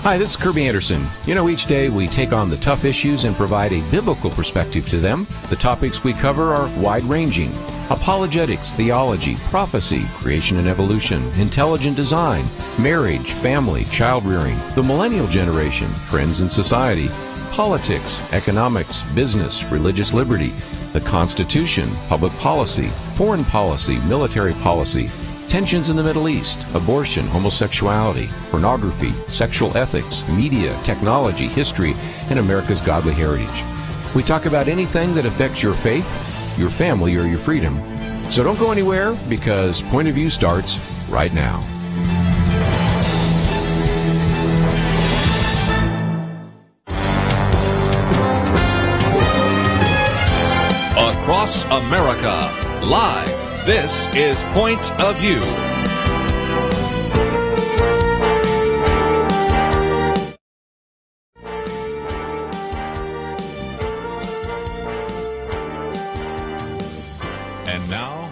Hi, this is Kerby Anderson. You know, each day we take on the tough issues and provide a biblical perspective to them. The topics we cover are wide-ranging: apologetics, theology, prophecy, creation and evolution, intelligent design, marriage, family, child-rearing, the millennial generation, trends in society, politics, economics, business, religious liberty, the Constitution, public policy, foreign policy, military policy, tensions in the Middle East, abortion, homosexuality, pornography, sexual ethics, media, technology, history, and America's godly heritage. We talk about anything that affects your faith, your family, or your freedom. So don't go anywhere, because Point of View starts right now. Across America, live. This is Point of View. And now,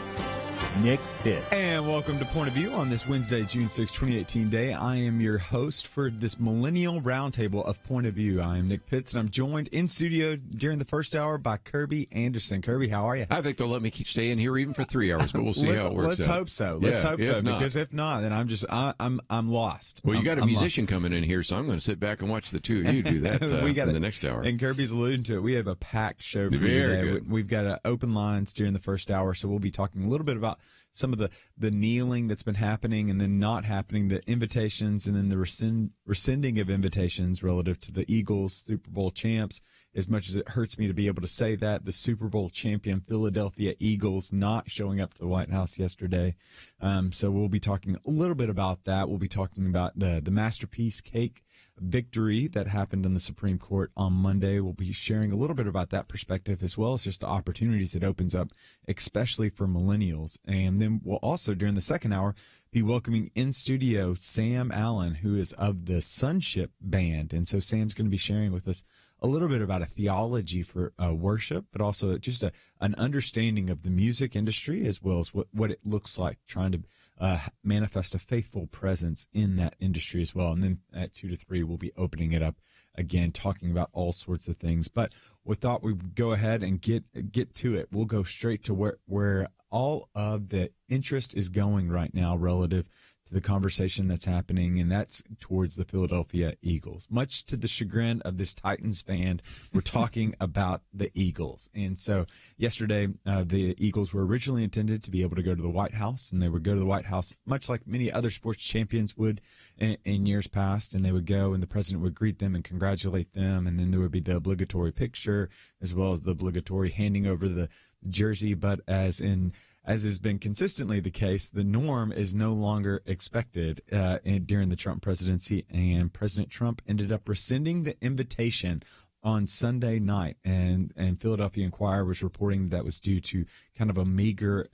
Nick Pitts. And welcome to Point of View on this Wednesday, June 6, 2018 day. I am your host for this Millennial Roundtable of Point of View. I am Nick Pitts, and I'm joined in studio during the first hour by Kerby Anderson. Kerby, how are you? I think they'll let me stay in here even for 3 hours, but we'll see how it works Let's out. hope so. Yeah, Let's hope so, not. because if not, then I'm lost. Well, you got a I'm musician lost. coming in here, so I'm going to sit back and watch the two of you do that in the next hour. And Kirby's alluding to it. We have a packed show for you Very today. good. We've got open lines during the first hour, so we'll be talking a little bit about some of the kneeling that's been happening and then not happening, the invitations, and then the rescinding of invitations relative to the Eagles, Super Bowl champs. As much as it hurts me to be able to say that, the Super Bowl champion Philadelphia Eagles not showing up to the White House yesterday. So we'll be talking a little bit about that. We'll be talking about the Masterpiece Cake victory that happened in the Supreme Court on Monday. We'll be sharing a little bit about that perspective, as well as just the opportunities it opens up, especially for millennials. And then we'll also, during the second hour, be welcoming in studio Sam Allen, who is of the Sonship Band. And so Sam's going to be sharing with us a little bit about a theology for worship, but also just an understanding of the music industry, as well as what it looks like trying to manifest a faithful presence in that industry as well. And then at 2 to 3, we'll be opening it up again, talking about all sorts of things. But we thought we'd go ahead and get to it. We'll go straight to where all of the interest is going right now relative to the conversation that's happening, and that's towards the Philadelphia Eagles. Much to the chagrin of this Titans fan, we're talking about the Eagles. And so yesterday, the Eagles were originally intended to be able to go to the White House, and they would go to the White House much like many other sports champions would in years past, and they would go, and the president would greet them and congratulate them, and then there would be the obligatory picture as well as the obligatory handing over the jersey. But as has been consistently the case, the norm is no longer expected during the Trump presidency, and President Trump ended up rescinding the invitation on Sunday night, and Philadelphia Inquirer was reporting that was due to kind of a meager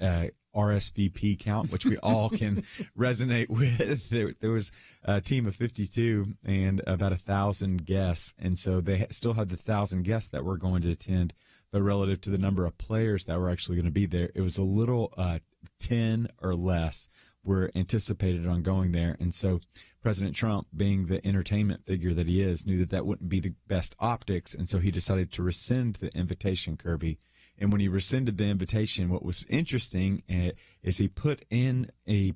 RSVP count, which we all can resonate with. There was a team of 52 and about 1,000 guests, and so they still had the 1,000 guests that were going to attend. But relative to the number of players that were actually going to be there, it was a little 10 or less were anticipated on going there. And so President Trump, being the entertainment figure that he is, knew that wouldn't be the best optics. And so he decided to rescind the invitation, Kerby. And when he rescinded the invitation, what was interesting is he put in the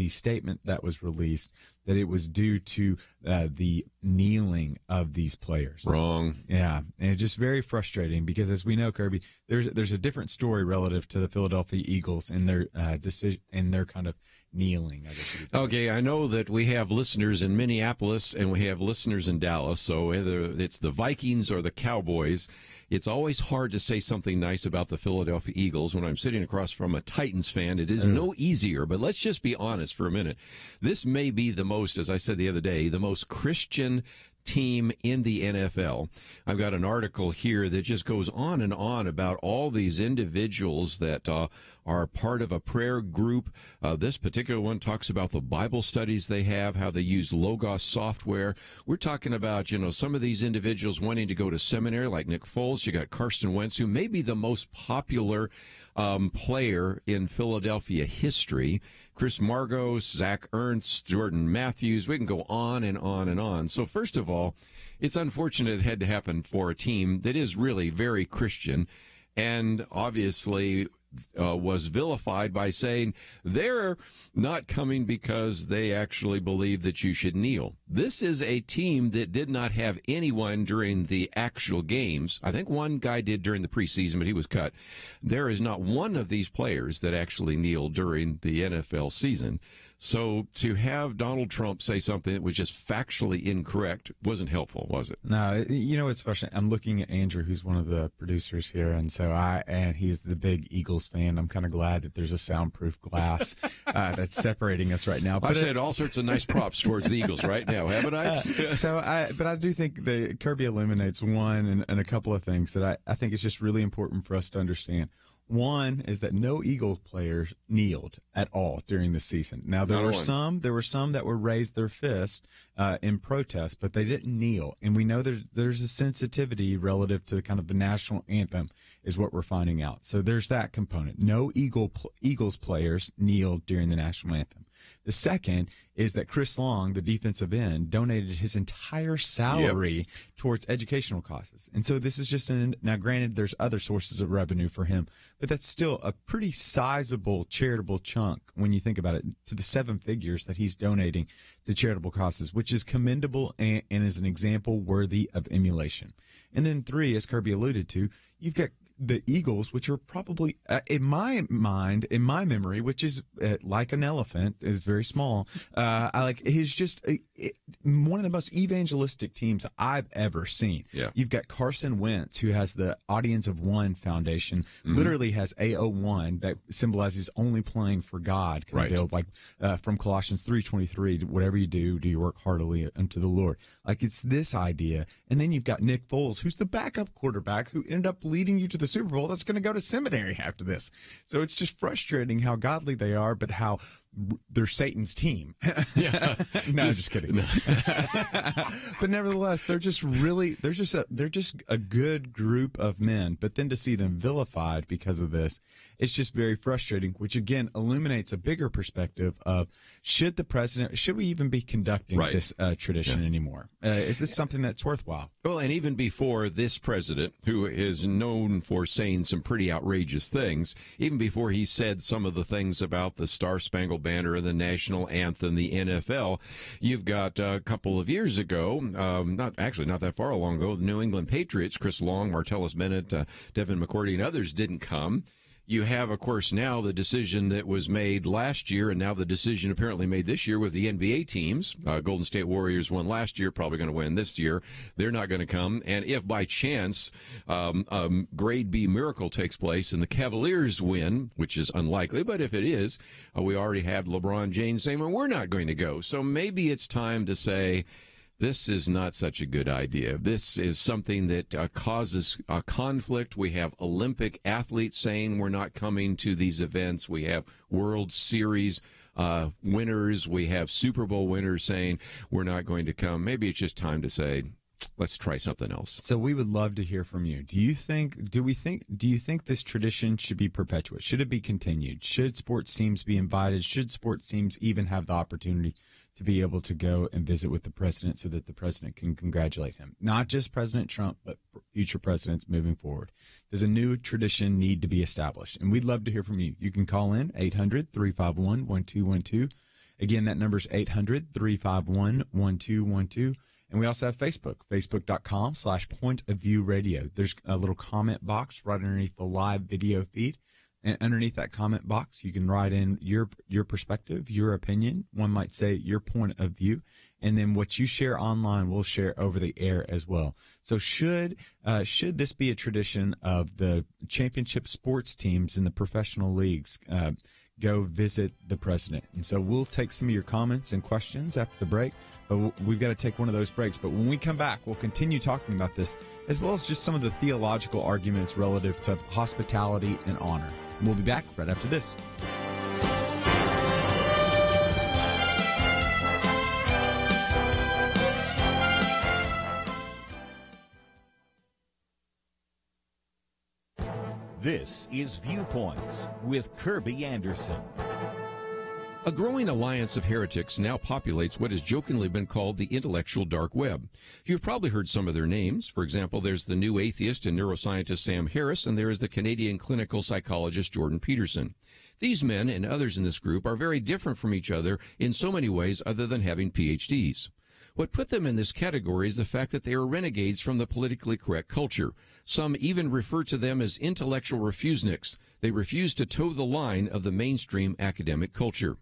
statement that was released that it was due to the kneeling of these players. Wrong. Yeah, and it's just very frustrating because, as we know, Kerby, there's a different story relative to the Philadelphia Eagles and their decision and their kind of kneeling. I guess you could say. Okay, I know that we have listeners in Minneapolis and we have listeners in Dallas, so whether it's the Vikings or the Cowboys, it's always hard to say something nice about the Philadelphia Eagles when I'm sitting across from a Titans fan. It is no easier, but let's just be honest for a minute. This may be the most, as I said the other day, the most Christian team in the NFL. I've got an article here that just goes on and on about all these individuals that are part of a prayer group. This particular one talks about the Bible studies they have, how they use Logos software. We're talking about, some of these individuals wanting to go to seminary like Nick Foles. You got Carson Wentz, who may be the most popular player in Philadelphia history. Chris Margos, Zach Ernst, Jordan Matthews. We can go on and on and on. So first of all, it's unfortunate it had to happen for a team that is really very Christian and obviously was vilified by saying they're not coming because they actually believe that you should kneel. This is a team that did not have anyone during the actual games. I think one guy did during the preseason, but he was cut. There is not one of these players that actually kneeled during the NFL season. So to have Donald Trump say something that was just factually incorrect wasn't helpful, was it? No, it's frustrating. I'm looking at Andrew, who's one of the producers here, and he's the big Eagles fan. I'm kind of glad that there's a soundproof glass that's separating us right now. I've said all sorts of nice props towards the Eagles right now, haven't I? But I do think Kerby illuminates one and a couple of things that I think is just really important for us to understand. One is that no Eagles players kneeled at all during the season. Now, there were some that were raised their fist in protest, but they didn't kneel. And we know there's a sensitivity relative to kind of the national anthem is what we're finding out. So there's that component. No Eagles players kneeled during the national anthem. The second is that Chris Long, the defensive end, donated his entire salary towards educational causes. And so this is just now granted there's other sources of revenue for him, but that's still a pretty sizable charitable chunk when you think about it, to the 7 figures that he's donating to charitable causes, which is commendable and is an example worthy of emulation. And then 3, as Kerby alluded to, you've got the Eagles, which are probably, in my mind, in my memory, which is like an elephant, is very small. He's just one of the most evangelistic teams I've ever seen. Yeah. You've got Carson Wentz, who has the Audience of One Foundation, literally has AO1 that symbolizes only playing for God. Right. From Colossians 3:23, whatever you do your work heartily unto the Lord. Like, it's this idea. And then you've got Nick Foles, who's the backup quarterback who ended up leading you to the Super Bowl that's going to go to seminary after this. So it's just frustrating how godly they are, but how they're Satan's team. No, I'm just kidding. No. But nevertheless, they're just a good group of men. But then to see them vilified because of this, it's just very frustrating, which again illuminates a bigger perspective of should we even be conducting this tradition anymore? Is this something that's worthwhile? Well, and even before this president, who is known for saying some pretty outrageous things, even before he said some of the things about the Star-Spangled Banner and the national anthem, the NFL, you've got a couple of years ago, not that far long ago, the New England Patriots, Chris Long, Martellus Bennett, Devin McCourty, and others didn't come. You have, of course, now the decision that was made last year, and now the decision apparently made this year with the NBA teams. Golden State Warriors won last year, probably going to win this year. They're not going to come. And if by chance grade B miracle takes place and the Cavaliers win, which is unlikely, but if it is, we already have LeBron James saying, well, we're not going to go. So maybe it's time to say, this is not such a good idea. This is something that causes a conflict. We have Olympic athletes saying we're not coming to these events. We have World Series winners. We have Super Bowl winners saying we're not going to come. Maybe it's just time to say, let's try something else. So we would love to hear from you. Do you think this tradition should be perpetuated? Should it be continued? Should sports teams be invited? Should sports teams even have the opportunity to be able to go and visit with the president so that the president can congratulate him? Not just President Trump, but future presidents moving forward. Does a new tradition need to be established? And we'd love to hear from you. You can call in 800-351-1212. Again, that number's 800-351-1212. And we also have Facebook, facebook.com/pointofviewradio. There's a little comment box right underneath the live video feed. And underneath that comment box, you can write in your perspective, your opinion. One might say your point of view. And then what you share online, we'll share over the air as well. So should this be a tradition of the championship sports teams in the professional leagues go visit the president? And so we'll take some of your comments and questions after the break. But we've got to take one of those breaks. But when we come back, we'll continue talking about this, as well as just some of the theological arguments relative to hospitality and honor. We'll be back right after this. This is Viewpoints with Kerby Anderson. A growing alliance of heretics now populates what has jokingly been called the intellectual dark web. You've probably heard some of their names. For example, there's the new atheist and neuroscientist Sam Harris, and there is the Canadian clinical psychologist Jordan Peterson. These men and others in this group are very different from each other in so many ways other than having PhDs. What put them in this category is the fact that they are renegades from the politically correct culture. Some even refer to them as intellectual refuseniks. They refuse to toe the line of the mainstream academic culture.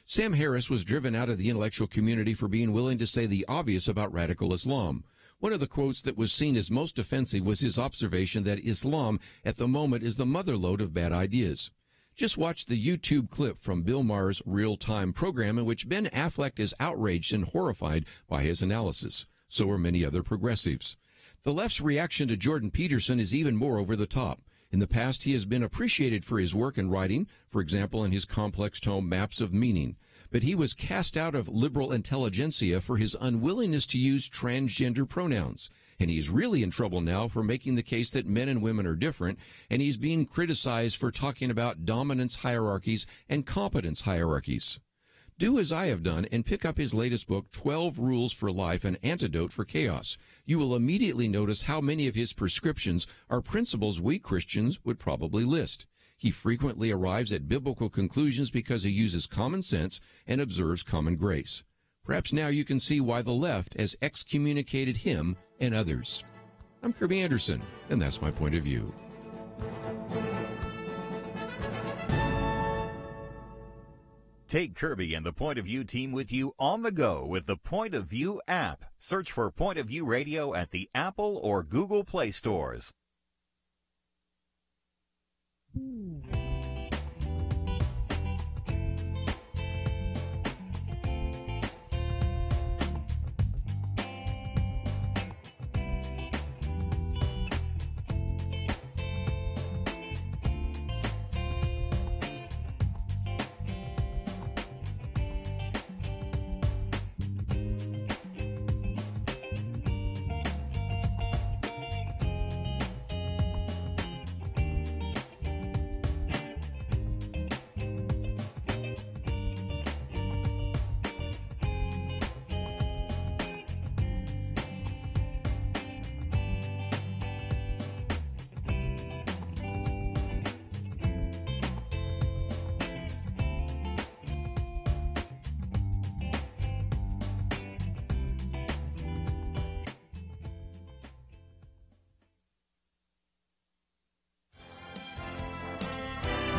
Sam Harris was driven out of the intellectual community for being willing to say the obvious about radical Islam. One of the quotes that was seen as most offensive was his observation that Islam at the moment is the motherlode of bad ideas. Just watch the YouTube clip from Bill Maher's real-time program in which Ben Affleck is outraged and horrified by his analysis. So are many other progressives. The left's reaction to Jordan Peterson is even more over the top. In the past, he has been appreciated for his work in writing, for example, in his complex tome Maps of Meaning. But he was cast out of liberal intelligentsia for his unwillingness to use transgender pronouns. And he's really in trouble now for making the case that men and women are different, and he's being criticized for talking about dominance hierarchies and competence hierarchies. Do as I have done and pick up his latest book, 12 Rules for Life, An Antidote for Chaos. You will immediately notice how many of his prescriptions are principles we Christians would probably list. He frequently arrives at biblical conclusions because he uses common sense and observes common grace. Perhaps now you can see why the left has excommunicated him and others. I'm Kerby Anderson, and that's my point of view. Take Kerby and the Point of View team with you on the go with the Point of View app. Search for Point of View Radio at the Apple or Google Play stores.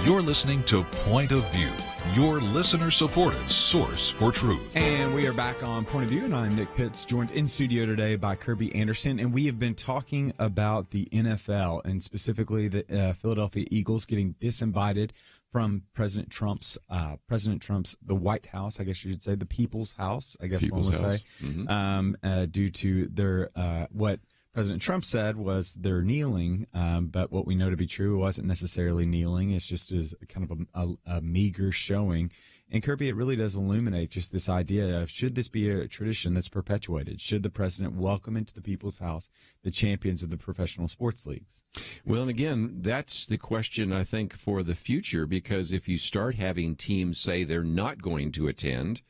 You're listening to Point of View, your listener-supported source for truth. And we are back on Point of View, and I'm Nick Pitts, joined in studio today by Kerby Anderson, and we have been talking about the NFL, and specifically the Philadelphia Eagles getting disinvited from President Trump's, the White House, I guess you should say, the People's House, I guess one would say, due to their, what President Trump said was they're kneeling, but what we know to be true wasn't necessarily kneeling. It's just kind of a meager showing. And Kerby, it really does illuminate just this idea of, should this be a tradition that's perpetuated? Should the president welcome into the People's House the champions of the professional sports leagues? Well, and again, that's the question, I think, for the future, because if you start having teams say they're not going to attend,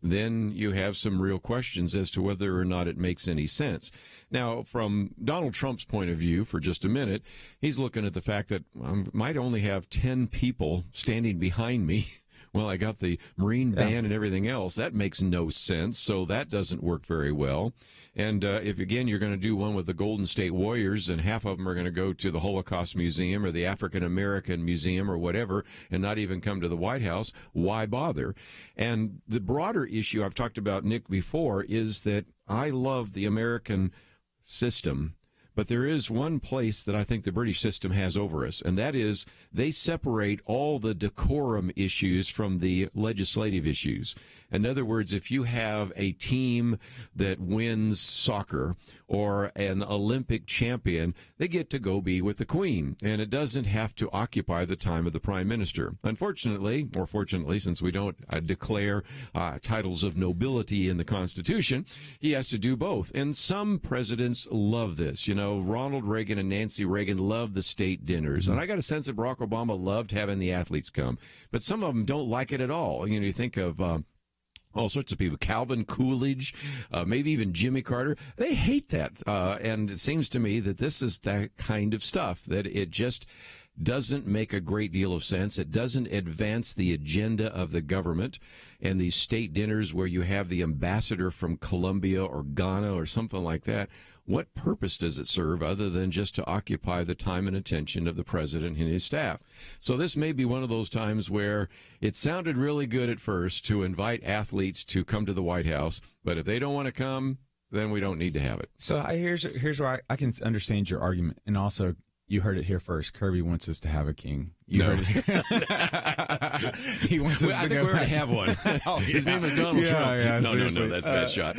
then you have some real questions as to whether or not it makes any sense. Now, from Donald Trump's point of view, for just a minute, he's looking at the fact that I might only have 10 people standing behind me. Well, I got the Marine Band and everything else. That makes no sense, so that doesn't work very well. And if, again, you're going to do one with the Golden State Warriors and half of them are going to go to the Holocaust Museum or the African American Museum or whatever and not even come to the White House, why bother? And the broader issue I've talked about, Nick, before is that I love the American system, but there is one place that I think the British system has over us, and that is they separate all the decorum issues from the legislative issues. In other words, if you have a team that wins soccer or an Olympic champion, they get to go be with the Queen, and it doesn't have to occupy the time of the Prime Minister. Unfortunately, or fortunately, since we don't declare titles of nobility in the Constitution, he has to do both. And some presidents love this. You know, Ronald Reagan and Nancy Reagan loved the state dinners, and I got a sense that Barack Obama loved having the athletes come. But some of them don't like it at all. You know, you think of all sorts of people, Calvin Coolidge, maybe even Jimmy Carter. They hate that. And it seems to me that this is that kind of stuff, that it just doesn't make a great deal of sense. It doesn't advance the agenda of the government. And these state dinners where you have the ambassador from Colombia or Ghana or something like that, what purpose does it serve other than just to occupy the time and attention of the president and his staff? So this may be one of those times where it sounded really good at first to invite athletes to come to the White House, but if they don't want to come, then we don't need to have it. So here's where I can understand your argument, and also you heard it here first. Kirby wants us to have a king. You heard it here. He wants us to go. I think we already have one. His name is Donald Trump. Yeah, no, that's a bad shot.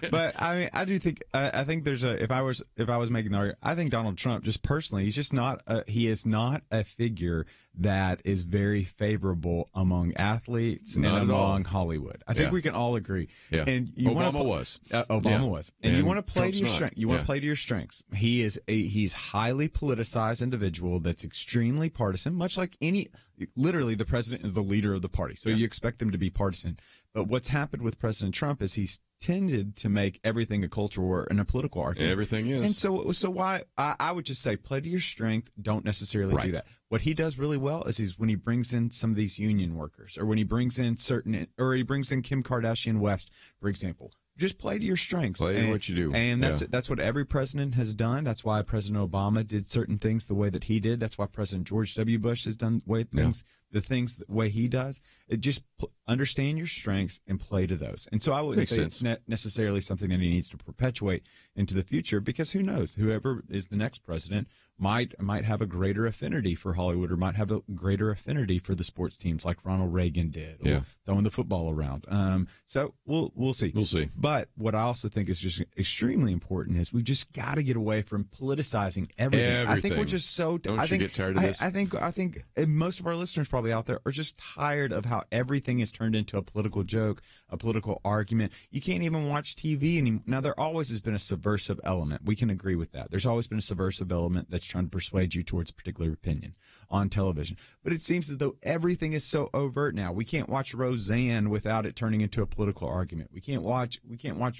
But I mean, I do think I think there's a if I was making the argument, I think Donald Trump, just personally, he's just not he is not a figure that is very favorable among athletes and among Hollywood. I think we can all agree. Yeah. And Obama was. Obama was. And you want to play Trump's to your strength. You want to play to your strengths. He's highly politicized individual that's extremely partisan, much like literally the president is the leader of the party. So you expect him to be partisan. But what's happened with President Trump is he's tended to make everything a culture war and a political argument. Everything is. And so why I would just say play to your strength. Don't necessarily do that. What he does really well is when he brings in some of these union workers, or when he brings in he brings in Kim Kardashian West, for example. Just play to your strengths. Play to what you do. And that's what every president has done. That's why President Obama did certain things the way that he did. That's why President George W. Bush has done the things the way he does. It just understand your strengths and play to those. And so I wouldn't say it's necessarily something that he needs to perpetuate into the future, because who knows? Whoever is the next president might have a greater affinity for Hollywood, or might have a greater affinity for the sports teams like Ronald Reagan did, or throwing the football around. So we'll see. We'll see. But what I also think is just extremely important is we've just got to get away from politicizing everything. I think we're just so. Don't you get tired of this? I think most of our listeners probably out there are just tired of how everything is turned into a political joke, a political argument. You can't even watch TV anymore. Now, there always has been a subversive element. We can agree with that. There's always been a subversive element that's trying to persuade you towards a particular opinion on television. But it seems as though everything is so overt now. We can't watch Roseanne without it turning into a political argument. We can't watch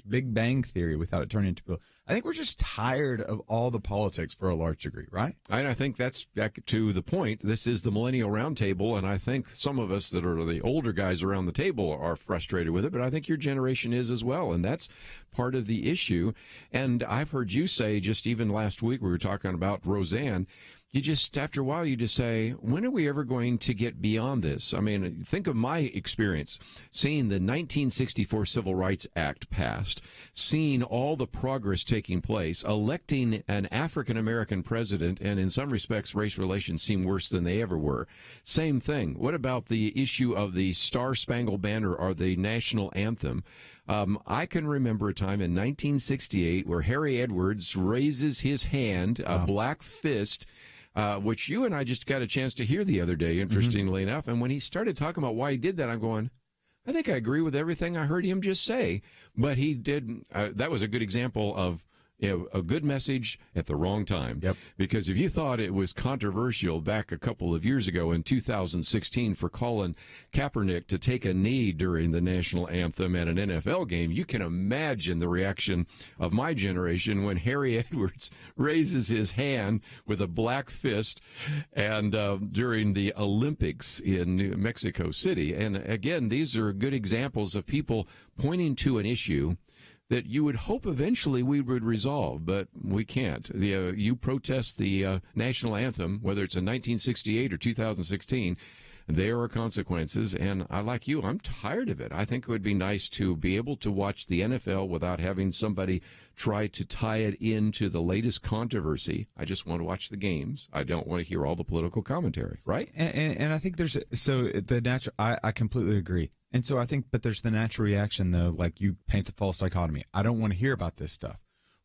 Big Bang Theory without it turning into I think we're just tired of all the politics for a large degree, right? And I think that's back to the point. This is the Millennial Roundtable, and I think some of us that are the older guys around the table are frustrated with it, but I think your generation is as well, and that's part of the issue. And I've heard you say, just even last week we were talking about Roseanne, you just, after a while, you just say, when are we ever going to get beyond this? I mean, think of my experience, seeing the 1964 Civil Rights Act passed, seeing all the progress taking place, electing an African-American president, and in some respects, race relations seem worse than they ever were. Same thing. What about the issue of the Star-Spangled Banner or the national anthem? I can remember a time in 1968 where Harry Edwards raises his hand, a black fist, which you and I just got a chance to hear the other day, interestingly enough. And when he started talking about why he did that, I'm going, I think I agree with everything I heard him just say. But he did. That was a good example of a good message at the wrong time. Yep. Because if you thought it was controversial back a couple of years ago in 2016 for Colin Kaepernick to take a knee during the national anthem at an NFL game, you can imagine the reaction of my generation when Harry Edwards raises his hand with a black fist and during the Olympics in Mexico City. And again, these are good examples of people pointing to an issue that you would hope eventually we would resolve, but we can't. You protest the national anthem, whether it's in 1968 or 2016, there are consequences, and I, like you, I'm tired of it. I think it would be nice to be able to watch the NFL without having somebody try to tie it into the latest controversy. I just want to watch the games. I don't want to hear all the political commentary, right? And I think I completely agree. And so I think, but there's the natural reaction, though, like you paint the false dichotomy. I don't want to hear about this stuff.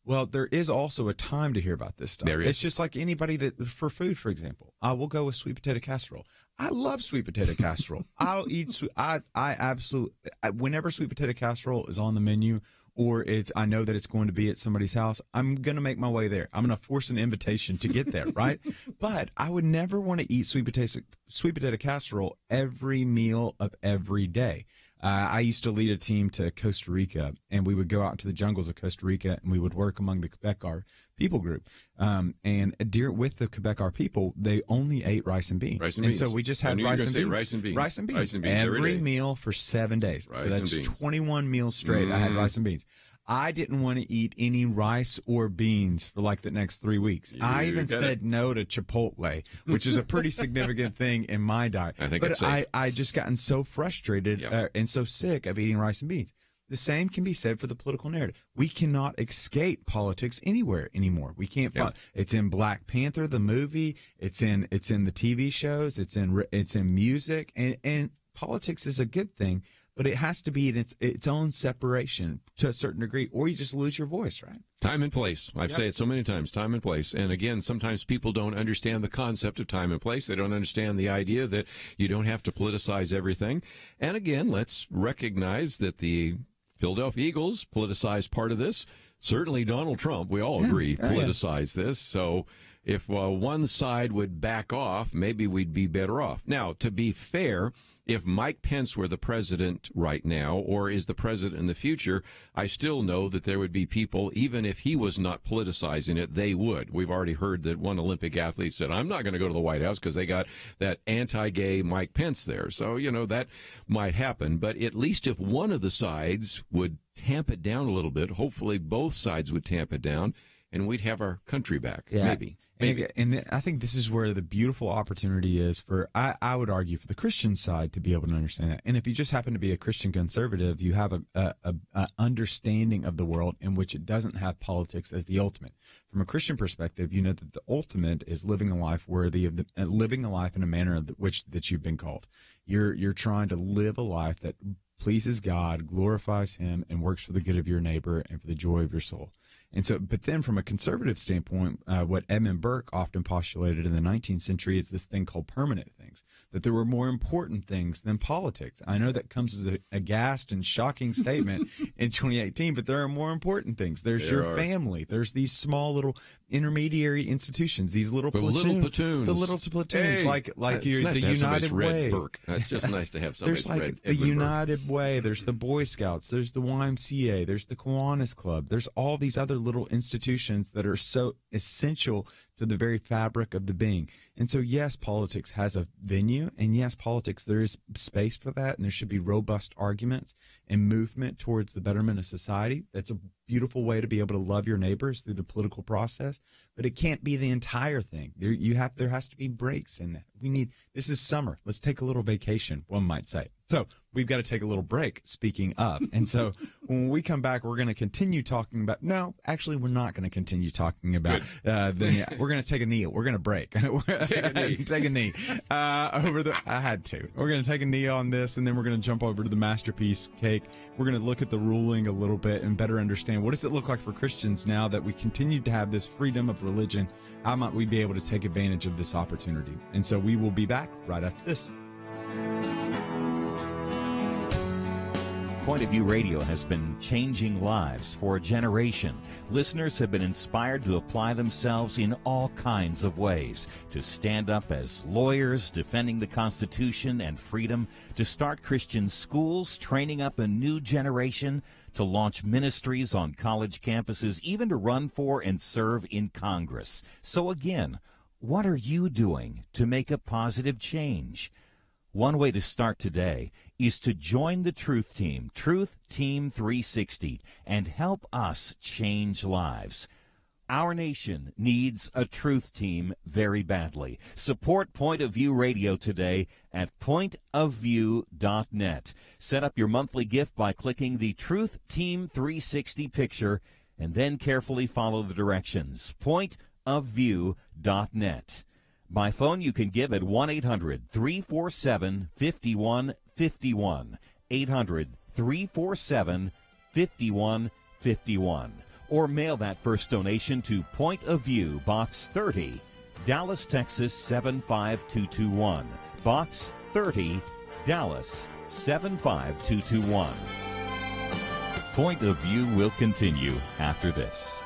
Well, there is also a time to hear about this stuff. There is. It's just like anybody that, for food, for example, I will go with sweet potato casserole. I love sweet potato casserole. I'll eat I absolutely, whenever sweet potato casserole is on the menu, or I know that it's going to be at somebody's house, I'm going to make my way there. I'm going to force an invitation to get there, right? But I would never want to eat sweet potato casserole every meal of every day. I used to lead a team to Costa Rica, and we would go out into the jungles of Costa Rica, and we would work among the Quebecar people group. And with the Quebecar people, they only ate rice and beans. Rice and beans. So we just had rice and beans. Rice and beans. Rice and beans. Rice and beans every meal for 7 days. Rice so that's and beans. 21 meals straight. I had rice and beans. I didn't want to eat any rice or beans for like the next 3 weeks. I even said no to Chipotle, which is a pretty significant thing in my diet. I think but it's safe. I just gotten so frustrated and so sick of eating rice and beans. The same can be said for the political narrative. We cannot escape politics anywhere anymore. We can't find. It's in Black Panther, the movie. It's in the TV shows. It's in music, and politics is a good thing. But it has to be in its own separation to a certain degree, or you just lose your voice, right? Time and place. I've said it so many times, time and place. And again, sometimes people don't understand the concept of time and place. They don't understand the idea that you don't have to politicize everything. And again, let's recognize that the Philadelphia Eagles politicized part of this. Certainly Donald Trump, we all agree, politicized this. So if one side would back off, maybe we'd be better off. Now, to be fair, if Mike Pence were the president right now, or is the president in the future, I still know that there would be people, even if he was not politicizing it, they would. We've already heard that one Olympic athlete said, I'm not going to go to the White House because they got that anti-gay Mike Pence there. So, that might happen. But at least if one of the sides would tamp it down a little bit, hopefully both sides would tamp it down, and we'd have our country back. Maybe. And I think this is where the beautiful opportunity is for, I would argue, for the Christian side to be able to understand that. And if you just happen to be a Christian conservative, you have a understanding of the world in which it doesn't have politics as the ultimate. From a Christian perspective, you know that the ultimate is living a life worthy of living a life in a manner that you've been called. You're trying to live a life that pleases God, glorifies Him, and works for the good of your neighbor and for the joy of your soul. And so, but then from a conservative standpoint, what Edmund Burke often postulated in the 19th century is this thing called permanent things, that there were more important things than politics. I know that comes as a aghast and shocking statement in 2018, but there are more important things. There's your family. There's these small little intermediary institutions, these little platoons. The little platoons, hey, like the nice United Way. Burke. It's just nice to have somebody There's like read the Edmund United Way. There's the Boy Scouts. There's the YMCA. There's the Kiwanis Club. There's all these other little institutions that are so essential to the very fabric of the being. And so, yes, politics has a venue, and yes, politics, there is space for that, and there should be robust arguments and movement towards the betterment of society. That's a beautiful way to be able to love your neighbors through the political process, but it can't be the entire thing. There has to be breaks in that. This is summer. Let's take a little vacation, one might say. So we've got to take a little break, speaking of. And so when we come back, we're going to continue talking about, no, actually, we're not going to continue talking about, we're going to take a knee. We're going to break. Take a knee. I had to. We're going to take a knee on this, and then we're going to jump over to the masterpiece cake. We're going to look at the ruling a little bit and better understand what does it look like for Christians now that we continue to have this freedom of religion. How might we be able to take advantage of this opportunity? And so we will be back right after this. Point of View Radio has been changing lives for a generation. Listeners have been inspired to apply themselves in all kinds of ways, to stand up as lawyers defending the Constitution and freedom, to start Christian schools, training up a new generation, to launch ministries on college campuses, even to run for and serve in Congress. So again, what are you doing to make a positive change? One way to start today is to join the Truth Team, Truth Team 360, and help us change lives. Our nation needs a Truth Team very badly. Support Point of View Radio today at pointofview.net. Set up your monthly gift by clicking the Truth Team 360 picture and then carefully follow the directions. pointofview.net. By phone, you can give at 1-800-347-5151, 800-347-5151. Or mail that first donation to Point of View, Box 30, Dallas, Texas 75221. Box 30, Dallas 75221. Point of View will continue after this.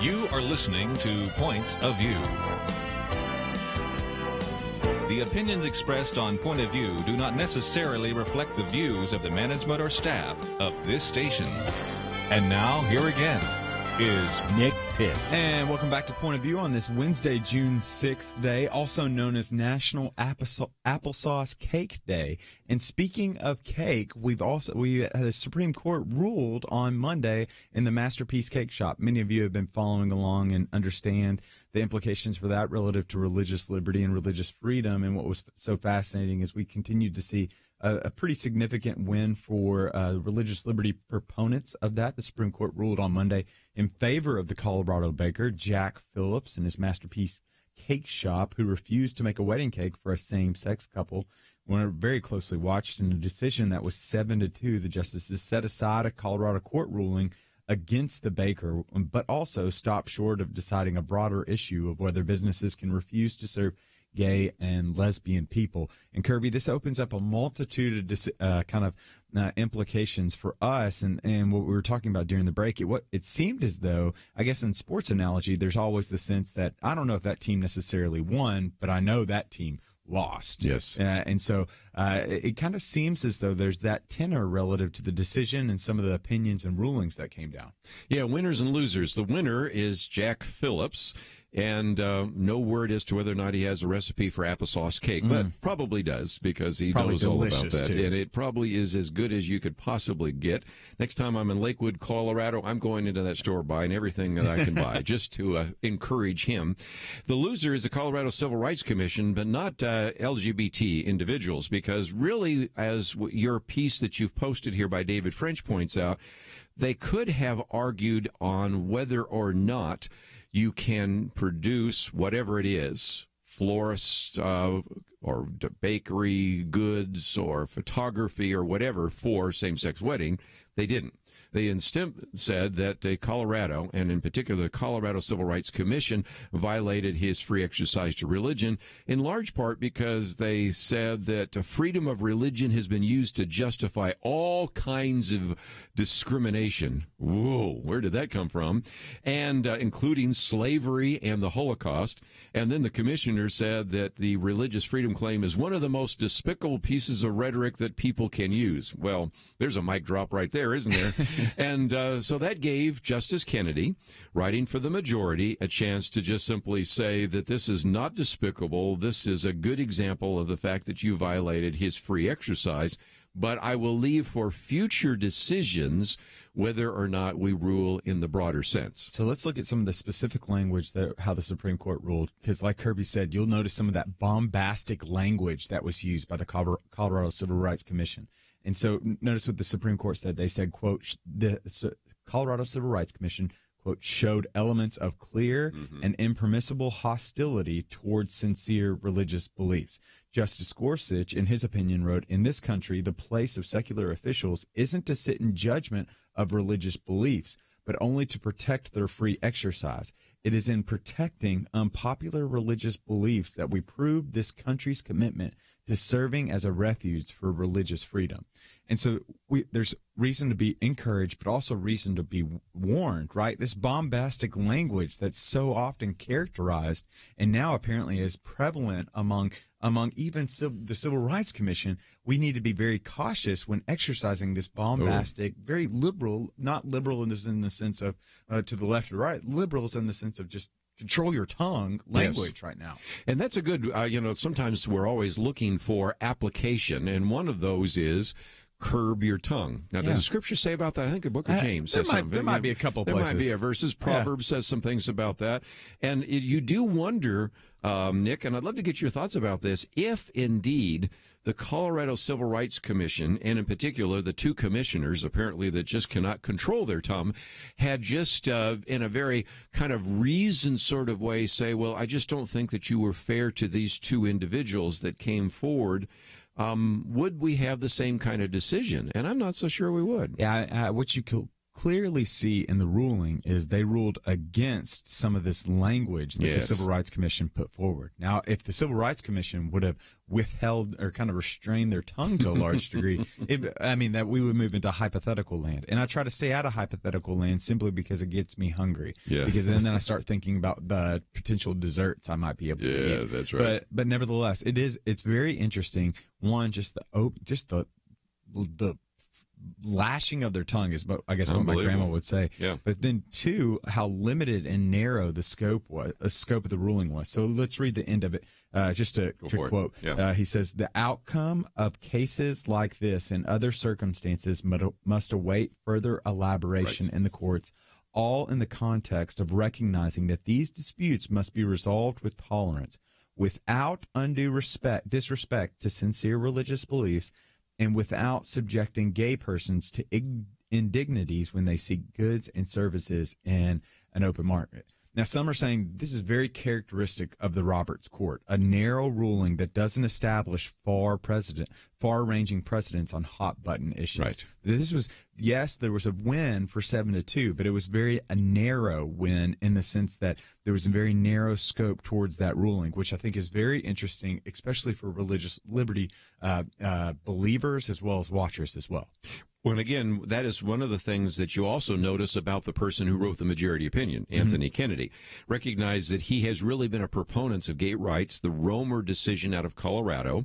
You are listening to Point of View. The opinions expressed on Point of View do not necessarily reflect the views of the management or staff of this station. And now, here again is Nick Pitts. And welcome back to Point of View on this Wednesday, June 6th day, also known as National Applesauce Cake Day. And speaking of cake, we had the Supreme Court ruled on Monday in the Masterpiece Cake Shop. Many of you have been following along and understand the implications for that relative to religious liberty and religious freedom. And what was so fascinating is we continued to see a pretty significant win for religious liberty proponents of that. The Supreme Court ruled on Monday in favor of the Colorado baker, Jack Phillips, and his Masterpiece Cake Shop, who refused to make a wedding cake for a same-sex couple. When very closely watched in a decision that was 7-2, the justices set aside a Colorado court ruling against the baker, but also stopped short of deciding a broader issue of whether businesses can refuse to serve gay and lesbian people. And Kerby, this opens up a multitude of implications for us, and what we were talking about during the break. It seemed as though, I guess in sports analogy, there's always the sense that I don't know if that team necessarily won, but I know that team lost. Yes. And so it kind of seems as though there's that tenor relative to the decision and some of the opinions and rulings that came down. Yeah, winners and losers. The winner is Jack Phillips, and no word as to whether or not he has a recipe for applesauce cake, but probably does, because he knows all about that. Too. And it probably is as good as you could possibly get. Next time I'm in Lakewood, Colorado, I'm going into that store buying everything that I can buy just to encourage him. The loser is the Colorado Civil Rights Commission, but not LGBT individuals, because really, as your piece that you've posted here by David French points out, they could have argued on whether or not you can produce whatever it is, florist or bakery goods or photography or whatever for same-sex wedding. They didn't. They instead said that Colorado, and in particular the Colorado Civil Rights Commission, violated his free exercise to religion, in large part because they said that freedom of religion has been used to justify all kinds of discrimination. Whoa, where did that come from? And including slavery and the Holocaust. And then the commissioner said that the religious freedom claim is one of the most despicable pieces of rhetoric that people can use. Well, there's a mic drop right there, isn't there? And so that gave Justice Kennedy, writing for the majority, a chance to just simply say that this is not despicable. This is a good example of the fact that you violated his free exercise. But I will leave for future decisions whether or not we rule in the broader sense. So let's look at some of the specific language how the Supreme Court ruled, because like Kerby said, you'll notice some of that bombastic language that was used by the Colorado Civil Rights Commission. And so notice what the Supreme Court said. They said, quote, the Colorado Civil Rights Commission, quote, showed elements of clear and impermissible hostility towards sincere religious beliefs. Justice Gorsuch, in his opinion, wrote, in this country, the place of secular officials isn't to sit in judgment of religious beliefs, but only to protect their free exercise. It is in protecting unpopular religious beliefs that we prove this country's commitment to serving as a refuge for religious freedom. And so there's reason to be encouraged, but also reason to be warned, right? This bombastic language that's so often characterized and now apparently is prevalent among even the Civil Rights Commission. We need to be very cautious when exercising this bombastic, very liberal, not liberal in the sense of to the left or right, liberals in the sense of just control your tongue language right now. And that's a good, sometimes we're always looking for application, and one of those is curb your tongue. Now, does the scripture say about that? I think the book of James says something. There might be a couple places. There might be a verses. Proverbs says some things about that. And you do wonder, Nick, and I'd love to get your thoughts about this, if indeed the Colorado Civil Rights Commission, and in particular the two commissioners, apparently that just cannot control their tongue, had just in a very kind of reasoned sort of way say, well, I just don't think that you were fair to these two individuals that came forward. Would we have the same kind of decision? And I'm not so sure we would. Yeah, what you could clearly see in the ruling is they ruled against some of this language that the Civil Rights Commission put forward. Now, if the Civil Rights Commission would have withheld or kind of restrained their tongue to a large degree, that we would move into hypothetical land. And I try to stay out of hypothetical land simply because it gets me hungry. Yeah. Because then I start thinking about the potential desserts I might be able to eat. Yeah, that's right. But nevertheless, it's very interesting. One, just the lashing of their tongue is, I guess, what my grandma would say. Yeah. But then, two, how limited and narrow the scope of the ruling was. So let's read the end of it. Just to quote, he says, the outcome of cases like this and other circumstances must await further elaboration in the courts, all in the context of recognizing that these disputes must be resolved with tolerance, without undue disrespect to sincere religious beliefs, and without subjecting gay persons to indignities when they seek goods and services in an open market. Now, some are saying this is very characteristic of the Roberts Court, a narrow ruling that doesn't establish far-ranging precedents on hot-button issues. Right. This was, yes, there was a win for 7-2, but it was a narrow win in the sense that there was a very narrow scope towards that ruling, which I think is very interesting, especially for religious liberty believers as well as watchers as well. Well, and again, that is one of the things that you also notice about the person who wrote the majority opinion, Anthony Kennedy. Recognize that he has really been a proponent of gay rights, the Romer decision out of Colorado,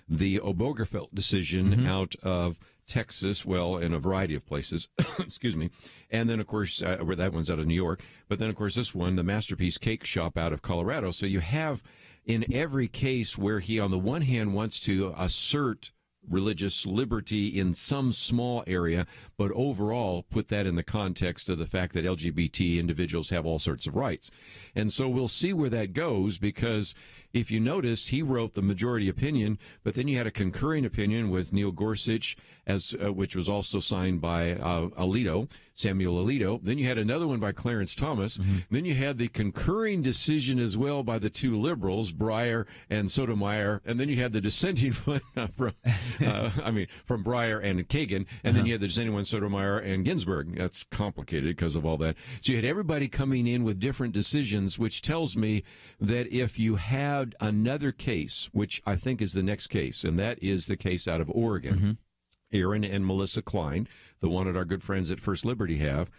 the Obergefell decision out of Texas, well, in a variety of places, excuse me. And then, of course, where that one's out of New York. But then, of course, this one, the Masterpiece Cake Shop out of Colorado. So you have in every case where he, on the one hand, wants to assert religious liberty in some small area, but overall put that in the context of the fact that LGBT individuals have all sorts of rights. And so we'll see where that goes, because if you notice, he wrote the majority opinion, but then you had a concurring opinion with Neil Gorsuch, which was also signed by Samuel Alito. Then you had another one by Clarence Thomas. Then you had the concurring decision as well by the two liberals, Breyer and Sotomayor. And then you had the dissenting one from Breyer and Kagan. And then you had the dissenting one, Sotomayor and Ginsburg. That's complicated because of all that. So you had everybody coming in with different decisions, which tells me that if you had another case, which I think is the next case, and that is the case out of Oregon, Aaron and Melissa Klein, the one that our good friends at First Liberty have,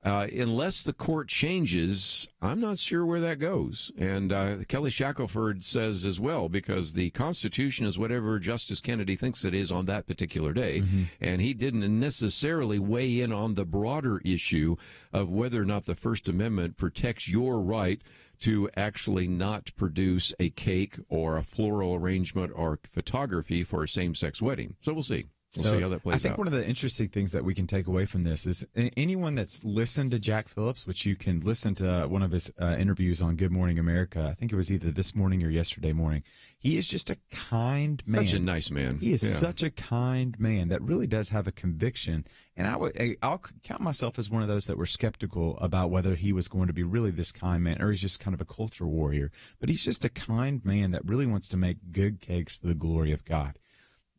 unless the court changes, I'm not sure where that goes. And Kelly Shackelford says as well, because the Constitution is whatever Justice Kennedy thinks it is on that particular day, and he didn't necessarily weigh in on the broader issue of whether or not the First Amendment protects your right to actually not produce a cake or a floral arrangement or photography for a same-sex wedding. So we'll see. We'll see how that plays out. I think one of the interesting things that we can take away from this is anyone that's listened to Jack Phillips, which you can listen to one of his interviews on Good Morning America. I think it was either this morning or yesterday morning. He is just a kind man. Such a nice man. He is such a kind man that really does have a conviction. And I'll count myself as one of those that were skeptical about whether he was going to be really this kind man or he's just kind of a culture warrior. But he's just a kind man that really wants to make good cakes for the glory of God.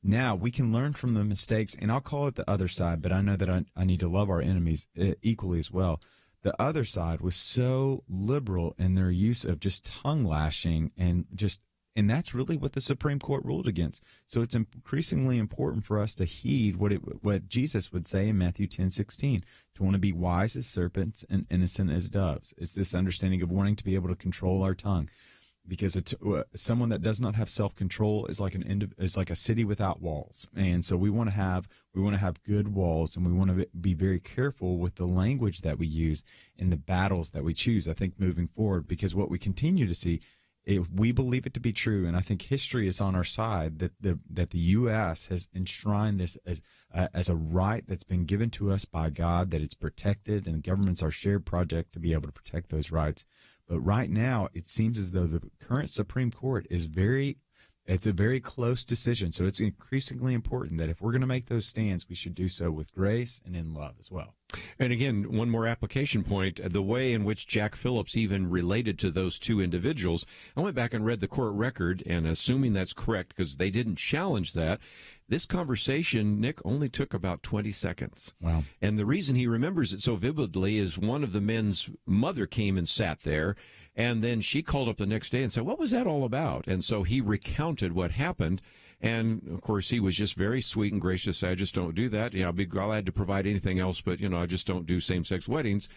Now, we can learn from the mistakes, and I'll call it the other side, but I know that I need to love our enemies equally as well. The other side was so liberal in their use of just tongue lashing and that's really what the Supreme Court ruled against. So it's increasingly important for us to heed what Jesus would say in Matthew 10:16, to want to be wise as serpents and innocent as doves. It's this understanding of wanting to be able to control our tongue. Because someone that does not have self-control is like a city without walls, and so we want to have good walls, and we want to be very careful with the language that we use in the battles that we choose. I think moving forward, because what we continue to see, if we believe it to be true, and I think history is on our side, that the U.S. has enshrined this as a right that's been given to us by God, that it's protected, and the government's our shared project to be able to protect those rights. But right now, it seems as though the current Supreme Court it's a very close decision. So it's increasingly important that if we're going to make those stands, we should do so with grace and in love as well. And again, one more application point, the way in which Jack Phillips even related to those two individuals. I went back and read the court record, and assuming that's correct, because they didn't challenge that, this conversation, Nick, only took about 20 seconds. Wow. And the reason he remembers it so vividly is one of the men's mother came and sat there, and then she called up the next day and said, "What was that all about?" And so he recounted what happened. And, of course, he was just very sweet and gracious. "I just don't do that. I'll be glad to provide anything else, but, I just don't do same-sex weddings."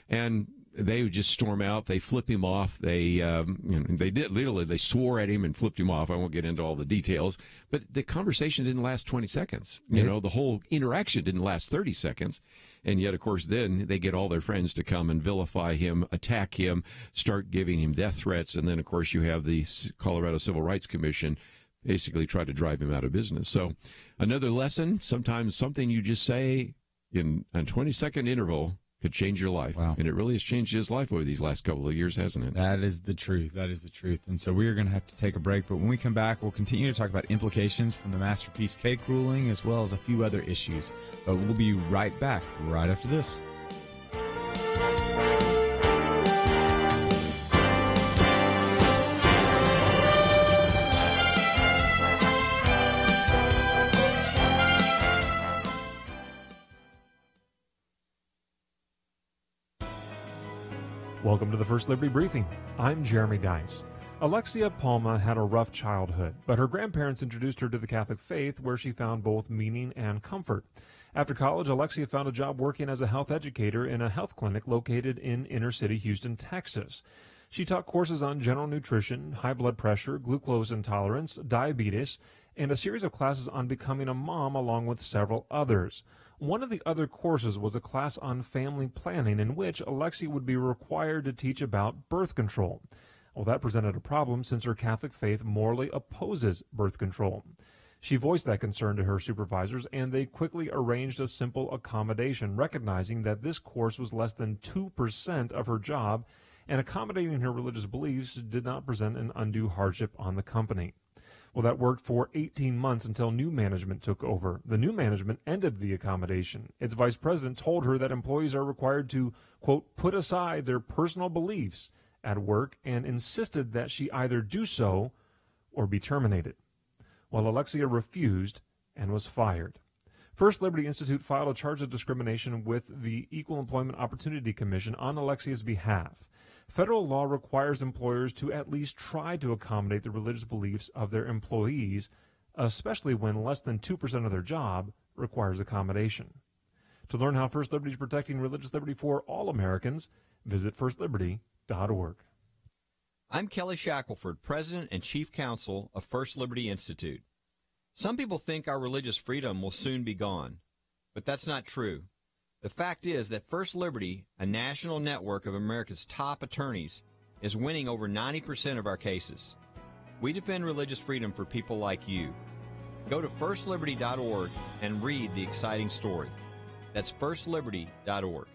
And they would just storm out. They flip him off. They did literally. They swore at him and flipped him off. I won't get into all the details, but the conversation didn't last 20 seconds. The whole interaction didn't last 30 seconds. And yet, of course, then they get all their friends to come and vilify him, attack him, start giving him death threats. And then, of course, you have the Colorado Civil Rights Commission basically try to drive him out of business. So another lesson, sometimes something you just say in a 20-second interval could change your life. Wow. And it really has changed his life over these last couple of years, hasn't it? That is the truth. That is the truth. And so we are going to have to take a break. But when we come back, we'll continue to talk about implications from the Masterpiece Cake ruling as well as a few other issues. But we'll be right back right after this. Welcome to the First Liberty Briefing. I'm Jeremy Dice. Alexia Palma had a rough childhood, but her grandparents introduced her to the Catholic faith, where she found both meaning and comfort. After college, Alexia found a job working as a health educator in a health clinic located in inner-city Houston, Texas. She taught courses on general nutrition, high blood pressure, glucose intolerance, diabetes, and a series of classes on becoming a mom, along with several others. One of the other courses was a class on family planning, in which Alexia would be required to teach about birth control. Well, that presented a problem since her Catholic faith morally opposes birth control. She voiced that concern to her supervisors, and they quickly arranged a simple accommodation, recognizing that this course was less than 2% of her job, and accommodating her religious beliefs did not present an undue hardship on the company. Well, that worked for 18 months until new management took over. The new management ended the accommodation. Its vice president told her that employees are required to, quote, put aside their personal beliefs at work, and insisted that she either do so or be terminated. Well, Alexia refused and was fired. First Liberty Institute filed a charge of discrimination with the Equal Employment Opportunity Commission on Alexia's behalf. Federal law requires employers to at least try to accommodate the religious beliefs of their employees, especially when less than 2% of their job requires accommodation. To learn how First Liberty is protecting religious liberty for all Americans, visit firstliberty.org. I'm Kelly Shackelford, President and Chief Counsel of First Liberty Institute. Some people think our religious freedom will soon be gone, but that's not true. The fact is that First Liberty, a national network of America's top attorneys, is winning over 90% of our cases. We defend religious freedom for people like you. Go to firstliberty.org and read the exciting story. That's firstliberty.org.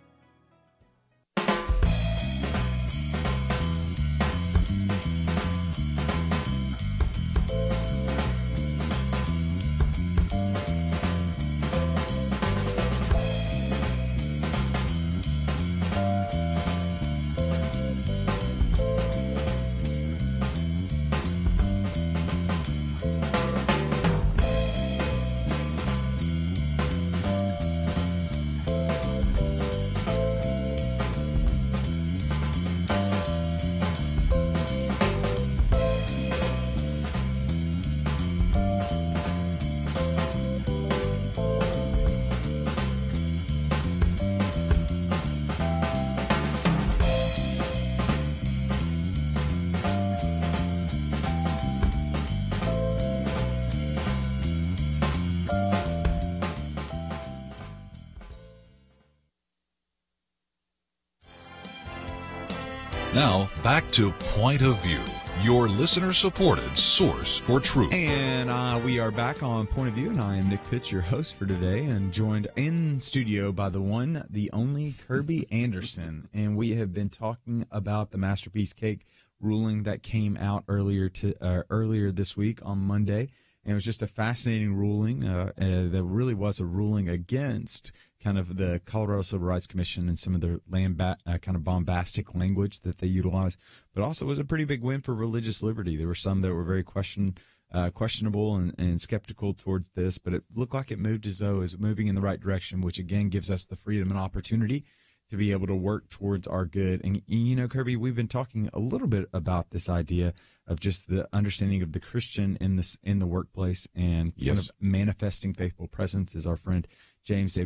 Now, back to Point of View, your listener-supported source for truth. And we are back on Point of View, and I am Nick Pitts, your host for today, and joined in studio by the one, the only Kerby Anderson. And we have been talking about the Masterpiece Cake ruling that came out earlier this week on Monday. And it was just a fascinating ruling. That really was a ruling against kind of the Colorado Civil Rights Commission and some of their kind of bombastic language that they utilized. But also it was a pretty big win for religious liberty. There were some that were very questionable and skeptical towards this, but it looked like it moved as though it was moving in the right direction, which again gives us the freedom and opportunity to be able to work towards our good. And, you know, Kerby, we've been talking a little bit about this idea of just the understanding of the Christian in the workplace and kind of manifesting faithful presence, as our friend James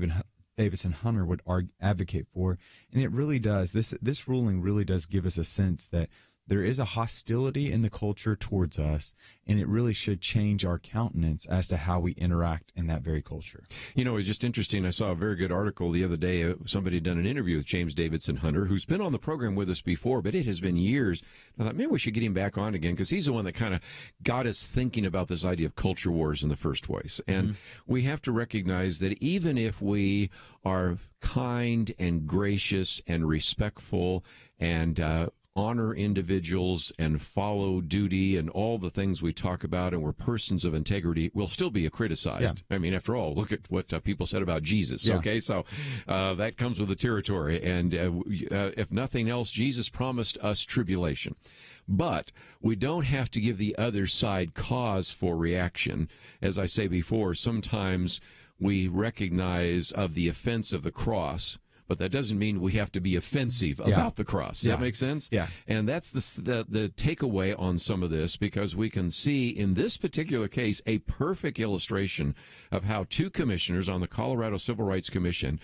Davison Hunter would advocate for. And it really does. This ruling really does give us a sense that there is a hostility in the culture towards us, and it really should change our countenance as to how we interact in that very culture. You know, it's just interesting. I saw a very good article the other day. Somebody had done an interview with James Davidson Hunter, who's been on the program with us before, but it has been years. I thought, maybe we should get him back on again, because he's the one that kind of got us thinking about this idea of culture wars in the first place. And we have to recognize that even if we are kind and gracious and respectful and honor individuals and follow duty and all the things we talk about, and we're persons of integrity, we'll still be criticized. Yeah. I mean, after all, look at what people said about Jesus. Yeah. Okay, so that comes with the territory. And if nothing else, Jesus promised us tribulation. But we don't have to give the other side cause for reaction. As I say before, sometimes we recognize of the offense of the cross, but that doesn't mean we have to be offensive about the cross. Does that make sense? Yeah. And that's the takeaway on some of this, because we can see in this particular case a perfect illustration of how two commissioners on the Colorado Civil Rights Commission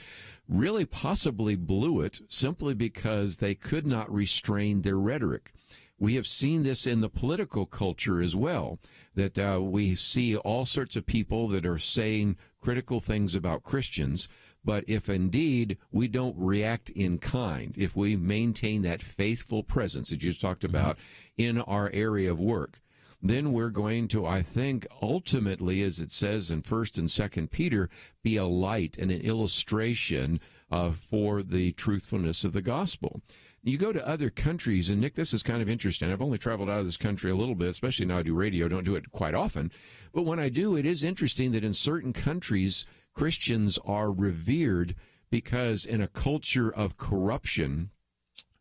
really possibly blew it simply because they could not restrain their rhetoric. We have seen this in the political culture as well, that we see all sorts of people that are saying critical things about Christians. But if indeed we don't react in kind, if we maintain that faithful presence that you just talked about in our area of work, then we're going to, I think, ultimately, as it says in 1st and 2nd Peter, be a light and an illustration for the truthfulness of the gospel. You go to other countries, and Nick, this is kind of interesting. I've only traveled out of this country a little bit, especially now I do radio. Don't do it quite often. But when I do, it is interesting that in certain countries, Christians are revered because in a culture of corruption,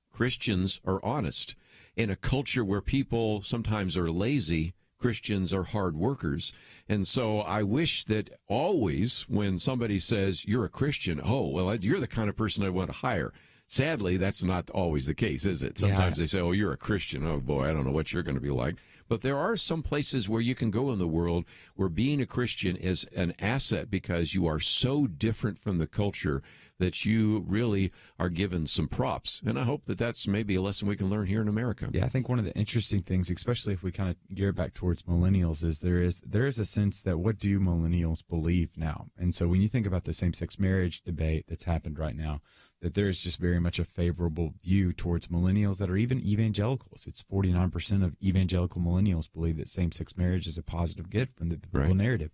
Christians are honest. In a culture where people sometimes are lazy, Christians are hard workers. And so I wish that always when somebody says, you're a Christian, oh, well, you're the kind of person I want to hire. Sadly, that's not always the case, is it? Sometimes they say, oh, you're a Christian. Oh, boy, I don't know what you're going to be like. But there are some places where you can go in the world where being a Christian is an asset because you are so different from the culture that you really are given some props. And I hope that that's maybe a lesson we can learn here in America. Yeah, I think one of the interesting things, especially if we kind of gear back towards millennials, is there is a sense that what do millennials believe now? And so when you think about the same-sex marriage debate that's happened right now, that there is just very much a favorable view towards millennials that are even evangelicals. It's 49% of evangelical millennials believe that same-sex marriage is a positive gift from the biblical narrative.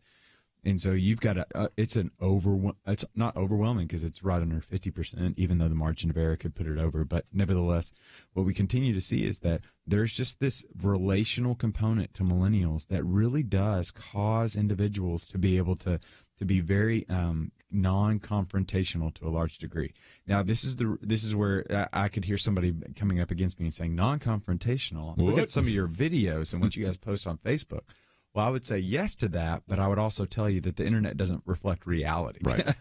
And so you've got it's not overwhelming because it's right under 50%, even though the margin of error could put it over. But nevertheless, what we continue to see is that there's just this relational component to millennials that really does cause individuals to be able to be very non-confrontational to a large degree. Now, this is where I could hear somebody coming up against me and saying non-confrontational. Look at some of your videos and what you guys post on Facebook. Well, I would say yes to that, but I would also tell you that the internet doesn't reflect reality. Right.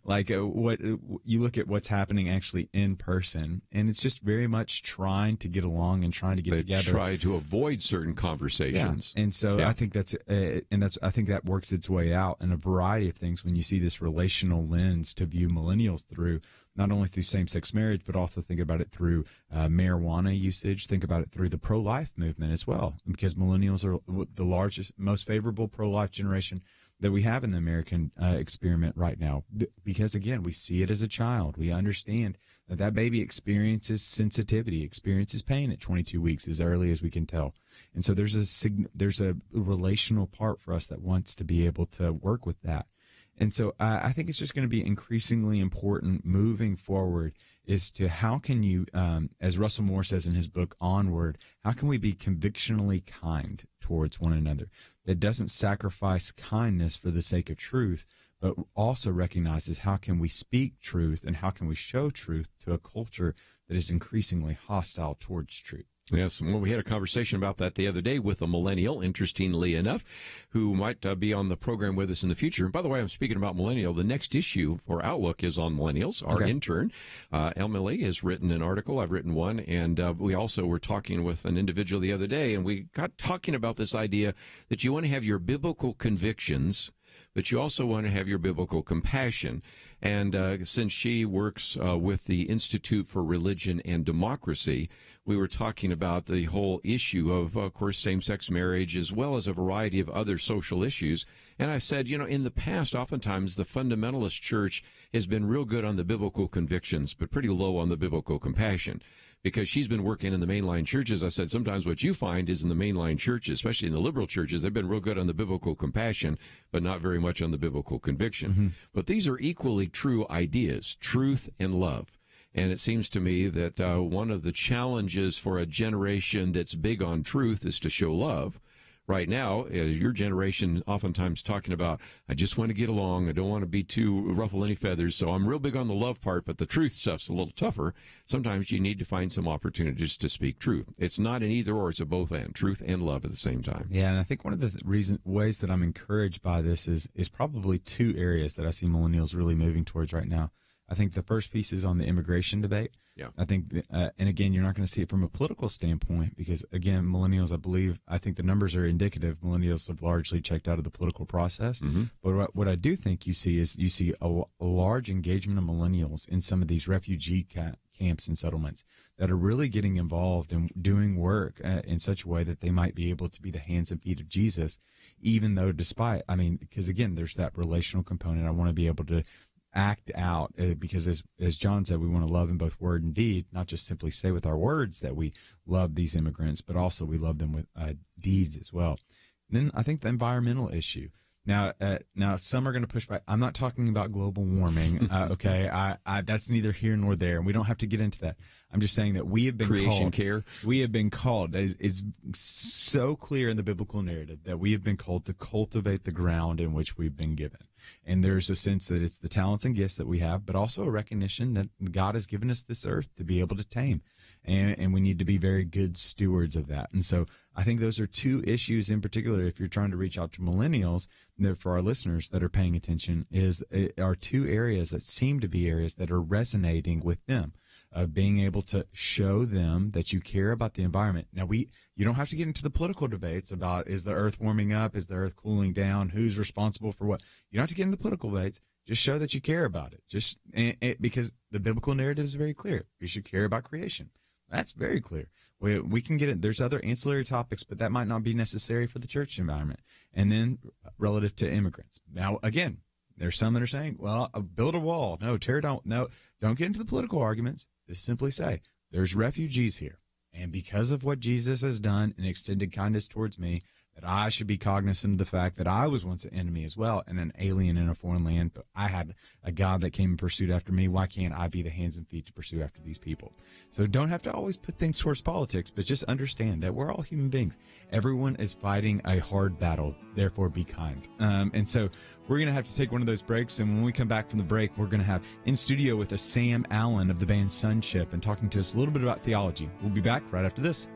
Like what you look at what's happening actually in person, and it's just very much trying to get along and trying to get together. They try to avoid certain conversations. Yeah. And so I think I think that works its way out in a variety of things when you see this relational lens to view millennials through. Not only through same-sex marriage, but also think about it through marijuana usage. Think about it through the pro-life movement as well, because millennials are the largest, most favorable pro-life generation that we have in the American experiment right now. Because, again, we see it as a child. We understand that baby experiences sensitivity, experiences pain at 22 weeks as early as we can tell. And so there's a relational part for us that wants to be able to work with that. And so I think it's just going to be increasingly important moving forward is to how can you, as Russell Moore says in his book Onward, how can we be convictionally kind towards one another that doesn't sacrifice kindness for the sake of truth, but also recognizes how can we speak truth and how can we show truth to a culture that is increasingly hostile towards truth. Yes, well, we had a conversation about that the other day with a millennial, interestingly enough, who might be on the program with us in the future. And by the way, I'm speaking about millennial. The next issue for Outlook is on millennials. Our intern, Emily, has written an article. I've written one. And we also were talking with an individual the other day, and we got talking about this idea that you want to have your biblical convictions, but you also want to have your biblical compassion. And since she works with the Institute for Religion and Democracy, we were talking about the whole issue of course, same-sex marriage, as well as a variety of other social issues. And I said, in the past, oftentimes the fundamentalist church has been real good on the biblical convictions, but pretty low on the biblical compassion. Because she's been working in the mainline churches, I said sometimes what you find is in the mainline churches, especially in the liberal churches, they've been real good on the biblical compassion, but not very much on the biblical conviction. Mm-hmm. But these are equally true ideas, truth and love. And it seems to me that one of the challenges for a generation that's big on truth is to show love. Right now, your generation oftentimes talking about, I just want to get along. I don't want to be too ruffle any feathers. So I'm real big on the love part, but the truth stuff's a little tougher. Sometimes you need to find some opportunities to speak truth. It's not an either or, it's a both and, truth and love at the same time. Yeah, and I think one of the ways that I'm encouraged by this is probably two areas that I see millennials really moving towards right now. I think the first piece is on the immigration debate. Yeah. I think, and again, you're not going to see it from a political standpoint because, again, millennials, I think the numbers are indicative. Millennials have largely checked out of the political process. Mm-hmm. But what I do think you see is a large engagement of millennials in some of these refugee camps and settlements that are really getting involved and doing work in such a way that they might be able to be the hands and feet of Jesus, even though because, again, there's that relational component. I want to be able to act out because as John said, we want to love in both word and deed, not just simply say with our words that we love these immigrants, but also we love them with deeds as well. And then I think the environmental issue. Now some are going to push back. I'm not talking about global warming. Okay. That's neither here nor there. And we don't have to get into that. I'm just saying that we have been creation care. We have been called. It's so clear in the biblical narrative that we have been called to cultivate the ground in which we've been given. And there's a sense that it's the talents and gifts that we have, but also a recognition that God has given us this earth to be able to tame. And we need to be very good stewards of that. And so I think those are two issues in particular, if you're trying to reach out to millennials, for our listeners that are paying attention, are two areas that seem to be areas that are resonating with them, of being able to show them that you care about the environment. Now, you don't have to get into the political debates about, is the earth warming up? Is the earth cooling down? Who's responsible for what? You don't have to get into the political debates. Just show that you care about it. Because the biblical narrative is very clear. We should care about creation. That's very clear. We can get it. There's other ancillary topics, but that might not be necessary for the church environment. And then relative to immigrants. Now, again, there's some that are saying, well, build a wall. No, tear it down. No, don't get into the political arguments. Just simply say, there's refugees here. And because of what Jesus has done and extended kindness towards me, that I should be cognizant of the fact that I was once an enemy as well and an alien in a foreign land, but I had a God that came and pursued after me. Why can't I be the hands and feet to pursue after these people? So don't have to always put things towards politics, but just understand that we're all human beings. Everyone is fighting a hard battle, therefore be kind. And so we're going to have to take one of those breaks, and when we come back from the break, we're going to have in studio with us Sam Allen of the band Sonship and talking to us a little bit about theology. We'll be back right after this.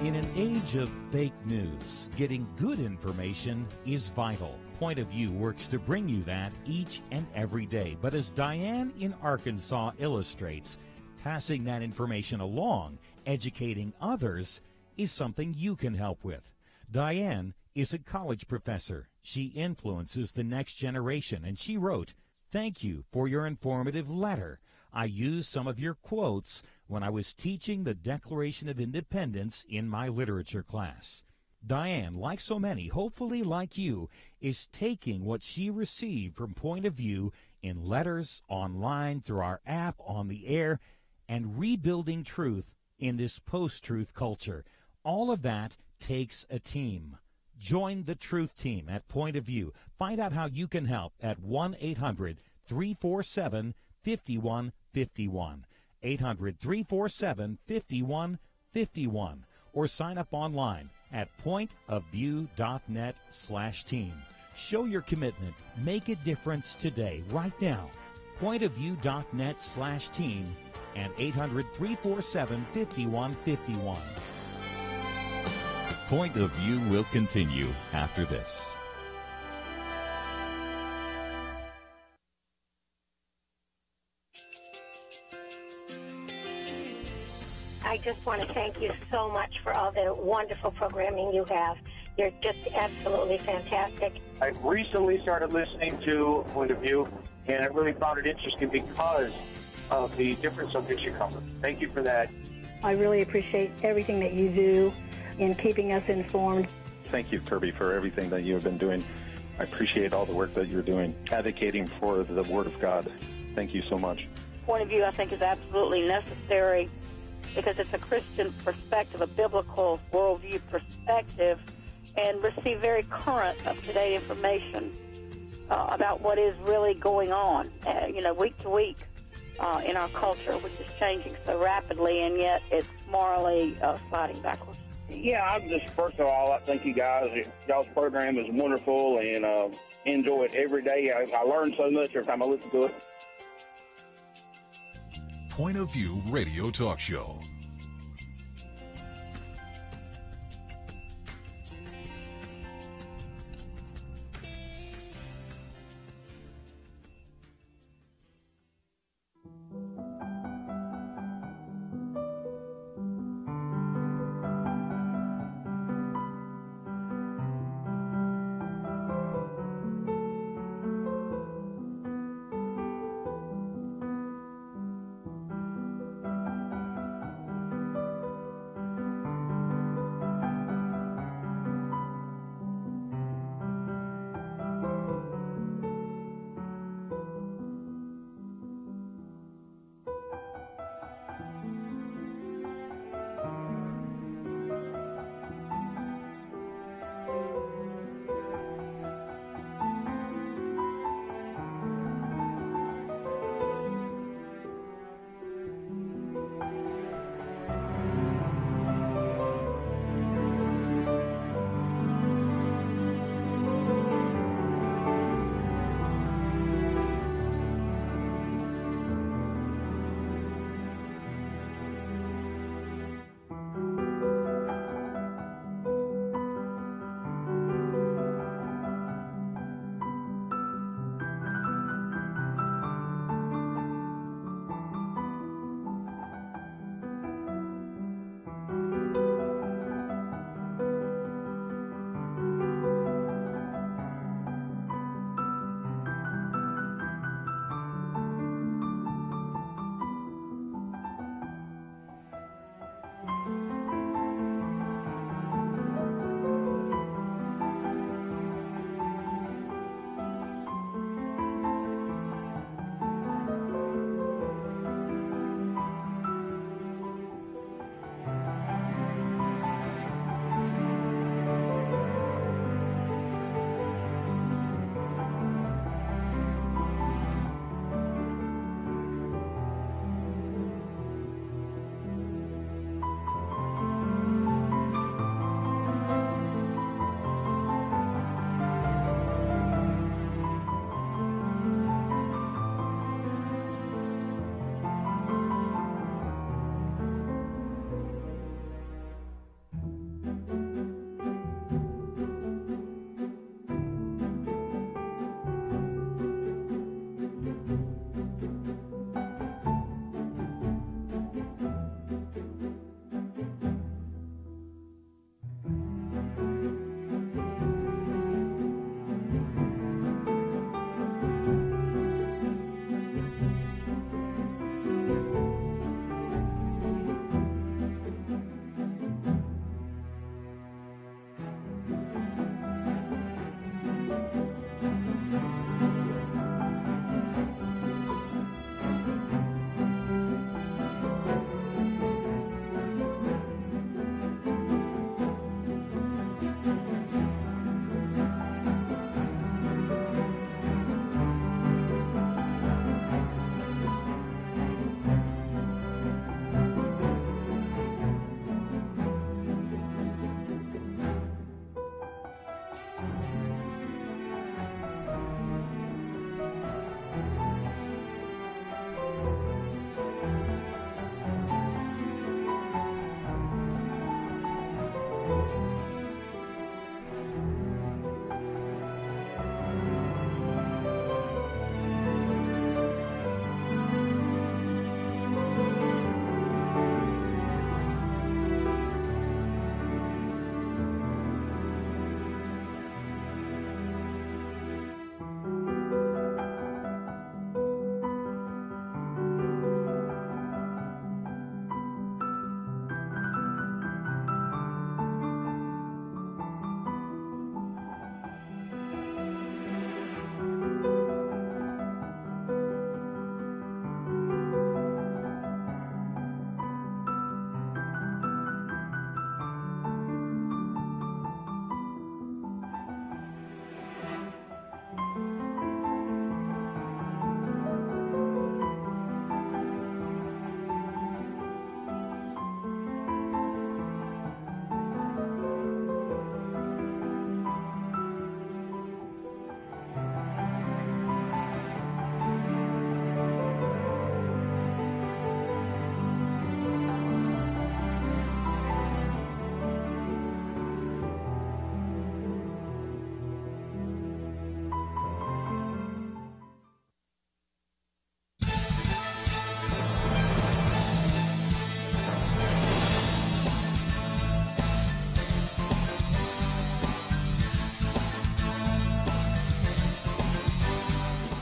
In an age of fake news, getting good information is vital. Point of View works to bring you that each and every day. But as Diane in Arkansas illustrates, passing that information along, educating others, is something you can help with. Diane is a college professor. She influences the next generation, and she wrote, "Thank you for your informative letter. I used some of your quotes when I was teaching the Declaration of Independence in my literature class." Diane, like so many, hopefully like you, is taking what she received from Point of View in letters, online, through our app, on the air, and rebuilding truth in this post-truth culture. All of that takes a team. Join the truth team at Point of View. Find out how you can help at 1-800-347-5151. 800-347-5151. Or sign up online at pointofview.net/team. Show your commitment. Make a difference today, right now. Pointofview.net/team and 800-347-5151. Point of View will continue after this. I just want to thank you so much for all the wonderful programming you have. You're just absolutely fantastic. I recently started listening to Point of View, and I really found it interesting because of the different subjects you cover. Thank you for that. I really appreciate everything that you do in keeping us informed. Thank you, Kerby, for everything that you have been doing. I appreciate all the work that you're doing, advocating for the Word of God. Thank you so much. Point of View, I think, is absolutely necessary because it's a Christian perspective, a biblical worldview perspective, and receive very current, up-to-date information about what is really going on, week to week in our culture, which is changing so rapidly, and yet it's morally sliding backwards. Yeah, I'm just, first of all, I think you guys, y'all's program is wonderful, and enjoy it every day. I learn so much every time I listen to it. Point of View Radio Talk Show.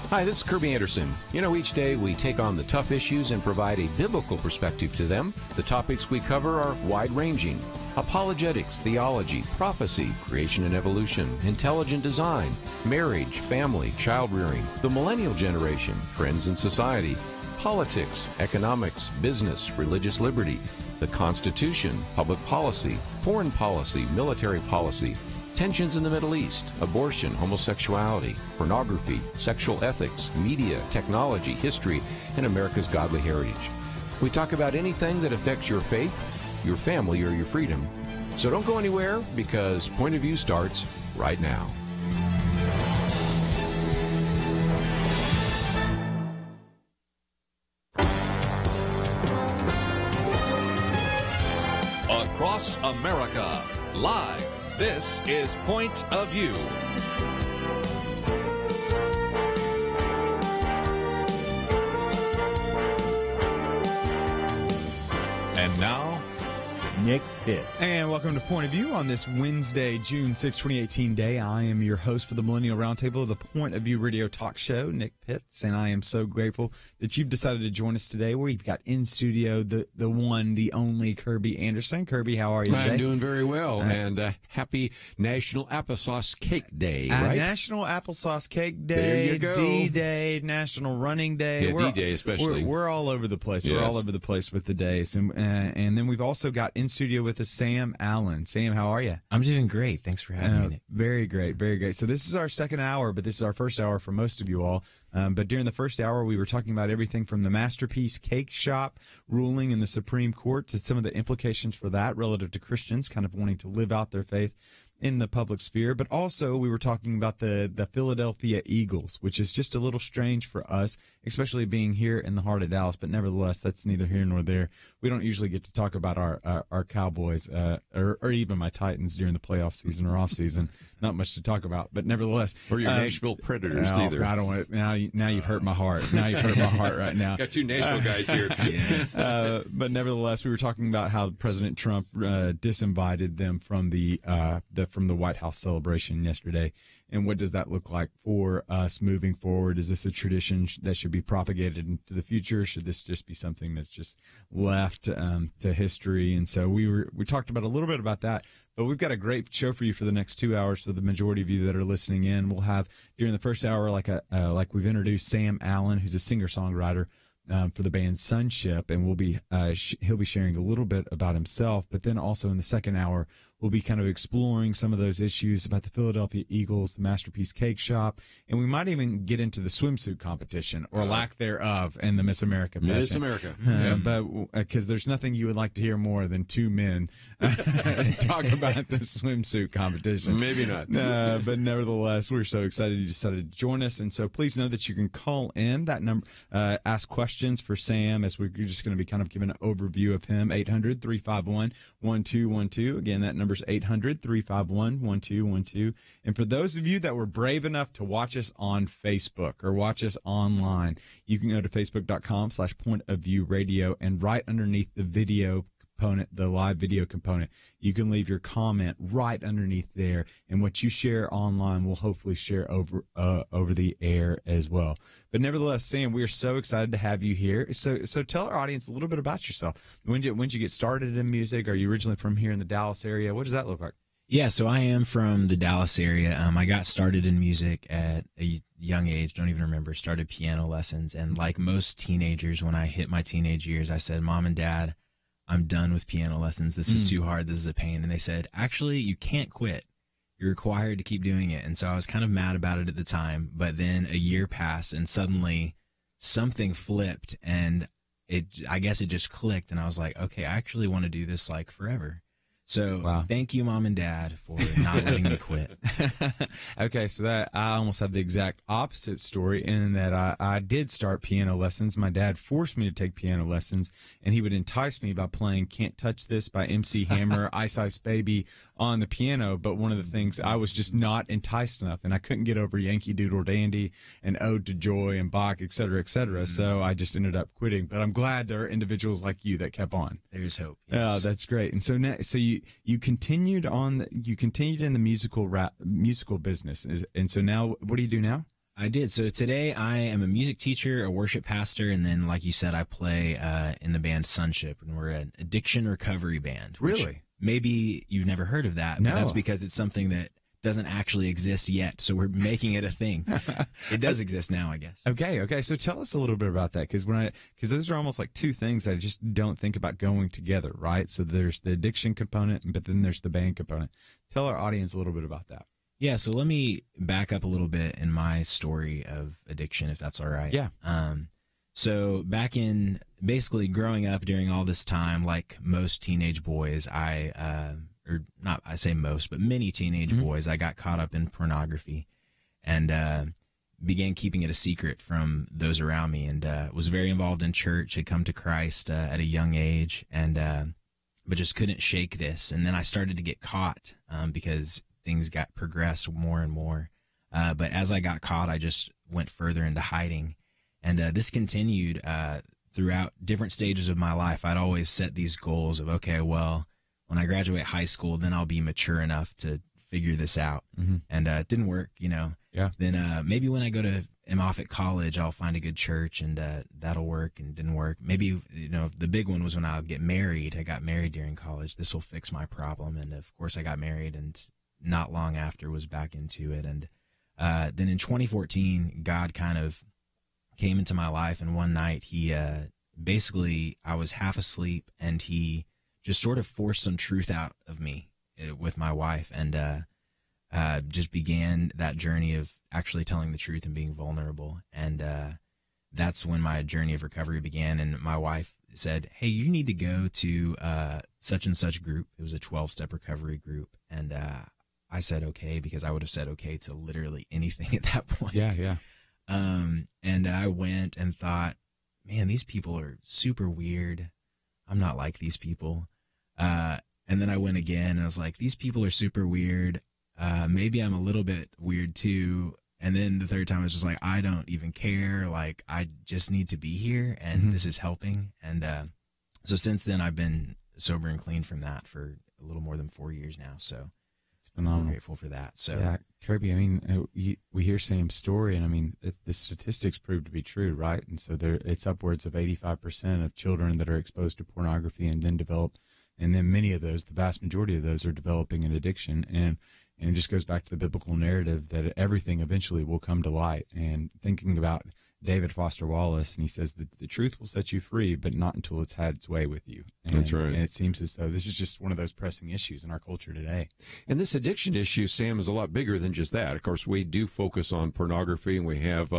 Hi, this is Kerby Anderson. You know, each day we take on the tough issues and provide a biblical perspective to them. The topics we cover are wide-ranging: apologetics, theology, prophecy, creation and evolution, intelligent design, marriage, family, child-rearing, the millennial generation, trends in society, politics, economics, business, religious liberty, the Constitution, public policy, foreign policy, military policy, tensions in the Middle East, abortion, homosexuality, pornography, sexual ethics, media, technology, history, and America's godly heritage. We talk about anything that affects your faith, your family, or your freedom. So don't go anywhere, because Point of View starts right now. Across America, live. This is Point of View. And now, Nick Pitts. And welcome to Point of View on this Wednesday, June 6, 2018 day. I am your host for the Millennial Roundtable, the Point of View radio talk show, Nick Pitts, and I am so grateful that you've decided to join us today. We've got in studio the one, the only Kerby Anderson. Kerby, how are you today? I'm doing very well, and happy National Applesauce Cake Day, right? National Applesauce Cake Day, there you go. D-Day, National Running Day. Yeah, D-Day especially. We're all over the place. Yes. We're all over the place with the days. And then we've also got in studio with us Sam Allen. Sam, how are you? I'm doing great. Thanks for having me, Nick. Very great, very great. So this is our second hour, but this is our first hour for most of you all. But during the first hour, we were talking about everything from the Masterpiece Cake Shop ruling in the Supreme Court to some of the implications for that relative to Christians kind of wanting to live out their faith in the public sphere. But also we were talking about the Philadelphia Eagles, which is just a little strange for us, especially being here in the heart of Dallas. But nevertheless, that's neither here nor there. We don't usually get to talk about our Cowboys or even my Titans during the playoff season or off season. Not much to talk about, but nevertheless. Or your Nashville Predators either. I don't want it. Now you've hurt my heart. Now you've hurt my heart right now. Got two Nashville guys here. Yes. But nevertheless, we were talking about how President Trump disinvited them from the White House celebration yesterday, and what does that look like for us moving forward? Is this a tradition that should be propagated into the future? Should this just be something that's just left to history? And so we talked about a little bit about that. But we've got a great show for you for the next 2 hours. For the majority of you that are listening in, we'll have during the first hour, like we've introduced Sam Allen, who's a singer-songwriter for the band Sonship, and he'll be sharing a little bit about himself. But then also in the second hour, we'll be kind of exploring some of those issues about the Philadelphia Eagles, the Masterpiece Cake Shop, and we might even get into the swimsuit competition or lack thereof and the Miss America pageant. Miss America. But because there's nothing you would like to hear more than two men talk about the swimsuit competition. Maybe not. But nevertheless, we're so excited you decided to join us. And so please know that you can call in that number, ask questions for Sam, as we're just going to be kind of giving an overview of him. 800-351-1212. Again, that number is 800-351-1212. And for those of you that were brave enough to watch us on Facebook or watch us online, you can go to facebook.com/pointofviewradio, and right underneath the video component, the live video component, you can leave your comment right underneath there, and what you share online will hopefully share over the air as well. But nevertheless, Sam, we are so excited to have you here. So tell our audience a little bit about yourself. When did you get started in music? Are you originally from here in the Dallas area? What does that look like? Yeah, so I am from the Dallas area. I got started in music at a young age, don't even remember, started piano lessons. And like most teenagers, when I hit my teenage years, I said, Mom and Dad, I'm done with piano lessons. This is too hard. This is a pain. And they said, actually, you can't quit. You're required to keep doing it. And so I was kind of mad about it at the time. But then a year passed, and suddenly something flipped, and I guess it just clicked. And I was like, okay, I actually want to do this like forever. So Thank you, Mom and Dad, for not letting me quit. Okay, so that I almost have the exact opposite story in that I did start piano lessons. My dad forced me to take piano lessons, and he would entice me by playing Can't Touch This by MC Hammer, Ice Ice Baby on the piano. But one of the things, I was just not enticed enough, and I couldn't get over Yankee Doodle Dandy and Ode to Joy and Bach, et cetera, et cetera. So I just ended up quitting. But I'm glad there are individuals like you that kept on. There's hope. Yes. Oh, that's great. And so you continued in the musical business, and so now what do you do now? I did. So today I am a music teacher, a worship pastor, and then, like you said, I play in the band Sonship, and we're an addiction recovery band. Really? Maybe you've never heard of that, No. but that's because it's something that doesn't actually exist yet, so we're making it a thing. It does exist now, I guess. Okay. So tell us a little bit about that, because those are almost like two things that I just don't think about going together, right? So there's the addiction component, but then there's the band component. Tell our audience a little bit about that. Yeah, so let me back up a little bit in my story of addiction, if that's all right. Yeah. So back in basically growing up during all this time, like most teenage boys, or not, I say most, but many teenage boys, I got caught up in pornography and began keeping it a secret from those around me, and was very involved in church, had come to Christ at a young age, and but just couldn't shake this. And then I started to get caught because things got progressed more and more. But as I got caught, I just went further into hiding. And this continued throughout different stages of my life. I'd always set these goals of, okay, well, when I graduate high school, then I'll be mature enough to figure this out. And it didn't work, Yeah. Then maybe when I am off at college, I'll find a good church, and that'll work, and didn't work. Maybe, the big one was when I'll get married. I got married during college. This will fix my problem. And of course I got married, and not long after was back into it. And then in 2014, God kind of came into my life, and one night he basically, I was half asleep, and he just sort of forced some truth out of me with my wife, and just began that journey of actually telling the truth and being vulnerable. And that's when my journey of recovery began. And my wife said, hey, you need to go to such and such group. It was a 12-step recovery group. And I said okay, because I would have said okay to literally anything at that point. Yeah. And I went and thought, man, these people are super weird. I'm not like these people. And then I went again, and I was like, these people are super weird. Maybe I'm a little bit weird too. And then the third time I was just like, I don't even care. Like, I just need to be here, and this is helping. And so since then, I've been sober and clean from that for a little more than 4 years now. So it's phenomenal. I'm grateful for that. So yeah, Kerby, I mean, we hear same story, and I mean, the statistics prove to be true, right? And so it's upwards of 85% of children that are exposed to pornography and then develop, and then many of those, the vast majority of those, are developing an addiction. And it just goes back to the biblical narrative that everything eventually will come to light. And thinking about David Foster Wallace, and he says that the truth will set you free, but not until it's had its way with you. And, that's right. And it seems as though this is just one of those pressing issues in our culture today. And this addiction issue, Sam, is a lot bigger than just that. Of course, we do focus on pornography, and we have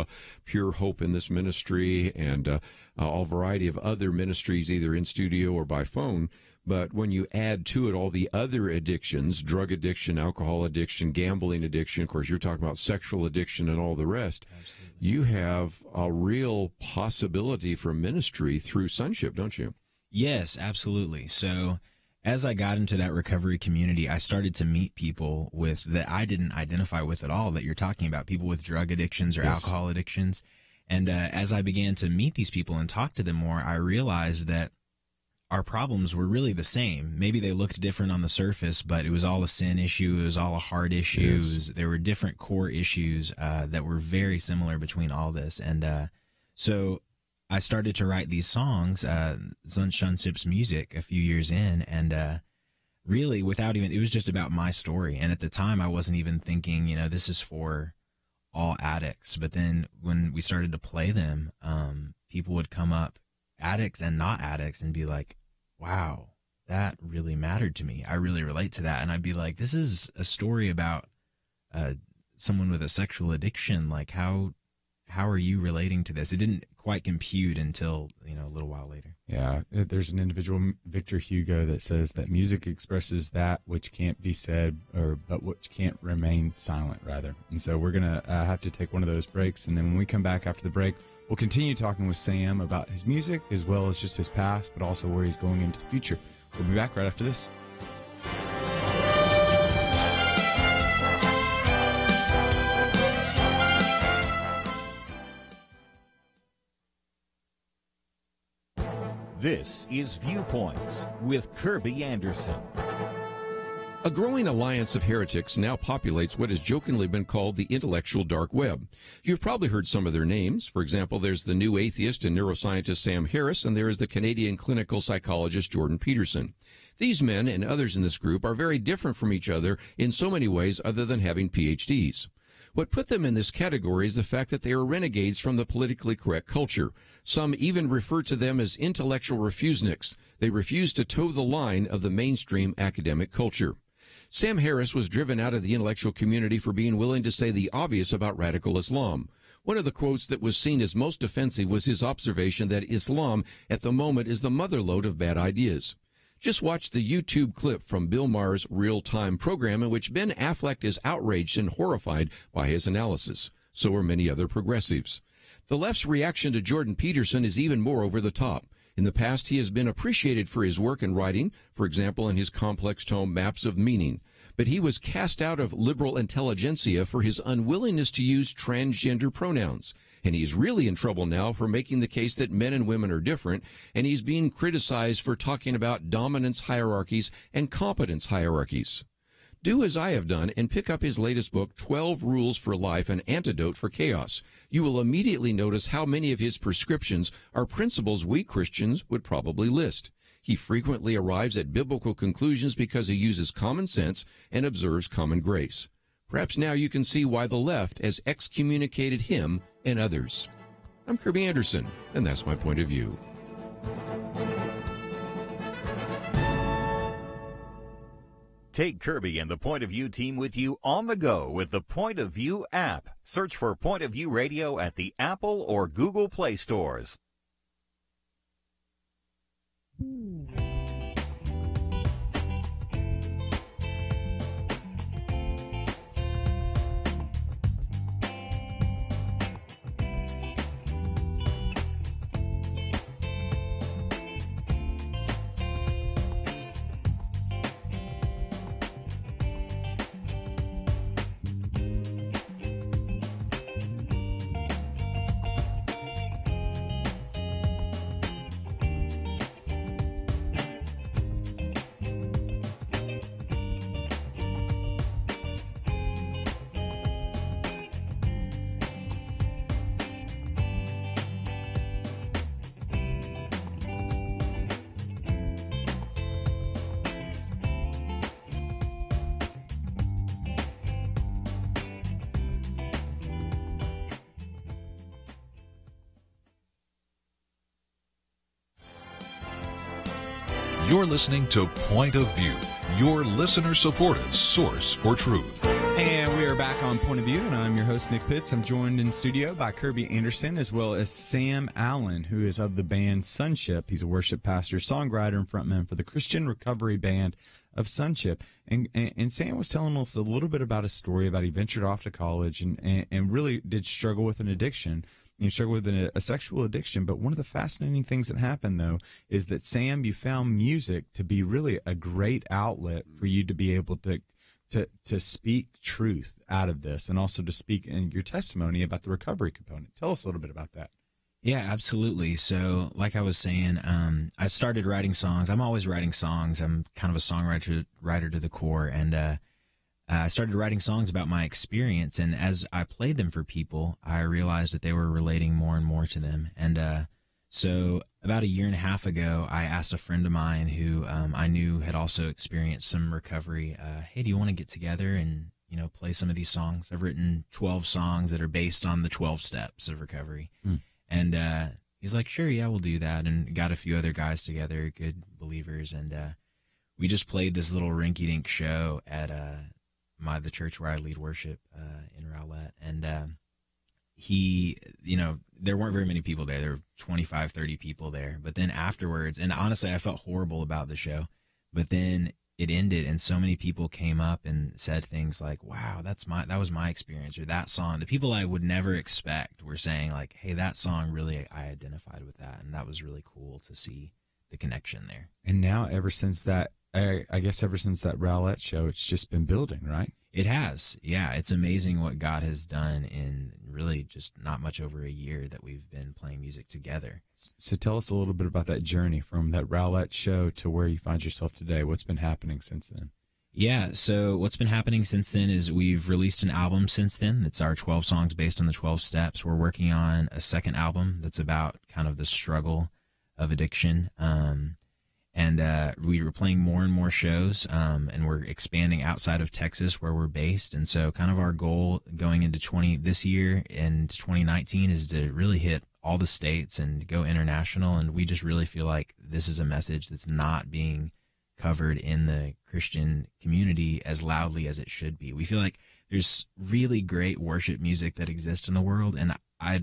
Pure Hope in this ministry, and a variety of other ministries, either in studio or by phone. But when you add to it all the other addictions, drug addiction, alcohol addiction, gambling addiction, of course, you're talking about sexual addiction and all the rest, you have a real possibility for ministry through Sonship, don't you? Yes, absolutely. So as I got into that recovery community, I started to meet people that I didn't identify with at all, that you're talking about, people with drug addictions or alcohol addictions. And as I began to meet these people and talk to them more, I realized that our problems were really the same. Maybe they looked different on the surface, but it was all a sin issue. It was all a heart issue. Yes. There were different core issues that were very similar between all this. And so I started to write these songs, Sonship's music, a few years in, and really it was just about my story. And at the time, I wasn't even thinking, this is for all addicts. But then when we started to play them, people would come up, addicts and not addicts, and be like, wow, that really mattered to me. I really relate to that. And I'd be like, this is a story about someone with a sexual addiction. Like, how are you relating to this? It didn't quite compute until, a little while later. Yeah, there's an individual, Victor Hugo, that says that music expresses that which can't be said, but which can't remain silent, rather. And so we're going to have to take one of those breaks. And then when we come back after the break, we'll continue talking with Sam about his music, as well as just his past, but also where he's going into the future. We'll be back right after this. This is Viewpoints with Kerby Anderson. A growing alliance of heretics now populates what has jokingly been called the intellectual dark web. You've probably heard some of their names. For example, there's the new atheist and neuroscientist Sam Harris, and there is the Canadian clinical psychologist Jordan Peterson. These men and others in this group are very different from each other in so many ways other than having PhDs. What put them in this category is the fact that they are renegades from the politically correct culture. Some even refer to them as intellectual refuseniks. They refuse to toe the line of the mainstream academic culture. Sam Harris was driven out of the intellectual community for being willing to say the obvious about radical Islam. One of the quotes that was seen as most offensive was his observation that Islam at the moment is the motherlode of bad ideas. Just watch the YouTube clip from Bill Maher's real-time program in which Ben Affleck is outraged and horrified by his analysis. So are many other progressives. The left's reaction to Jordan Peterson is even more over the top. In the past, he has been appreciated for his work in writing, for example, in his complex tome Maps of Meaning. But he was cast out of liberal intelligentsia for his unwillingness to use transgender pronouns. And he's really in trouble now for making the case that men and women are different, and he's being criticized for talking about dominance hierarchies and competence hierarchies. Do as I have done and pick up his latest book, 12 Rules for Life, An Antidote for Chaos. You will immediately notice how many of his prescriptions are principles we Christians would probably list. He frequently arrives at biblical conclusions because he uses common sense and observes common grace. Perhaps now you can see why the left has excommunicated him and others. I'm Kerby Anderson, and that's my point of view. Take Kerby and the Point of View team with you on the go with the Point of View app. Search for Point of View Radio at the Apple or Google Play stores. You're listening to Point of View, your listener-supported source for truth. And we are back on Point of View, and I'm your host, Nick Pitts. I'm joined in studio by Kerby Anderson, as well as Sam Allen, who is of the band Sonship. He's a worship pastor, songwriter, and frontman for the Christian recovery band of Sonship. And Sam was telling us a little bit about his story about he ventured off to college and really did struggle with an addiction. You struggle with a sexual addiction, but one of the fascinating things that happened, though, is that, Sam, you found music to be really a great outlet for you to be able to speak truth out of this, and also to speak in your testimony about the recovery component. Tell us a little bit about that. Yeah, absolutely. So, like I was saying, I started writing songs. I'm always writing songs. I'm kind of a songwriter to the core, and I started writing songs about my experience, and as I played them for people, I realized that they were relating more and more to them. And so about a year and a half ago, I asked a friend of mine who I knew had also experienced some recovery, hey, do you want to get together and, play some of these songs? I've written 12 songs that are based on the 12 steps of recovery. And he's like, sure, yeah, we'll do that, and got a few other guys together, good believers, and we just played this little rinky-dink show at the church where I lead worship in Rowlett, and there weren't very many people there. There were 25, 30 people there. But then afterwards, and honestly, I felt horrible about the show, but then it ended, and so many people came up and said things like, wow, that was my experience, or that song. The people I would never expect were saying, like, hey, that song, really, I identified with that, and that was really cool to see the connection there. And now, ever since that Rowlett show, it's just been building, right? It has. Yeah, it's amazing what God has done in really just not much over a year that we've been playing music together. So tell us a little bit about that journey from that Rowlett show to where you find yourself today. What's been happening since then? Yeah, so what's been happening since then is we've released an album since then. It's our 12 songs based on the 12 steps. We're working on a second album that's about kind of the struggle of addiction. We were playing more and more shows, and we're expanding outside of Texas where we're based. And so kind of our goal going into this year and 2019 is to really hit all the states and go international. And we just really feel like this is a message that's not being covered in the Christian community as loudly as it should be. We feel like there's really great worship music that exists in the world, and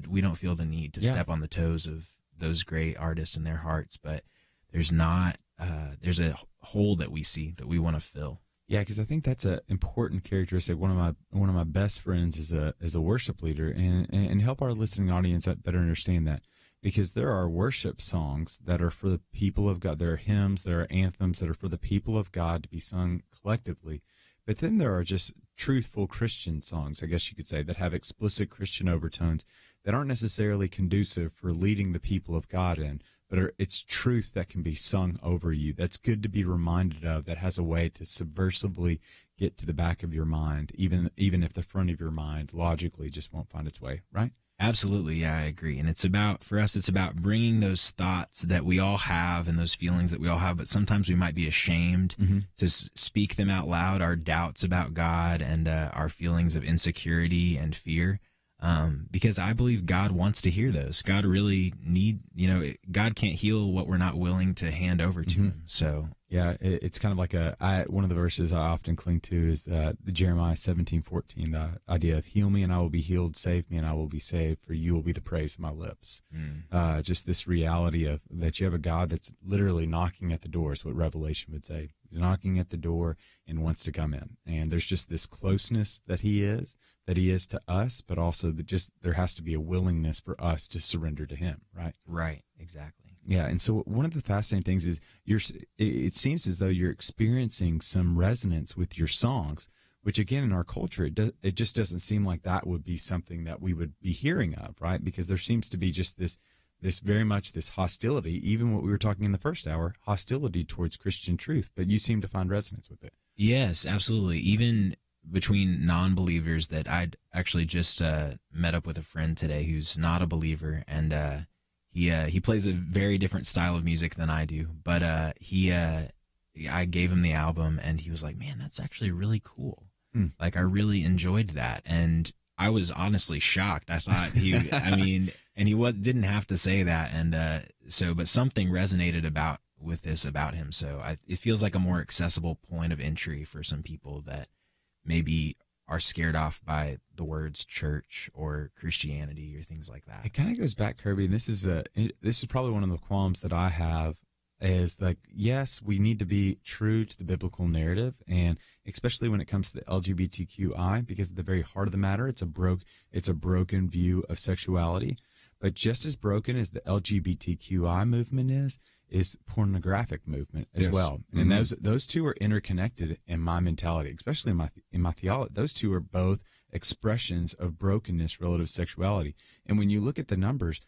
we don't feel the need to step on the toes of those great artists and their hearts, but there's there's a hole that we see that we want to fill. Yeah, because I think that's an important characteristic. One of my best friends is a worship leader, and help our listening audience better understand that. Because there are worship songs that are for the people of God. There are hymns, there are anthems that are for the people of God to be sung collectively. But then there are just truthful Christian songs, I guess you could say, that have explicit Christian overtones that aren't necessarily conducive for leading the people of God in, but it's truth that can be sung over you. That's good to be reminded of, that has a way to subversively get to the back of your mind, even if the front of your mind logically just won't find its way, right? Absolutely, yeah, I agree. And for us, it's about bringing those thoughts that we all have and those feelings that we all have, but sometimes we might be ashamed to speak them out loud, our doubts about God and our feelings of insecurity and fear, because I believe God wants to hear those. God really God can't heal what we're not willing to hand over to him. So yeah, it's kind of like one of the verses I often cling to is the Jeremiah 17:14, the idea of heal me and I will be healed, save me and I will be saved, for you will be the praise of my lips. Just this reality of that you have a God that's literally knocking at the door is what Revelation would say. He's knocking at the door and wants to come in. And there's just this closeness that he is to us, but also there has to be a willingness for us to surrender to him, right? Right, exactly. Yeah, and so one of the fascinating things is it seems as though you're experiencing some resonance with your songs, which again in our culture it just doesn't seem like that would be something that we would be hearing of, right? Because there seems to be just this very much this hostility, even what we were talking in the first hour, hostility towards Christian truth, but you seem to find resonance with it. Yes, absolutely. Even between non-believers, that I'd actually just met up with a friend today who's not a believer, and he plays a very different style of music than I do, but I gave him the album and he was like, man, that's actually really cool. Like, I really enjoyed that. And I was honestly shocked. I thought and he didn't have to say that. And but something resonated about him. So it feels like a more accessible point of entry for some people that maybe are scared off by the words church or Christianity or things like that. It kind of goes back, Kerby, and this is probably one of the qualms that I have, is like, yes, we need to be true to the biblical narrative, and especially when it comes to the LGBTQI, because at the very heart of the matter, it's a broken view of sexuality. But just as broken as the LGBTQI movement is pornographic movement as well. And those two are interconnected in my mentality, especially in my theology. Those two are both expressions of brokenness relative to sexuality. And when you look at the numbers,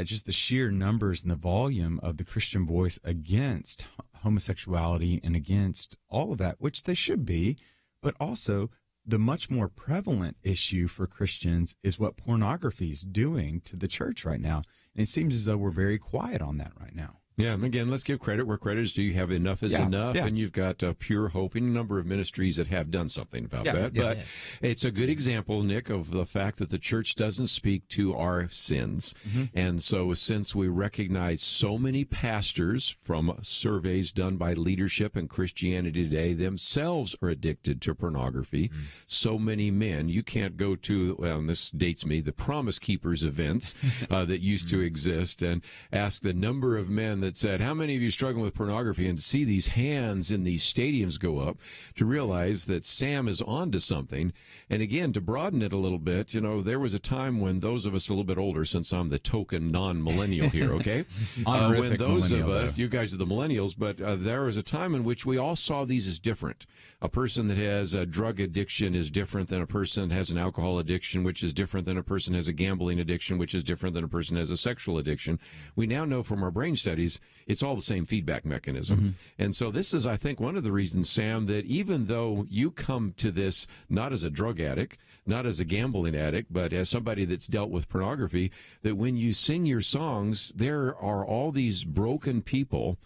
just the sheer numbers and the volume of the Christian voice against homosexuality and against all of that, which they should be, but also the much more prevalent issue for Christians is what pornography is doing to the church right now. And it seems as though we're very quiet on that right now. Yeah, and again, let's give credit where credit is due. You have Enough is Enough, and you've got Pure Hope, and a number of ministries that have done something about that. But it's a good example, Nick, of the fact that the church doesn't speak to our sins. And so since we recognize so many pastors from surveys done by leadership in Christianity today themselves are addicted to pornography, so many men, you can't go to, well, and this dates me, the Promise Keepers events that used to exist, and ask the number of men that said, how many of you struggling with pornography, and see these hands in these stadiums go up, to realize that Sam is onto something. And again, to broaden it a little bit, there was a time when those of us a little bit older, since I'm the token non-millennial here, okay? When those of us, you guys are the millennials, but there was a time in which we all saw these as different. A person that has a drug addiction is different than a person that has an alcohol addiction, which is different than a person that has a gambling addiction, which is different than a person that has a sexual addiction. We now know from our brain studies it's all the same feedback mechanism. And so this is, I think, one of the reasons, Sam, that even though you come to this not as a drug addict, not as a gambling addict, but as somebody that's dealt with pornography, that when you sing your songs, there are all these broken people,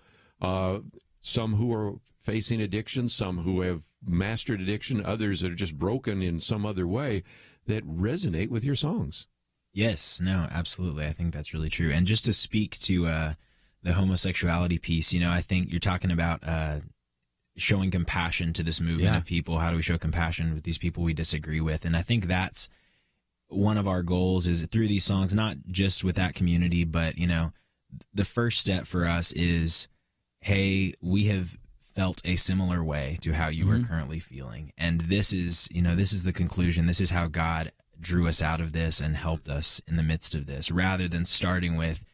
some who are facing addiction, some who have mastered addiction, others that are just broken in some other way, that resonate with your songs. Yes, no, absolutely. I think that's really true. And just to speak to the homosexuality piece, I think you're talking about showing compassion to this movement of people. How do we show compassion with these people we disagree with? And I think that's one of our goals, is through these songs, not just with that community, but, the first step for us is, hey, we have felt a similar way to how you are currently feeling. And this is, this is the conclusion. This is how God drew us out of this and helped us in the midst of this, rather than starting with,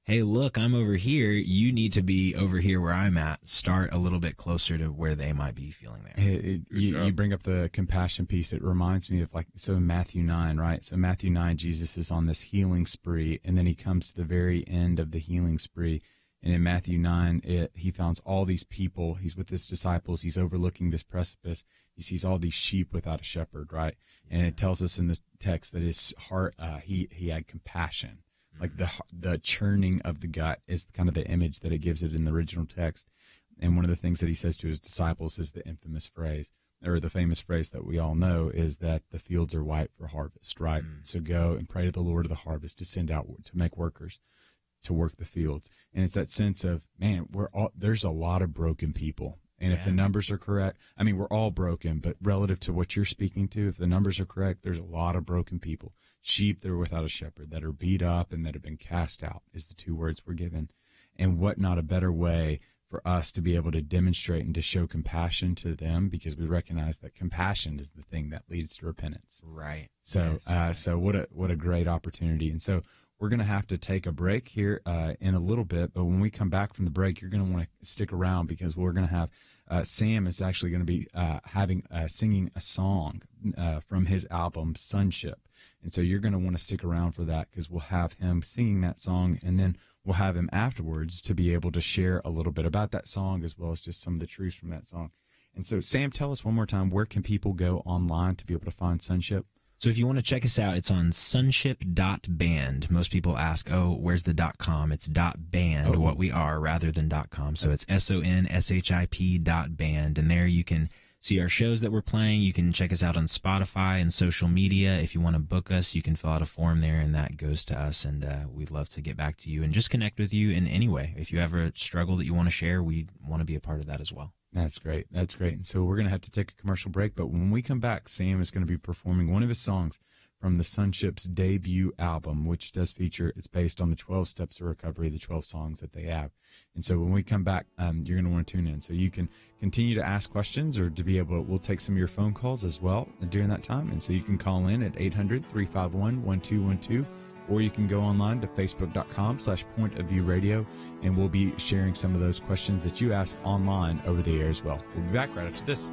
hey, look, I'm over here. You need to be over here where I'm at. Start a little bit closer to where they might be feeling there. You bring up the compassion piece. It reminds me of so in Matthew 9, right? So Matthew 9, Jesus is on this healing spree, and then he comes to the very end of the healing spree. And in Matthew 9, he finds all these people. He's with his disciples. He's overlooking this precipice. He sees all these sheep without a shepherd, right? And it tells us in the text that his heart, he had compassion. Like the churning of the gut is kind of the image that it gives it in the original text. And one of the things that he says to his disciples is the infamous phrase, or the famous phrase that we all know, is that the fields are white for harvest, right? So go and pray to the Lord of the harvest to send out, to make workers to work the fields. And it's that sense of, man, there's a lot of broken people. And if the numbers are correct, I mean, we're all broken, but relative to what you're speaking to, if the numbers are correct, there's a lot of broken people. Sheep that are without a shepherd, that are beat up and that have been cast out, is the two words we're given. And what not a better way for us to be able to demonstrate and to show compassion to them, because we recognize that compassion is the thing that leads to repentance. Right. So, so what a great opportunity. And so we're going to have to take a break here in a little bit, but when we come back from the break, you're going to want to stick around, because we're going to have Sam is actually going to be singing a song from his album Sonship. And so you're going to want to stick around for that, because we'll have him singing that song, and then we'll have him afterwards to be able to share a little bit about that song, as well as just some of the truths from that song. And so, Sam, tell us one more time, where can people go online to be able to find Sonship? So if you want to check us out, it's on sonship.band. Most people ask, oh, where's the .com? It's .band, what we are, rather than .com. So it's sonship.band. And there you can see our shows that we're playing. You can check us out on Spotify and social media. If you want to book us, you can fill out a form there, and that goes to us. And we'd love to get back to you and just connect with you in any way. If you have a struggle that you want to share, we want to be a part of that as well. That's great. That's great. And so we're going to have to take a commercial break, but when we come back, Sam is going to be performing one of his songs from the Sonship's debut album, which does feature, it's based on the 12 Steps of Recovery, the 12 songs that they have. And so when we come back, you're going to want to tune in. So you can continue to ask questions, or to be able, we'll take some of your phone calls as well during that time. And so you can call in at 800-351-1212. Or you can go online to facebook.com/pointofviewradio, and we'll be sharing some of those questions that you ask online over the air as well. We'll be back right after this.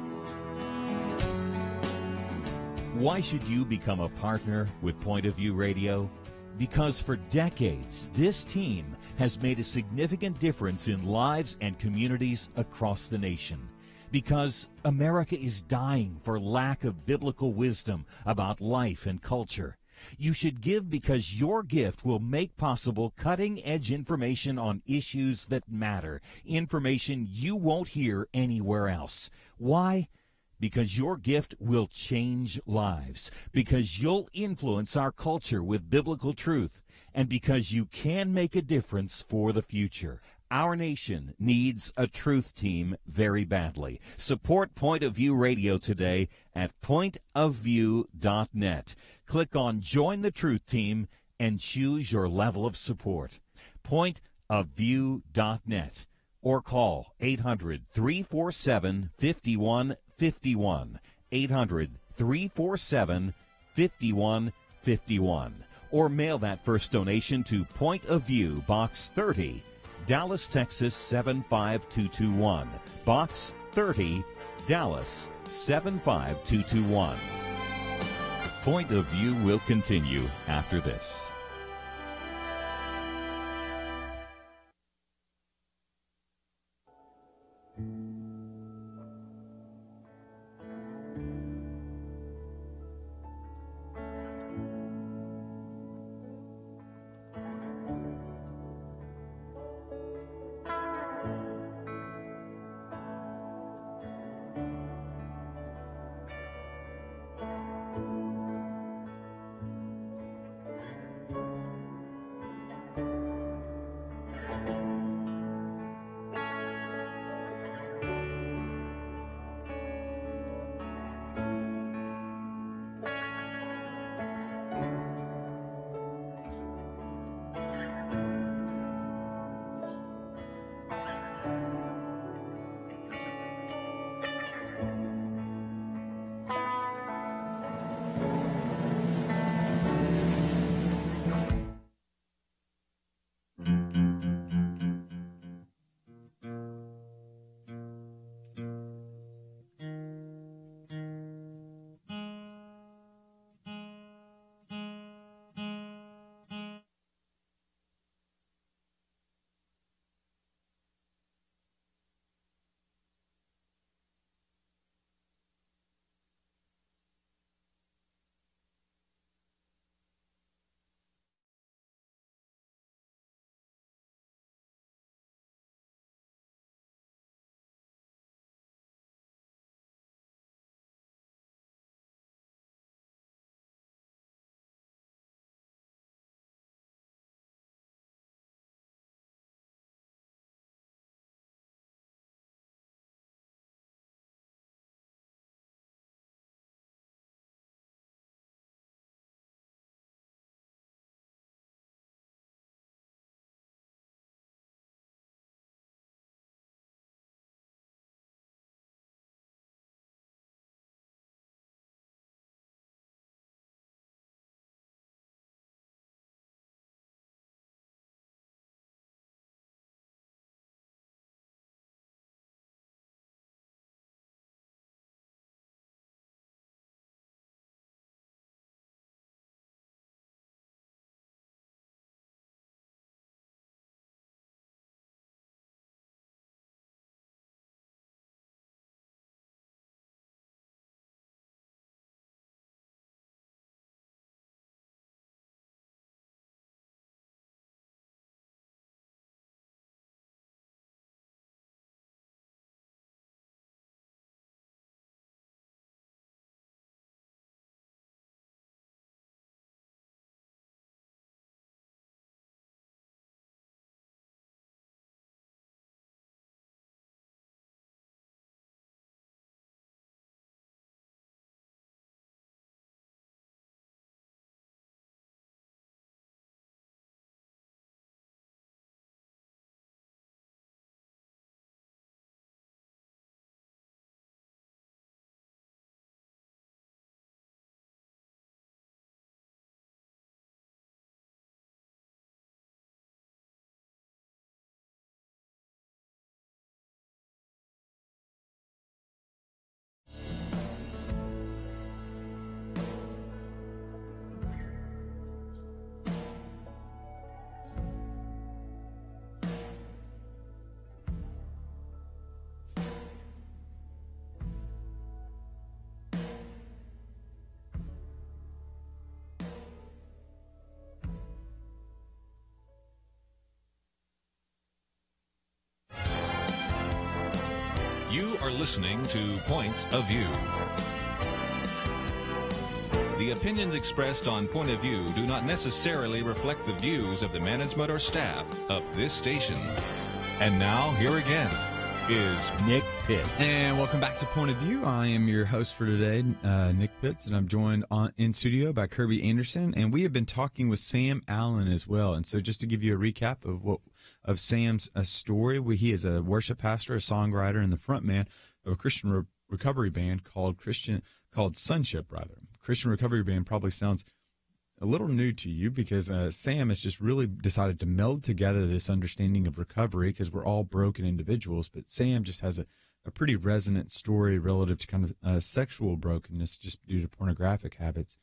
Why should you become a partner with Point of View Radio? Because for decades, this team has made a significant difference in lives and communities across the nation. Because America is dying for lack of biblical wisdom about life and culture. You should give because your gift will make possible cutting-edge information on issues that matter, information you won't hear anywhere else. Why? Because your gift will change lives, because you'll influence our culture with biblical truth, and because you can make a difference for the future. Our nation needs a truth team very badly. Support Point of View Radio today at pointofview.net. Click on Join the Truth Team and choose your level of support. Pointofview.net, or call 800-347-5151, 800-347-5151, or mail that first donation to Point of View, Box 30, Dallas, Texas 75221. Box 30, Dallas 75221. Point of View will continue after this. You are listening to Point of View. The opinions expressed on Point of View do not necessarily reflect the views of the management or staff of this station. And now, here again is Nick Pitts. And welcome back to Point of View. I am your host for today, Nick Pitts, and I'm joined in studio by Kerby Anderson. And we have been talking with Sam Allen as well. And so just to give you a recap of Sam's story, he is a worship pastor, a songwriter, and the frontman of a Christian recovery band called Sonship. Christian recovery band probably sounds a little new to you because Sam has just really decided to meld together this understanding of recovery because we're all broken individuals. But Sam just has a pretty resonant story relative to kind of sexual brokenness just due to pornographic habits.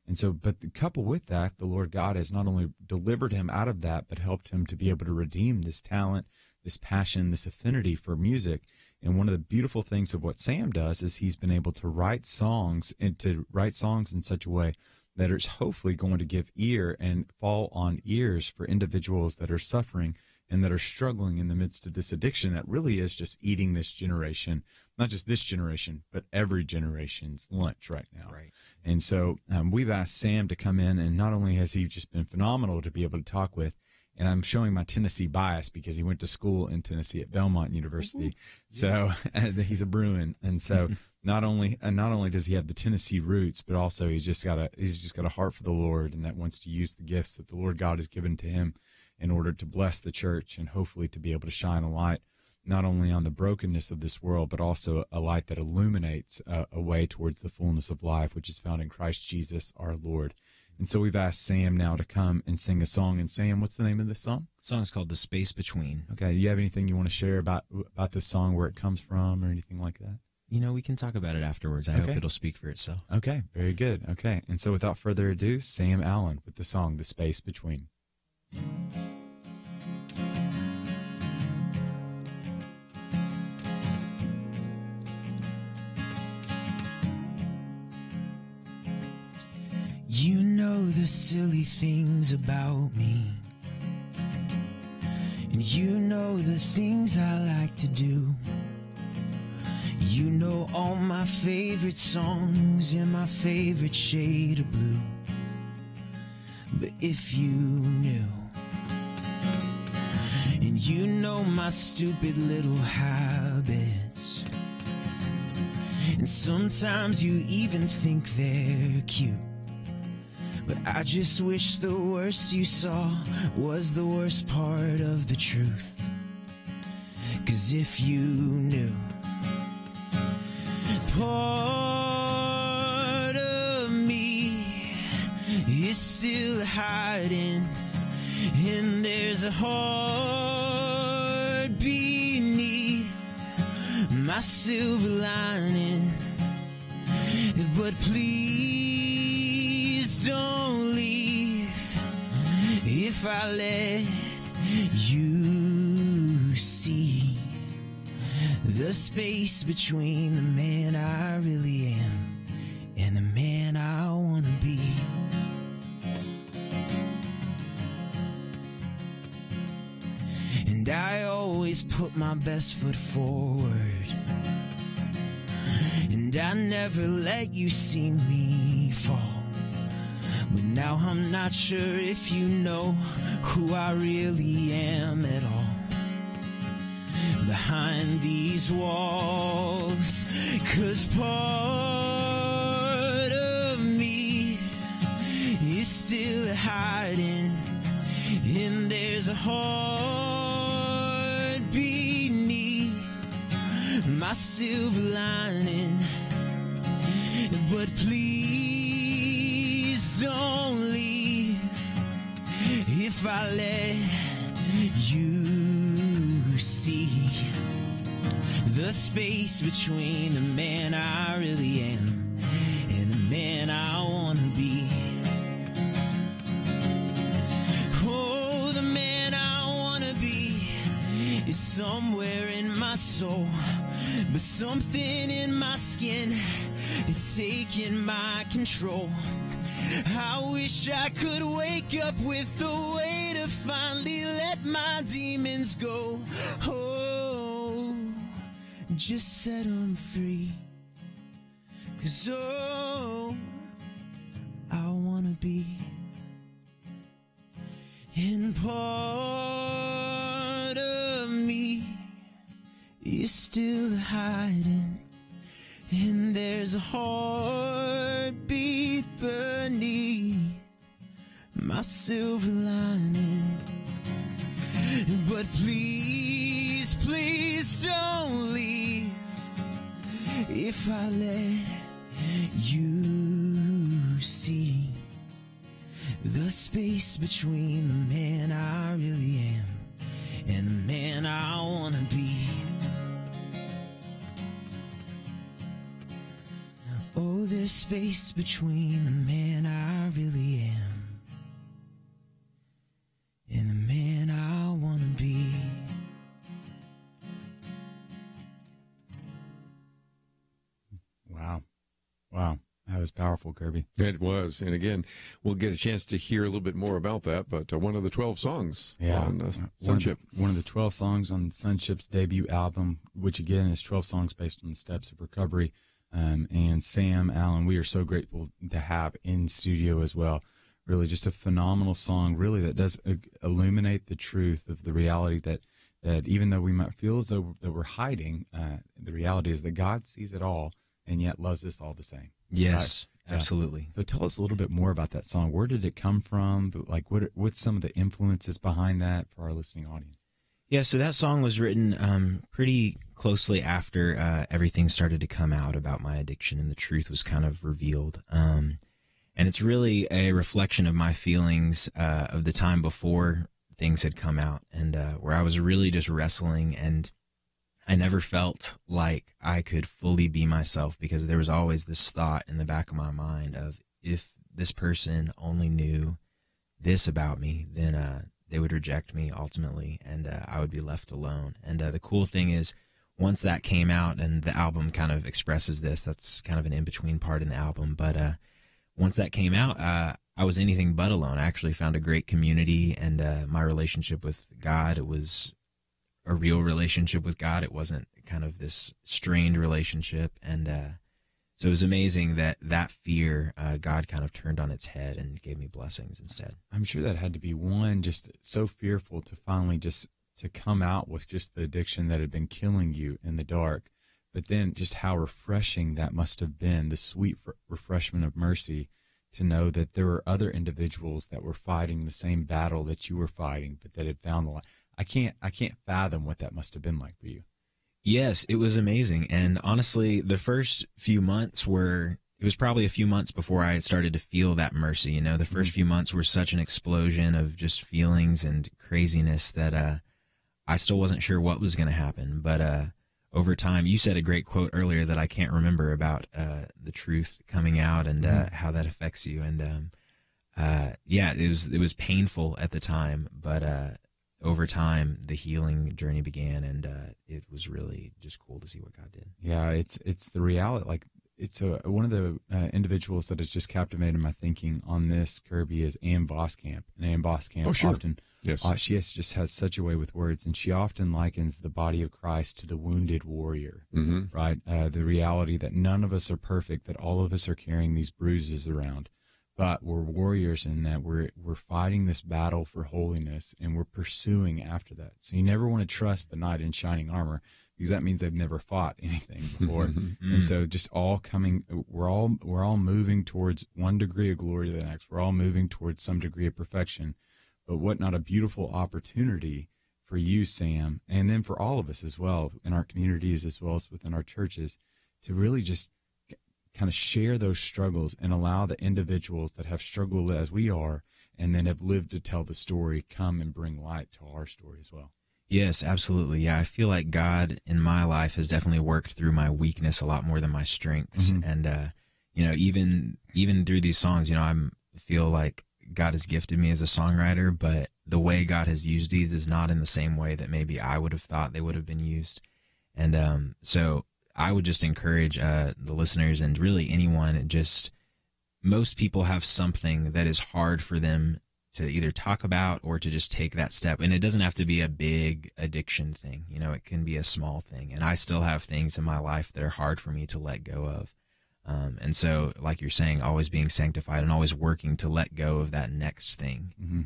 And so, but coupled with that, the Lord God has not only delivered him out of that, but helped him to be able to redeem this talent, this passion, this affinity for music. And one of the beautiful things of what Sam does is he's been able to write songs in such a way that is hopefully going to give ear and fall on ears for individuals that are suffering and that are struggling in the midst of this addiction that really is just eating this generation, not just this generation, but every generation's lunch right now. Right. And so we've asked Sam to come in, and not only has he just been phenomenal to be able to talk with, and I'm showing my Tennessee bias because he went to school in Tennessee at Belmont University. So he's a Bruin. And so not only does he have the Tennessee roots, but also he's just got a heart for the Lord, and that wants to use the gifts that the Lord God has given to him in order to bless the church and hopefully to be able to shine a light not only on the brokenness of this world, but also a light that illuminates a way towards the fullness of life, which is found in Christ Jesus our Lord. And so we've asked Sam now to come and sing a song. And Sam, what's the name of this song? The song is called The Space Between. Okay. Do you have anything you want to share about this song, where it comes from or anything like that? You know, we can talk about it afterwards. I hope it'll speak for itself. Okay. Very good. Okay. And so without further ado, Sam Allen with the song The Space Between. You know the silly things about me, and you know the things I like to do. You know all my favorite songs and my favorite shade of blue. But if you knew, and you know my stupid little habits, and sometimes you even think they're cute. But I just wish the worst you saw was the worst part of the truth. 'Cause if you knew, part of me is still hiding, and there's a heart beneath my silver lining. But please don't leave if I let you see the space between the man I really am and the man I want to be. And I always put my best foot forward, and I never let you see me fall. But now I'm not sure if you know who I really am at all behind these walls. 'Cause part of me is still hiding, and there's a heart beneath my silver lining. But please don't leave if I let you see the space between the man I really am and the man I want to be. Oh, the man I want to be is somewhere in my soul, but something in my skin is taking my control. I wish I could wake up with a way to finally let my demons go. Oh, just set them free. 'Cause oh, I wanna be in part of me is still hiding, and there's a heartbeat beneath my silver lining. But please, please don't leave if I let you see the space between the man I really am and the man I wanna be. Oh, there's space between the man I really am and the man I wanna be. Wow. Wow. That was powerful, Kerby. It was. And again, we'll get a chance to hear a little bit more about that, but one of the 12 songs on Sonship. One of the 12 songs on Sonship's debut album, which again is 12 songs based on the steps of recovery. And Sam Allen, we are so grateful to have in studio as well. Really just a phenomenal song, really, that does illuminate the truth of the reality that even though we might feel as though that we're hiding, the reality is that God sees it all and yet loves us all the same. Yes, right? absolutely. So tell us a little bit more about that song. Where did it come from? Like, what's some of the influences behind that for our listening audience? Yeah, so that song was written pretty closely after everything started to come out about my addiction and the truth was kind of revealed. And it's really a reflection of my feelings of the time before things had come out, and where I was really just wrestling, and I never felt like I could fully be myself, because there was always this thought in the back of my mind of, if this person only knew this about me, then they would reject me ultimately, and I would be left alone. And the cool thing is, once that came out, and the album kind of expresses this, that's kind of an in-between part in the album, but once that came out, I was anything but alone. I actually found a great community, and my relationship with God, it was a real relationship with God. It wasn't kind of this strained relationship, and so it was amazing that fear, God kind of turned on its head and gave me blessings instead. I'm sure that had to be one, just so fearful to finally just to come out with just the addiction that had been killing you in the dark, but then just how refreshing that must have been, the sweet refreshment of mercy, to know that there were other individuals that were fighting the same battle that you were fighting, but that had found the light. I can't fathom what that must have been like for you. Yes, it was amazing. And honestly, the first few months it was probably a few months before I started to feel that mercy. You know, the first few months were such an explosion of just feelings and craziness that I still wasn't sure what was going to happen. But over time, you said a great quote earlier that I can't remember about the truth coming out and how that affects you. And yeah, it was painful at the time, but over time, the healing journey began, and it was really just cool to see what God did. Yeah, it's the reality. Like, it's one of the individuals that has just captivated my thinking on this, Kerby, is Ann Voskamp. And Ann Voskamp often, she just has such a way with words, and she often likens the body of Christ to the wounded warrior, right? The reality that none of us are perfect, that all of us are carrying these bruises around. But we're warriors in that we're fighting this battle for holiness, and we're pursuing after that. So you never want to trust the knight in shining armor, because that means they've never fought anything before. And so just we're all moving towards one degree of glory to the next. We're all moving towards some degree of perfection. But what not a beautiful opportunity for you, Sam, and then for all of us as well, in our communities as well as within our churches, to really just kind of share those struggles and allow the individuals that have struggled as we are and then have lived to tell the story come and bring light to our story as well. Yes, absolutely. Yeah, I feel like God in my life has definitely worked through my weakness a lot more than my strengths. And, you know, even through these songs, you know, I feel like God has gifted me as a songwriter, but the way God has used these is not in the same way that maybe I would have thought they would have been used. And so I would just encourage the listeners and really anyone, most people have something that is hard for them either talk about or to just take that step. And it doesn't have to be a big addiction thing. You know, it can be a small thing. And I still have things in my life that are hard for me to let go of. And so, like you're saying, always being sanctified and always working to let go of that next thing. Mm-hmm.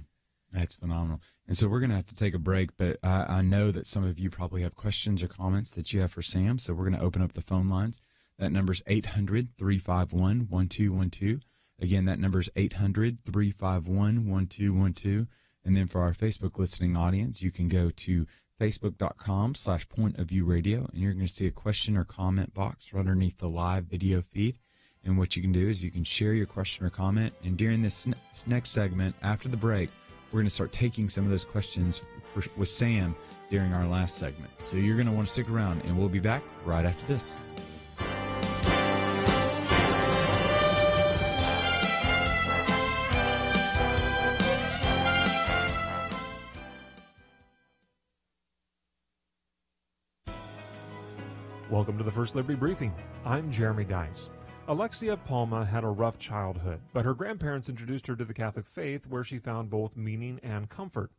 That's phenomenal. And so we're going to have to take a break, but I know that some of you probably have questions or comments that you have for Sam, so we're going to open up the phone lines. That number's 800-351-1212. Again, that number's 800-351-1212. And then for our Facebook listening audience, you can go to facebook.com/pointofviewradio, and you're going to see a question or comment box right underneath the live video feed. And what you can do is you can share your question or comment. And during this next segment, after the break, we're going to start taking some of those questions with Sam during our last segment. So you're going to want to stick around, and we'll be back right after this. Welcome to the First Liberty Briefing. I'm Jeremy Dice. Alexia Palma had a rough childhood, but her grandparents introduced her to the Catholic faith, where she found both meaning and comfort.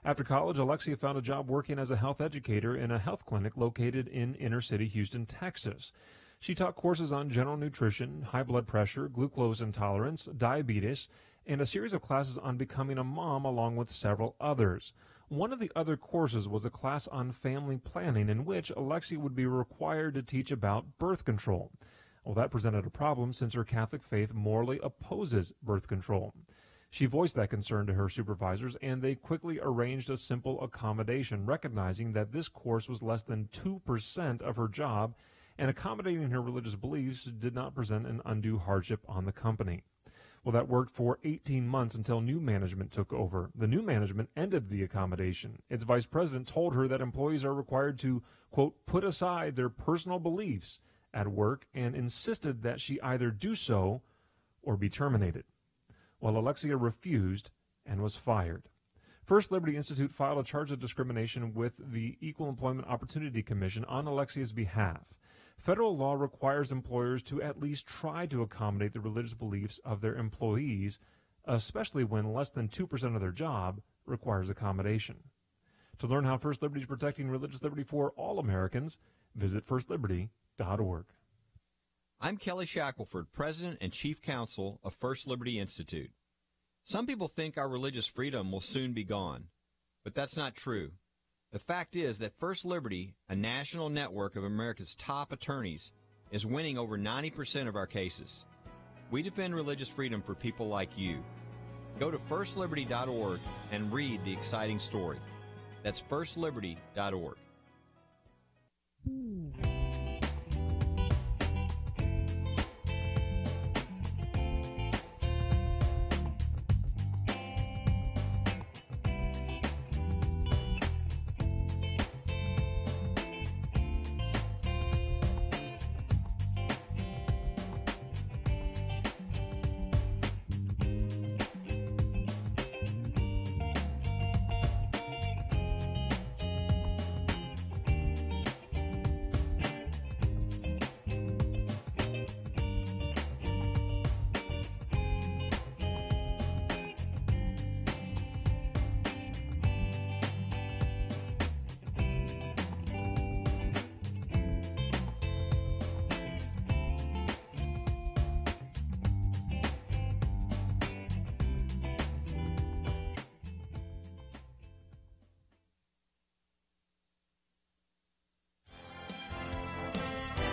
After college, Alexia found a job working as a health educator in a health clinic located in inner-city Houston, Texas. She taught courses on general nutrition, high blood pressure, glucose intolerance, diabetes, and a series of classes on becoming a mom, along with several others. One of the other courses was a class on family planning, in which Alexia would be required to teach about birth control. Well, that presented a problem since her Catholic faith morally opposes birth control. She voiced that concern to her supervisors, and they quickly arranged a simple accommodation, recognizing that this course was less than 2% of her job, and accommodating her religious beliefs did not present an undue hardship on the company. Well, that worked for 18 months until new management took over. The new management ended the accommodation. Its vice president told her that employees are required to, quote, put aside their personal beliefs at work, and insisted that she either do so or be terminated. Well, Alexia refused and was fired. First Liberty Institute filed a charge of discrimination with the Equal Employment Opportunity Commission on Alexia's behalf. Federal law requires employers to at least try to accommodate the religious beliefs of their employees, especially when less than 2% of their job requires accommodation. To learn how First Liberty is protecting religious liberty for all Americans, visit firstliberty.org. I'm Kelly Shackelford, President and Chief Counsel of First Liberty Institute. Some people think our religious freedom will soon be gone, but that's not true. The fact is that First Liberty, a national network of America's top attorneys, is winning over 90% of our cases. We defend religious freedom for people like you. Go to firstliberty.org and read the exciting story. That's firstliberty.org.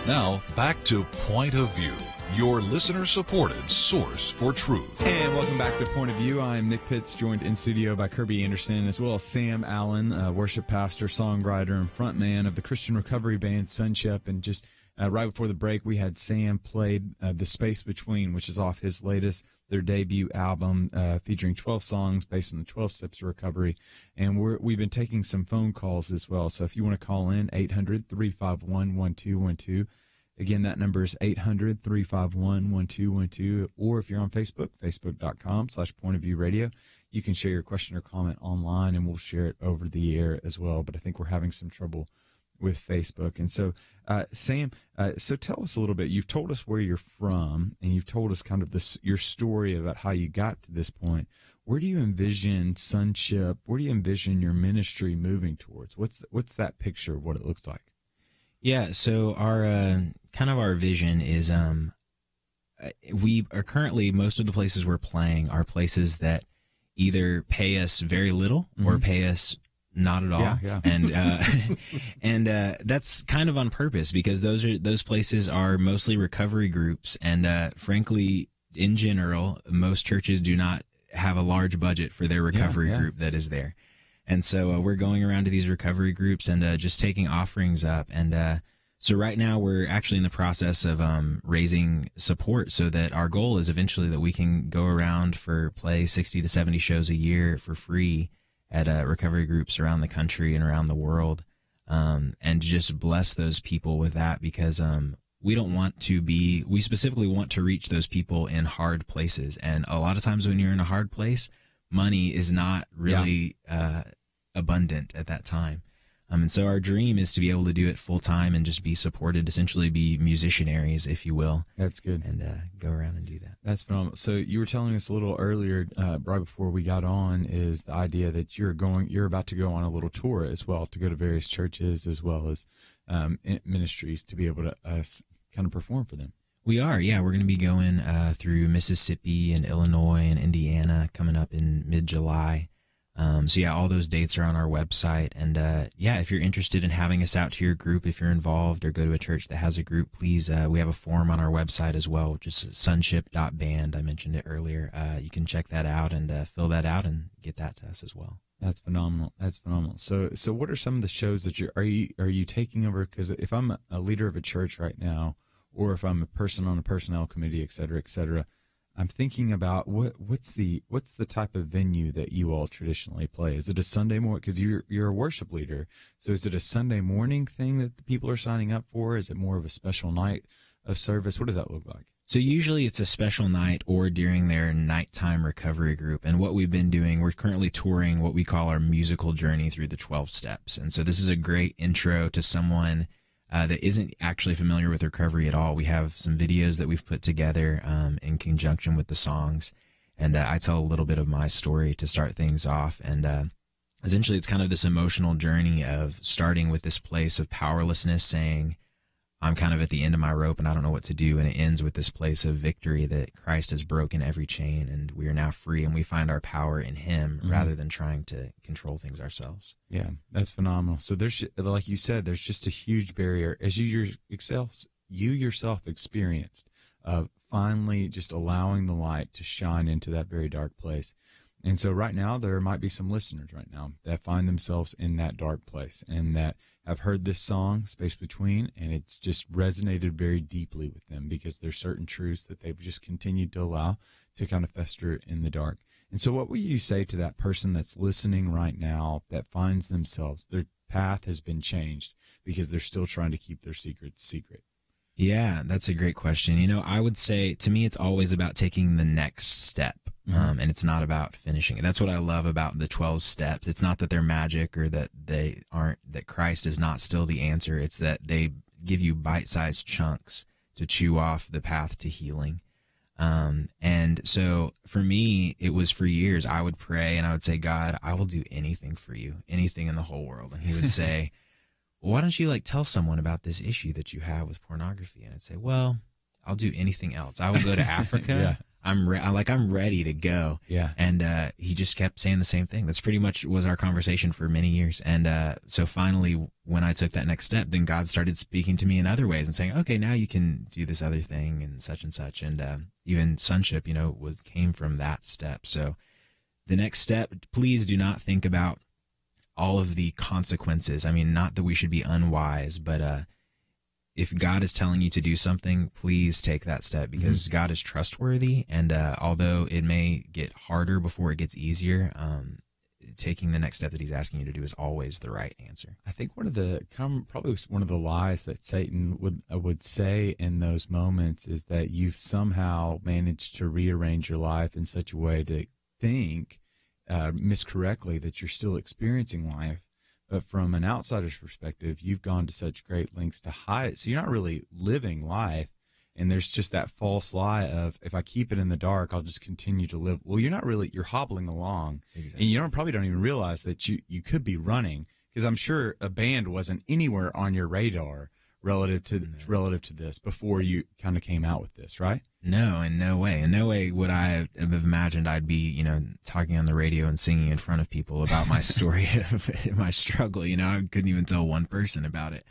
Now, back to Point of View, your listener-supported source for truth. And welcome back to Point of View. I'm Nick Pitts, joined in studio by Kerby Anderson, as well as Sam Allen, worship pastor, songwriter, and frontman of the Christian recovery band Sonship. And just right before the break, we had Sam played The Space Between, which is off his latest, their debut album, featuring 12 songs based on the 12 Steps of Recovery. And we've been taking some phone calls as well. So if you want to call in, 800-351-1212. Again, that number is 800-351-1212. Or if you're on Facebook, facebook.com/pointofviewradio, you can share your question or comment online, and we'll share it over the air as well. But I think we're having some trouble Facebook. And so, Sam, so tell us a little bit. You've told us where you're from, and you've told us kind of your story about how you got to this point. Where do you envision sonship? Where do you envision your ministry moving towards? What's that picture of what it looks like? Yeah, so our kind of our vision is we are currently, most of the places we're playing are places that either pay us very little or pay us not at all. Yeah. And that's kind of on purpose, because those places are mostly recovery groups, and frankly, in general, most churches do not have a large budget for their recovery group that is there. And so we're going around to these recovery groups and just taking offerings up. And so right now we're actually in the process of raising support, so that our goal is eventually that we can go around play 60 to 70 shows a year for free at recovery groups around the country and around the world, and just bless those people with that, because we specifically want to reach those people in hard places. And a lot of times when you're in a hard place, money is not really abundant at that time. And so our dream is to be able to do it full time and just be supported, essentially be musicianaries, if you will. That's good. And go around and do that. That's phenomenal. So you were telling us a little earlier, right before we got on, is the idea that you're about to go on a little tour as well, to go to various churches as well as ministries, to be able to kind of perform for them. We are, yeah. We're going to be going through Mississippi and Illinois and Indiana coming up in mid-July. So yeah, all those dates are on our website. And if you're interested in having us out to your group, if you're involved, or go to a church that has a group, please, we have a form on our website as well, just sonship.band. I mentioned it earlier. You can check that out and fill that out and get that to us as well. That's phenomenal. So what are some of the shows that are you taking over? Because if I'm a leader of a church right now, or if I'm a person on a personnel committee, et cetera, I'm thinking about what's the type of venue that you all traditionally play. Is it a Sunday morning? Because you're a worship leader, so is it a Sunday morning thing that the people are signing up for? Is it more of a special night of service? What does that look like? So usually it's a special night or during their nighttime recovery group. And what we've been doing, we're currently touring what we call our musical journey through the 12 steps. And so this is a great intro to someone that isn't actually familiar with recovery at all. We have some videos that we've put together in conjunction with the songs. And I tell a little bit of my story to start things off. And essentially it's kind of this emotional journey of starting with this place of powerlessness, saying, I'm kind of at the end of my rope and I don't know what to do. And it ends with this place of victory, that Christ has broken every chain and we are now free, and we find our power in Him rather than trying to control things ourselves. Yeah, that's phenomenal. So there's, like you said, there's just a huge barrier, as you yourself experienced, of finally just allowing the light to shine into that very dark place. And so right now, there might be some listeners right now that find themselves in that dark place and that have heard this song, Space Between, and it's just resonated very deeply with them, because there's certain truths that they've just continued to allow to kind of fester in the dark. And so what will you say to that person that's listening right now that finds themselves, their path has been changed because they're still trying to keep their secrets secret? Yeah, that's a great question. You know, I would say, to me, it's always about taking the next step. And it's not about finishing it. That's what I love about the 12 steps. It's not that they're magic or that that Christ is not still the answer. It's that they give you bite-sized chunks to chew off the path to healing. And so for me, it was for years, I would pray and I would say, God, I will do anything for you, anything in the whole world. And He would say, well, why don't you tell someone about this issue that you have with pornography? And I'd say, well, I'll do anything else. I will go to Africa. I'm ready to go. Yeah. And He just kept saying the same thing. That's pretty much was our conversation for many years. And so finally, when I took that next step, then God started speaking to me in other ways and saying, okay, now you can do this other thing and such and such. And even sonship, came from that step. So the next step, please do not think about all of the consequences. I mean, not that we should be unwise, but if God is telling you to do something, please take that step, because God is trustworthy. And although it may get harder before it gets easier, taking the next step that He's asking you to do is always the right answer. I think probably one of the lies that Satan would say in those moments is that you've somehow managed to rearrange your life in such a way to think miscorrectly that you're still experiencing life, But from an outsider's perspective, you've gone to such great lengths to hide it. So you're not really living life. And there's just that false lie of, if I keep it in the dark, I'll just continue to live. Well, you're not really, you're hobbling along. Exactly. And you probably don't even realize that you could be running, because I'm sure a band wasn't anywhere on your radar relative to this before you kind of came out with this, right? No, in no way. In no way would I have imagined I'd be, talking on the radio and singing in front of people about my story of my struggle. I couldn't even tell one person about it.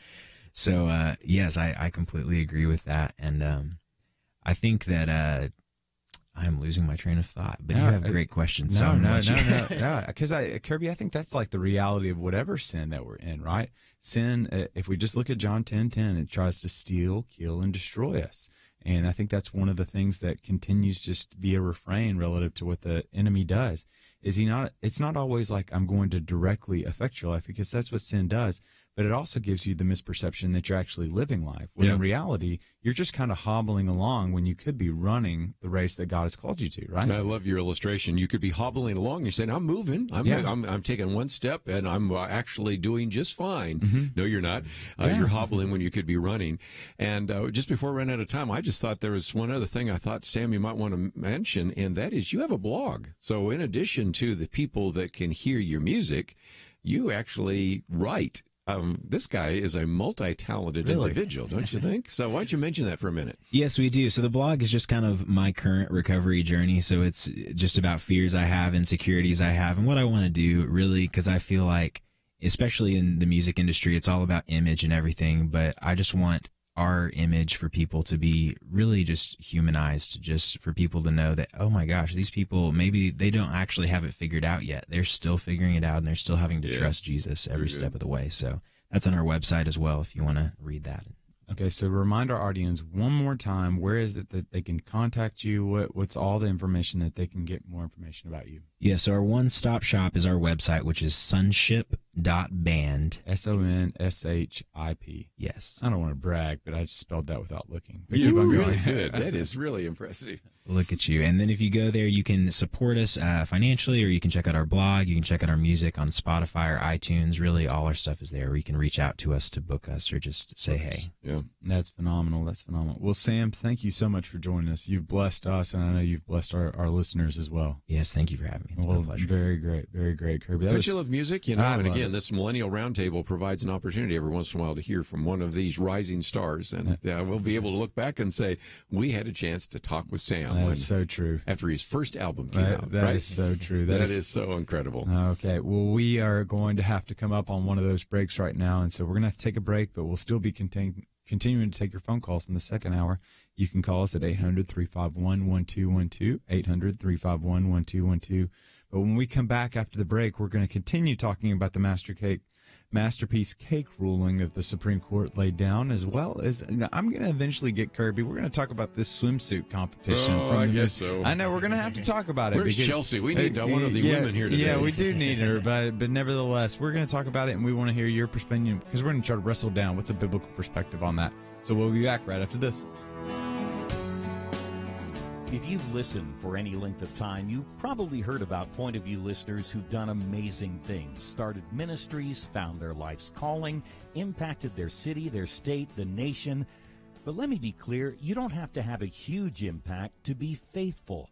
So, yes, I completely agree with that. And I think that I'm losing my train of thought, but you have great questions. No. Because Kerby, I think that's like the reality of whatever sin that we're in, right? Sin, if we just look at John 10:10, it tries to steal, kill, and destroy us. And I think that's one of the things that continues just to be a refrain relative to what the enemy does. It's not always like I'm going to directly affect your life, because that's what sin does. But it also gives you the misperception that you're actually living life, when in reality, you're just kind of hobbling along when you could be running the race that God has called you to, right? I love your illustration. You could be hobbling along. You're saying, I'm moving. I'm taking one step, and I'm actually doing just fine. Mm-hmm. No, you're not. You're hobbling when you could be running. And just before we ran out of time, I just thought there was one other thing I thought, Sam, you might want to mention, and that is you have a blog. So in addition to the people that can hear your music, you actually write. This guy is a multi-talented individual, don't you think? So why don't you mention that for a minute? Yes, we do. So the blog is just kind of my current recovery journey. So it's just about fears I have, insecurities I have, and what I want to do, really, because I feel like, especially in the music industry, it's all about image and everything, but I just want our image for people to be really just humanized, just for people to know that, oh my gosh, these people, maybe they don't actually have it figured out yet. They're still figuring it out, and they're still having to trust Jesus every step of the way. So that's on our website as well if you want to read that. Okay, so remind our audience one more time, where is it that they can contact you? What's all the information that they can get more information about you? Yeah, so our one-stop shop is our website, which is sonship.band. SONSHIP. Yes. I don't want to brag, but I just spelled that without looking. But keep on going. Really good. That is really impressive. Look at you. And then if you go there, you can support us financially, or you can check out our blog. You can check out our music on Spotify or iTunes. Really, all our stuff is there. Or you can reach out to us to book us or just say hey. Yeah. That's phenomenal. That's phenomenal. Well, Sam, thank you so much for joining us. You've blessed us, and I know you've blessed our listeners as well. Yes, thank you for having me. It's been a pleasure. Very great, Kerby. Don't you love music? And again, this Millennial Roundtable provides an opportunity every once in a while to hear from one of these rising stars, and we'll be able to look back and say, we had a chance to talk with Sam. That's so true. After his first album came out. That is so true. That is so incredible. Okay, well, we are going to have to come up on one of those breaks right now, and so we're going to have to take a break, but we'll still be continuing to take your phone calls in the second hour. You can call us at 800-351-1212, 800-351-1212. But when we come back after the break, we're going to continue talking about the masterpiece cake ruling that the Supreme Court laid down, as well as I'm going to eventually get Kerby. We're going to talk about this swimsuit competition. I guess so. I know we're going to have to talk about it. Where's Chelsea? We need one of the women here today. Yeah, we do need her, but nevertheless, we're going to talk about it, and we want to hear your perspective, because we're going to try to wrestle down what's a biblical perspective on that. So we'll be back right after this. If you've listened for any length of time, you've probably heard about Point of View listeners who've done amazing things, started ministries, found their life's calling, impacted their city, their state, the nation. But let me be clear, you don't have to have a huge impact to be faithful.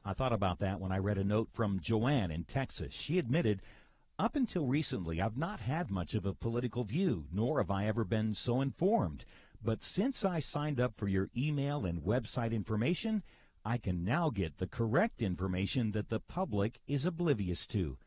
I thought about that when I read a note from Joanne in Texas. She admitted, up until recently, I've not had much of a political view, nor have I ever been so informed. But since I signed up for your email and website information, I can now get the correct information that the public is oblivious to.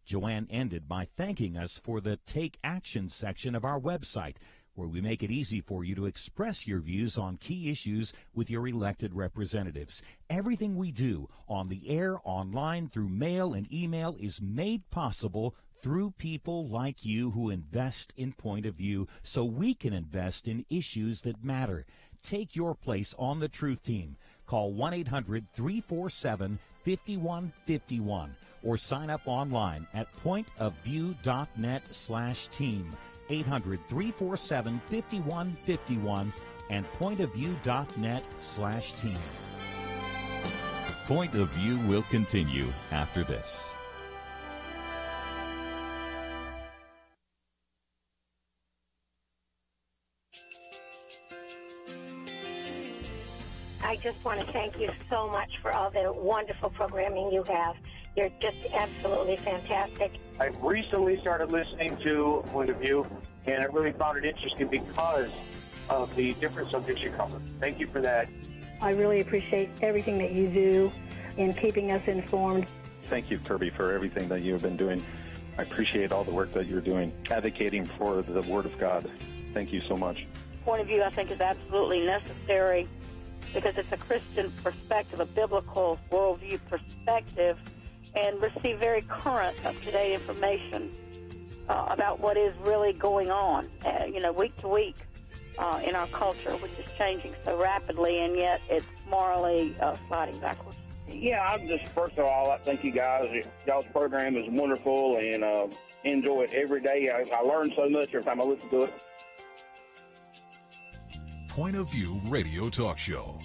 Joanne ended by thanking us for the Take Action section of our website, where we make it easy for you to express your views on key issues with your elected representatives. Everything we do on the air, online, through mail and email is made possible through people like you who invest in Point of View, so we can invest in issues that matter. Take your place on the Truth Team. Call 1-800-347-5151 or sign up online at pointofview.net/team. 800-347-5151 and pointofview.net/team. Point of View will continue after this. I just want to thank you so much for all the wonderful programming you have. You're just absolutely fantastic. I recently started listening to Point of View, and I really found it interesting because of the different subjects you cover. Thank you for that. I really appreciate everything that you do in keeping us informed. Thank you, Kerby, for everything that you have been doing. I appreciate all the work that you're doing, advocating for the Word of God. Thank you so much. Point of view, I think, is absolutely necessary because it's a Christian perspective, a biblical worldview perspective, and receive very current, up-to-date information about what is really going on, week to week in our culture, which is changing so rapidly, and yet it's morally sliding backwards. Yeah, first of all, I thank you guys. Y'all's program is wonderful, and enjoy it every day. I learn so much every time I listen to it. Point of View Radio Talk Show.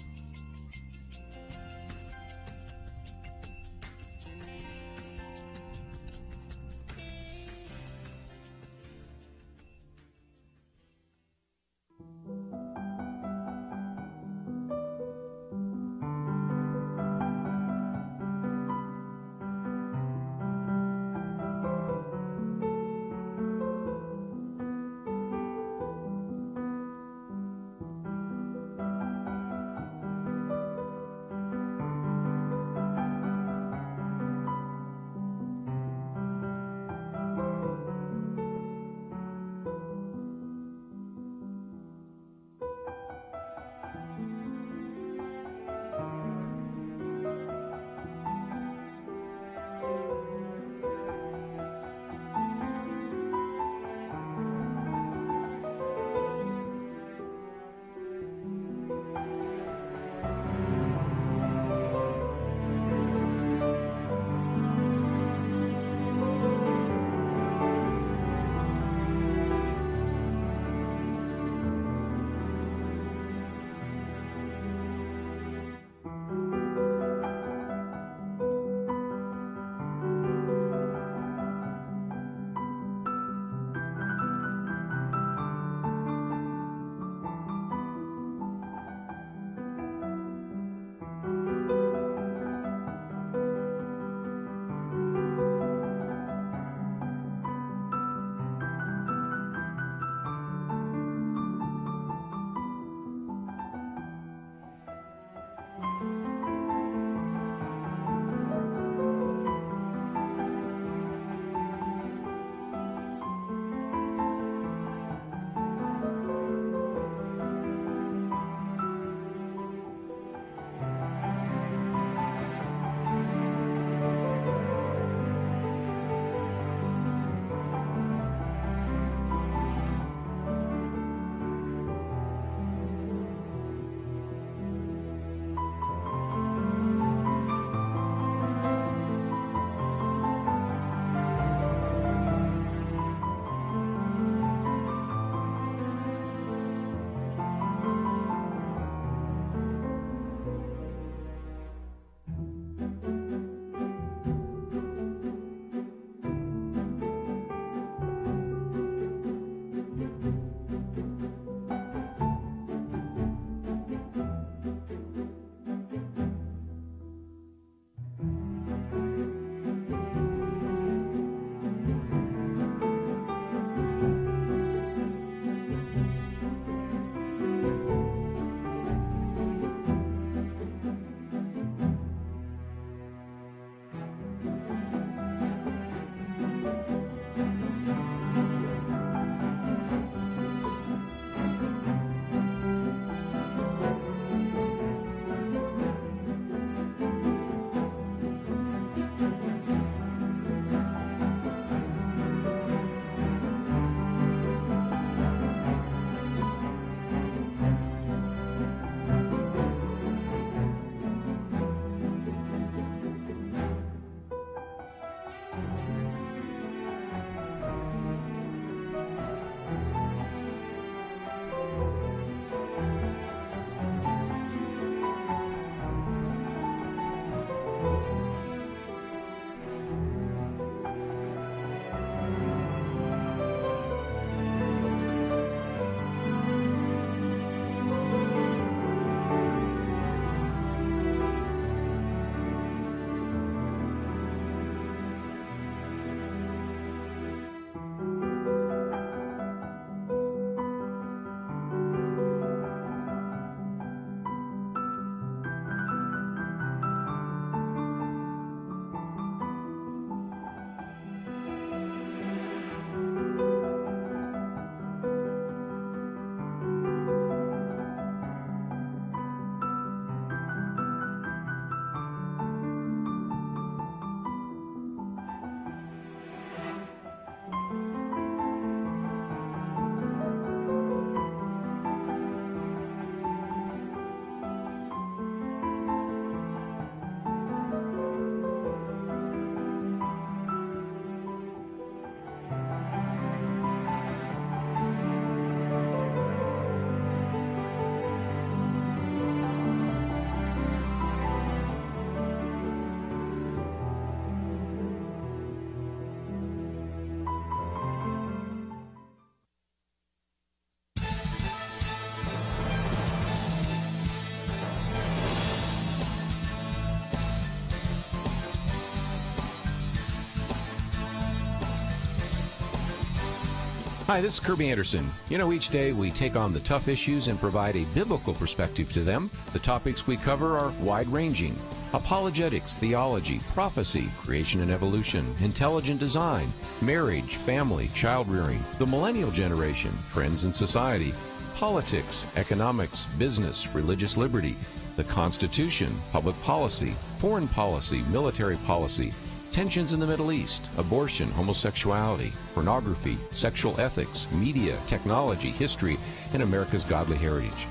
Hi, this is Kerby Anderson. Each day we take on the tough issues and provide a biblical perspective to them. The topics we cover are wide-ranging. Apologetics, theology, prophecy, creation and evolution, intelligent design, marriage, family, child-rearing, the millennial generation, friends and society, politics, economics, business, religious liberty, the Constitution, public policy, foreign policy, military policy, tensions in the Middle East, abortion, homosexuality, pornography, sexual ethics, media, technology, history, and America's godly heritage.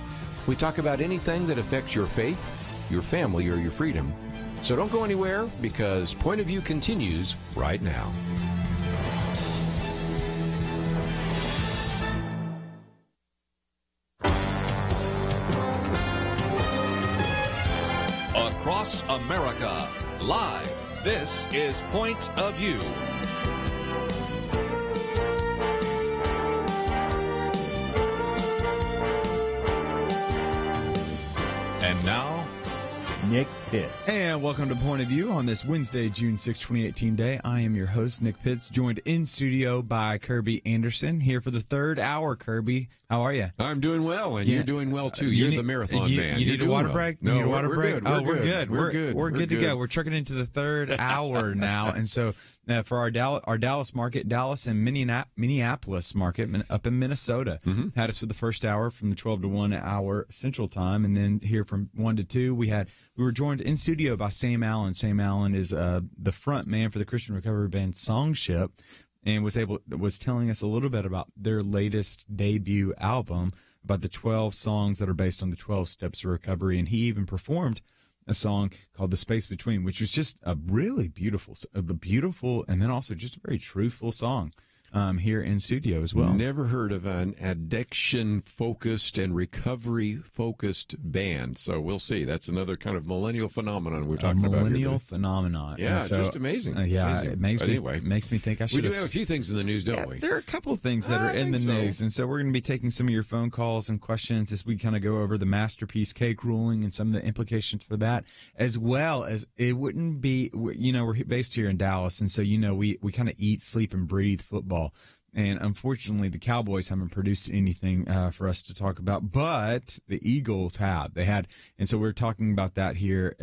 We talk about anything that affects your faith, your family, or your freedom. So don't go anywhere, because Point of View continues right now. Across America, live. This is Point of View. And now, Nick Pitts. And welcome to Point of View on this Wednesday, June 6, 2018 day. I am your host, Nick Pitts, joined in studio by Kerby Anderson, here for the third hour. Kerby, how are you? I'm doing well, and you're doing well, too. You're the marathon man. You need a water break? No, you need a water break? Good. We're good. We're good to go. We're trucking into the third hour now. And so for our Dallas market, Dallas and Minneapolis market up in Minnesota, had us for the first hour from the 12 to 1 hour Central Time. And then here from 1 to 2, we were joined in studio by Sam Allen. Sam Allen is the front man for the Christian recovery band Songship, and was telling us a little bit about their latest debut album, about the 12 songs that are based on the 12 steps of recovery. And he even performed a song called The Space Between, which was just a really beautiful, and then also just a very truthful song. Here in studio as well. Never heard of an addiction-focused and recovery-focused band. So we'll see. That's another kind of millennial phenomenon we're talking about here. Millennial phenomenon. Yeah, it's just amazing. Amazing. It makes me think I should. We do have a few things in the news, don't we? There are a couple of things that are in the news, and so we're going to be taking some of your phone calls and questions as we kind of go over the Masterpiece Cake ruling and some of the implications for that, as well as it wouldn't be. We're based here in Dallas, and so we kind of eat, sleep, and breathe football. And unfortunately, the Cowboys haven't produced anything for us to talk about, but the Eagles have. And so we're talking about that here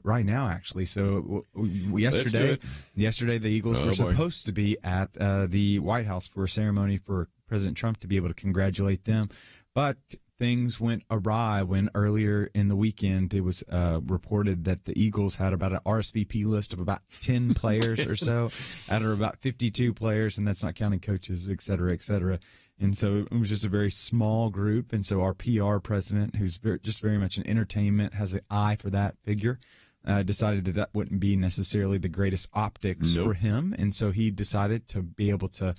right now, actually. So yesterday, the Eagles were supposed to be at the White House for a ceremony for President Trump to be able to congratulate them, but things went awry when earlier in the weekend it was reported that the Eagles had about an RSVP list of about 10 players or so, out of about 52 players, and that's not counting coaches, et cetera, et cetera. And so it was just a very small group. And so our PR president, who's very much in entertainment, has an eye for that figure, decided that wouldn't be necessarily the greatest optics for him. And so he decided to be able to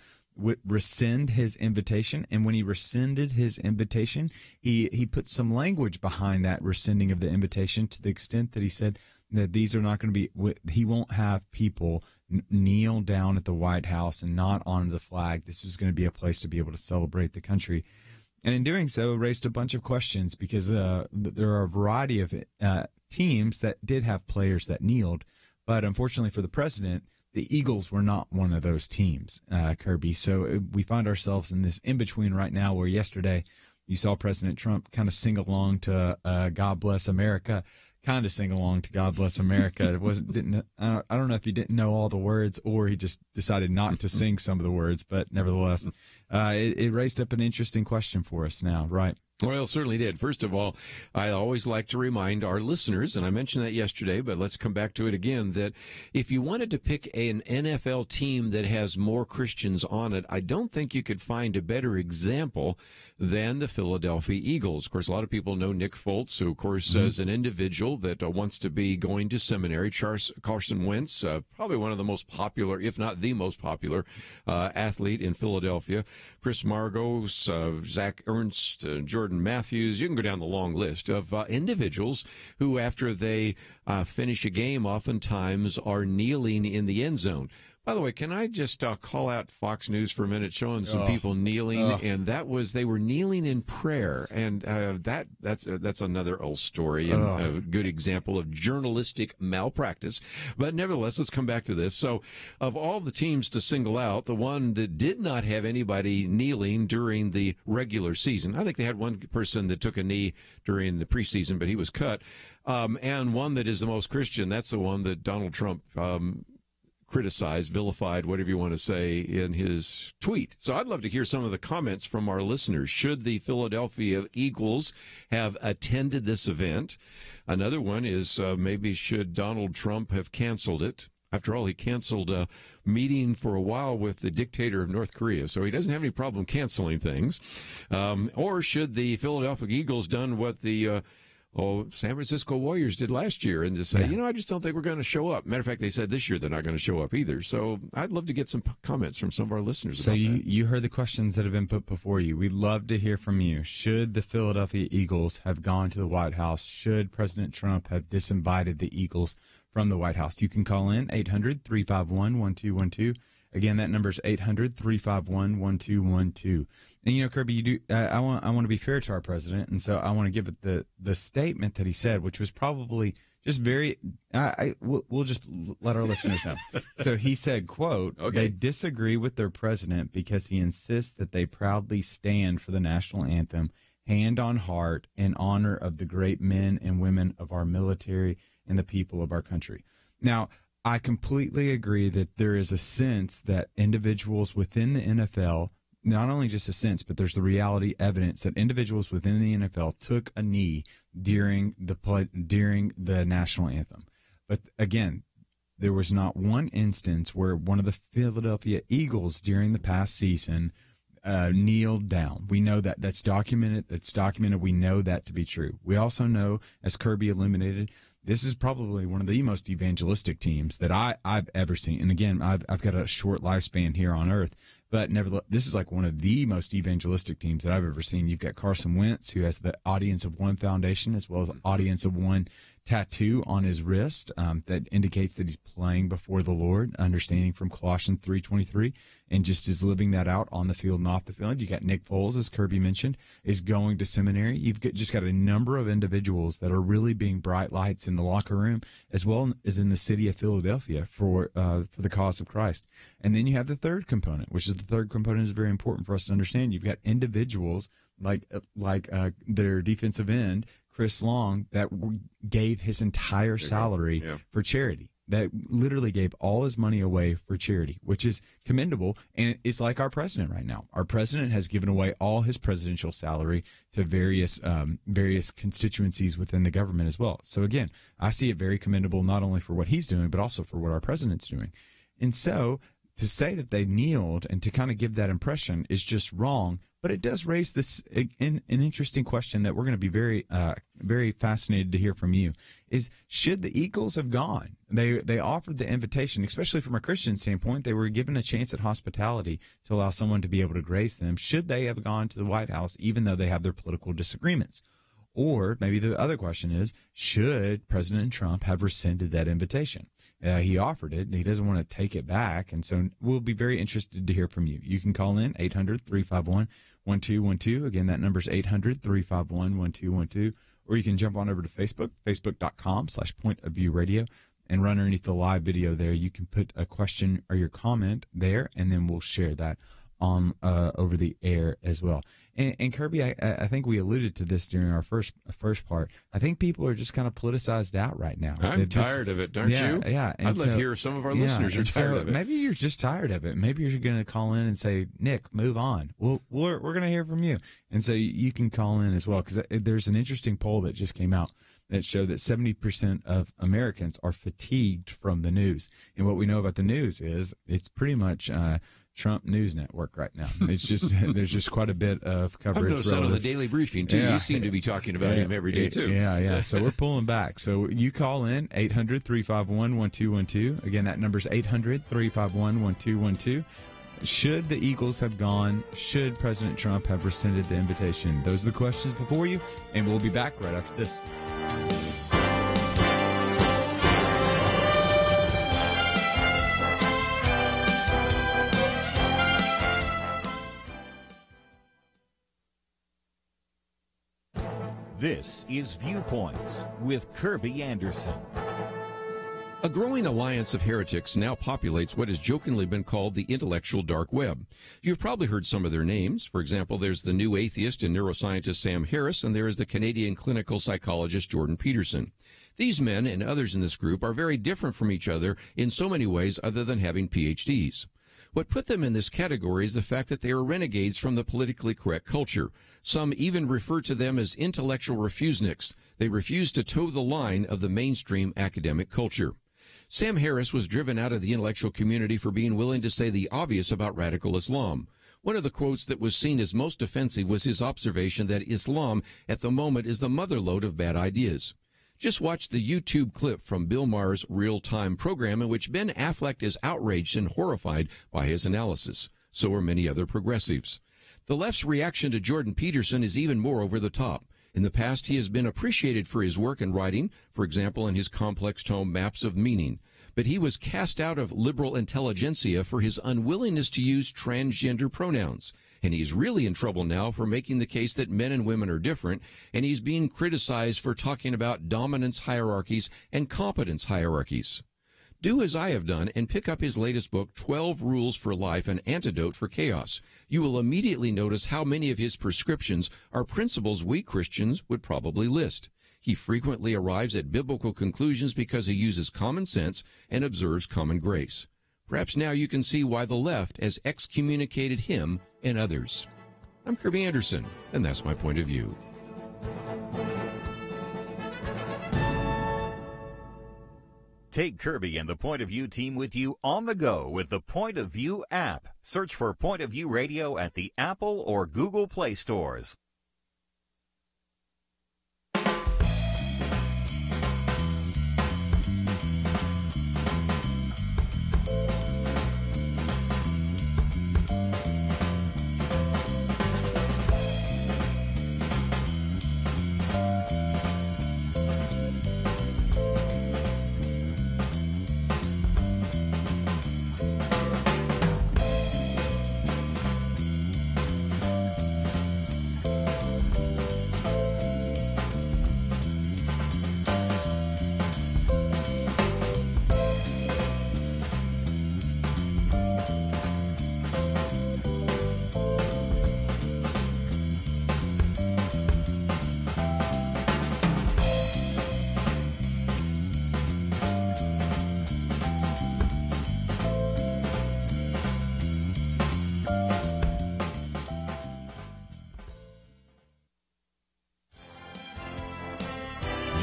rescind his invitation, and when he rescinded his invitation, he put some language behind that rescinding of the invitation, to the extent that he said that these are not going to be, he won't have people kneel down at the White House and not honor the flag. This was going to be a place to be able to celebrate the country, and in doing so raised a bunch of questions, because there are a variety of teams that did have players that kneeled, but unfortunately for the president, the Eagles were not one of those teams, Kerby. So we find ourselves in this in-between right now, where yesterday you saw President Trump kind of sing along to God Bless America, I don't know if he didn't know all the words, or he just decided not to sing some of the words, but nevertheless, it raised up an interesting question for us now, right? Well, it certainly did. First of all, I always like to remind our listeners, and I mentioned that yesterday, but let's come back to it again, that if you wanted to pick an NFL team that has more Christians on it, I don't think you could find a better example than the Philadelphia Eagles. Of course, a lot of people know Nick Foles, who, of course, is an individual that wants to be going to seminary. Carson Wentz, probably one of the most popular, if not the most popular, athlete in Philadelphia. Chris Margos, Zach Ernst, Jordan Matthews. You can go down the long list of individuals who, after they finish a game, oftentimes are kneeling in the end zone. By the way, can I just call out Fox News for a minute, showing some people kneeling, and they were kneeling in prayer, and that's another old story and a good example of journalistic malpractice. But nevertheless, let's come back to this. So, of all the teams to single out, the one that did not have anybody kneeling during the regular season, I think they had one person that took a knee during the preseason, but he was cut, and one that is the most Christian. That's the one that Donald Trump criticized, vilified, whatever you want to say, in his tweet. So I'd love to hear some of the comments from our listeners. Should the Philadelphia Eagles have attended this event? Another one is maybe should Donald Trump have canceled it? After all, he canceled a meeting for a while with the dictator of North Korea, so he doesn't have any problem canceling things. Or should the Philadelphia Eagles done what the San Francisco Warriors did last year and just say, I just don't think we're going to show up. Matter of fact, they said this year they're not going to show up either. So I'd love to get some comments from some of our listeners. So you heard the questions that have been put before you. We'd love to hear from you. Should the Philadelphia Eagles have gone to the White House? Should President Trump have disinvited the Eagles from the White House? You can call in 800-351-1212. Again, that number is 800-351-1212. And, Kirby, you do. I want to be fair to our president, and so I want to give it the statement that he said, which was probably just very. We'll just let our listeners know. So he said, "quote They disagree with their president because he insists that they proudly stand for the national anthem, hand on heart, in honor of the great men and women of our military and the people of our country." Now, I completely agree that there is a sense that individuals within the NFL, not only just a sense, but there's the reality evidence that individuals within the NFL took a knee during the national anthem. But again, there was not one instance where one of the Philadelphia Eagles during the past season kneeled down. We know that. That's documented. We know that to be true. We also know, as Kerby illuminated, this is probably one of the most evangelistic teams that I've ever seen. And again, I've got a short lifespan here on earth, but nevertheless, this is like one of the most evangelistic teams that I've ever seen. You've got Carson Wentz, who has the audience of one foundation as well as audience of one tattoo on his wrist that indicates that he's playing before the Lord, understanding from Colossians 3:23, and just is living that out on the field and off the field. You got Nick Foles, as Kirby mentioned, is going to seminary. You've just got a number of individuals that are really being bright lights in the locker room as well as in the city of Philadelphia for the cause of Christ. And then you have the third component, which is very important for us to understand. You've got individuals like their defensive end, Chris Long, that gave his entire salary for charity, that literally gave all his money away for charity, which is commendable. And it's like our president right now. Our president has given away all his presidential salary to various constituencies within the government as well. So again, I see it very commendable, not only for what he's doing, but also for what our president's doing. And so to say that they kneeled and to kind of give that impression is just wrong. But it does raise an interesting question that we're going to be very, very fascinated to hear from you. Is should the Eagles have gone? They offered the invitation, especially from a Christian standpoint. They were given a chance at hospitality to allow someone to be able to grace them. Should they have gone to the White House, even though they have their political disagreements? Or maybe the other question is, should President Trump have rescinded that invitation? He offered it, and he doesn't want to take it back. And so we'll be very interested to hear from you. You can call in 800-351-1212. Again, that number is 800-351-1212. Or you can jump on over to Facebook, facebook.com/pointofviewradio, and run underneath the live video there. You can put a question or your comment there, and then we'll share that on over the air as well. And Kirby, I think we alluded to this during our first part. I think people are just kind of politicized out right now. I'm tired of it, aren't you? Yeah. I'd like to hear some of our listeners are tired of it. Maybe you're just tired of it. Maybe you're going to call in and say, Nick, move on. We're going to hear from you. And so you can call in as well, because there's an interesting poll that just came out that showed that 70% of Americans are fatigued from the news. And what we know about the news is it's pretty much Trump News Network right now. It's just there's just quite a bit of coverage. I've noticed that on the daily briefing too. You seem to be talking about him every day too. Yeah. So we're pulling back. So you call in 800-351-1212. Again, that number's 800-351-1212. Should the Eagles have gone? Should President Trump have rescinded the invitation? Those are the questions before you, and we'll be back right after this. This is Viewpoints with Kerby Anderson. A growing alliance of heretics now populates what has jokingly been called the intellectual dark web. You've probably heard some of their names. For example, there's the new atheist and neuroscientist Sam Harris, and there is the Canadian clinical psychologist Jordan Peterson. These men and others in this group are very different from each other in so many ways other than having PhDs. What put them in this category is the fact that they are renegades from the politically correct culture. Some even refer to them as intellectual refuseniks. They refuse to toe the line of the mainstream academic culture. Sam Harris was driven out of the intellectual community for being willing to say the obvious about radical Islam. One of the quotes that was seen as most offensive was his observation that Islam at the moment is the motherlode of bad ideas. Just watch the YouTube clip from Bill Maher's real-time program in which Ben Affleck is outraged and horrified by his analysis. So are many other progressives. The left's reaction to Jordan Peterson is even more over the top. In the past, he has been appreciated for his work in writing, for example, in his complex tome Maps of Meaning. But he was cast out of liberal intelligentsia for his unwillingness to use transgender pronouns. And he's really in trouble now for making the case that men and women are different, and he's being criticized for talking about dominance hierarchies and competence hierarchies. Do as I have done and pick up his latest book, 12 Rules for Life, An Antidote for Chaos. You will immediately notice how many of his prescriptions are principles we Christians would probably list. He frequently arrives at biblical conclusions because he uses common sense and observes common grace. Perhaps now you can see why the left has excommunicated him and others. I'm Kerby Anderson, and that's my point of view. Take Kerby and the Point of View team with you on the go with the Point of View app. Search for Point of View Radio at the Apple or Google Play stores.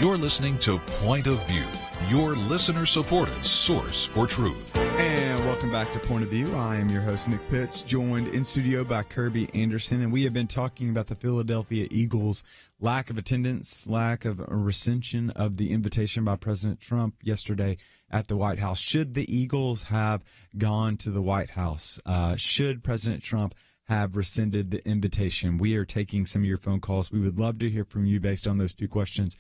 You're listening to Point of View, your listener-supported source for truth. And welcome back to Point of View. I am your host, Nick Pitts, joined in studio by Kerby Anderson, and we have been talking about the Philadelphia Eagles' lack of attendance, lack of recension of the invitation by President Trump yesterday at the White House. Should the Eagles have gone to the White House? Should President Trump have rescinded the invitation? We are taking some of your phone calls. We would love to hear from you based on those two questions.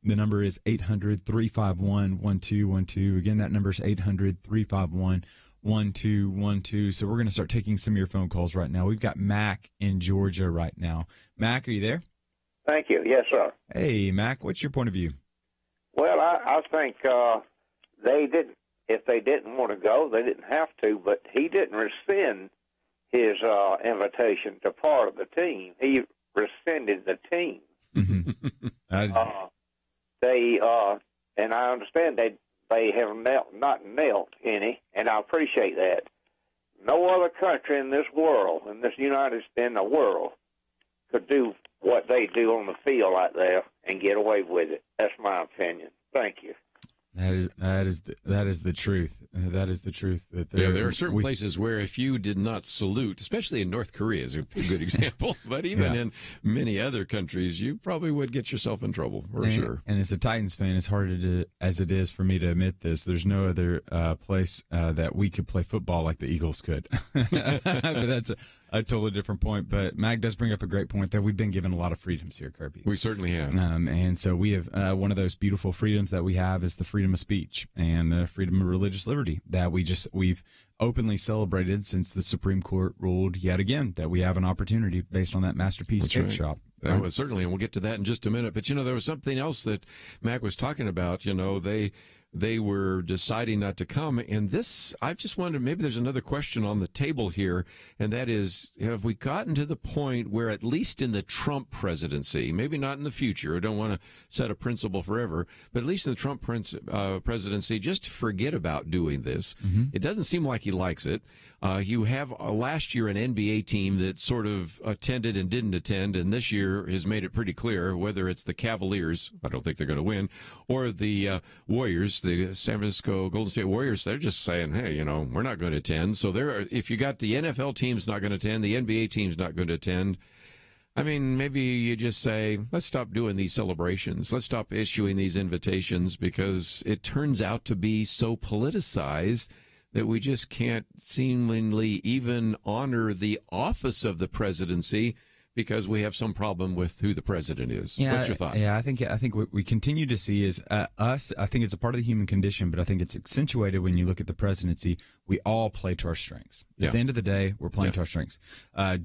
The number is 800-351-1212. Again, that number is 800-351-1212. So we're going to start taking some of your phone calls right now. We've got Mac in Georgia right now. Mac, are you there? Thank you. Yes, sir. Hey, Mac, what's your point of view? Well, I think they didn't. If they didn't want to go, they didn't have to. But he didn't rescind his invitation to part of the team. He rescinded the team. Mm-hmm. And I understand they have not knelt any, and I appreciate that. No other country in this world, in the world, could do what they do on the field out there and get away with it. That's my opinion. Thank you. That is the truth. That is the truth. That there are certain places where if you did not salute, especially in North Korea is a good example, but even in many other countries, you probably would get yourself in trouble for sure. And as a Titans fan, as hard as it is for me to admit this, there's no other place that we could play football like the Eagles could. But that's a totally different point. But Mag does bring up a great point there. We've been given a lot of freedoms here, Kerby. We certainly have. And so we have one of those beautiful freedoms that we have is the freedom of speech and the freedom of religious liberty that we've openly celebrated since the Supreme Court ruled yet again that we have an opportunity based on that Masterpiece Cake Shop. That was certainly, and we'll get to that in just a minute. But, there was something else that Mac was talking about. They were deciding not to come. And this, I just wondered, maybe there's another question on the table here, and that is, have we gotten to the point where, at least in the Trump presidency, maybe not in the future, I don't want to set a principle forever, but at least in the Trump presidency, just to forget about doing this. Mm-hmm. It doesn't seem like he likes it. You have last year an NBA team that sort of attended and didn't attend, and this year has made it pretty clear, whether it's the Cavaliers, I don't think they're going to win, or the Warriors, the San Francisco Golden State Warriors, they're just saying, hey, we're not going to attend. So if you got the NFL team's not going to attend, the NBA team's not going to attend, I mean, maybe you just say, let's stop doing these celebrations. Let's stop issuing these invitations, because it turns out to be so politicized that we just can't seemingly even honor the office of the presidency because we have some problem with who the president is. Yeah, what's your thought? Yeah, I think what we continue to see is us. I think it's a part of the human condition, but I think it's accentuated when you look at the presidency. We all play to our strengths. At the end of the day, we're playing to our strengths.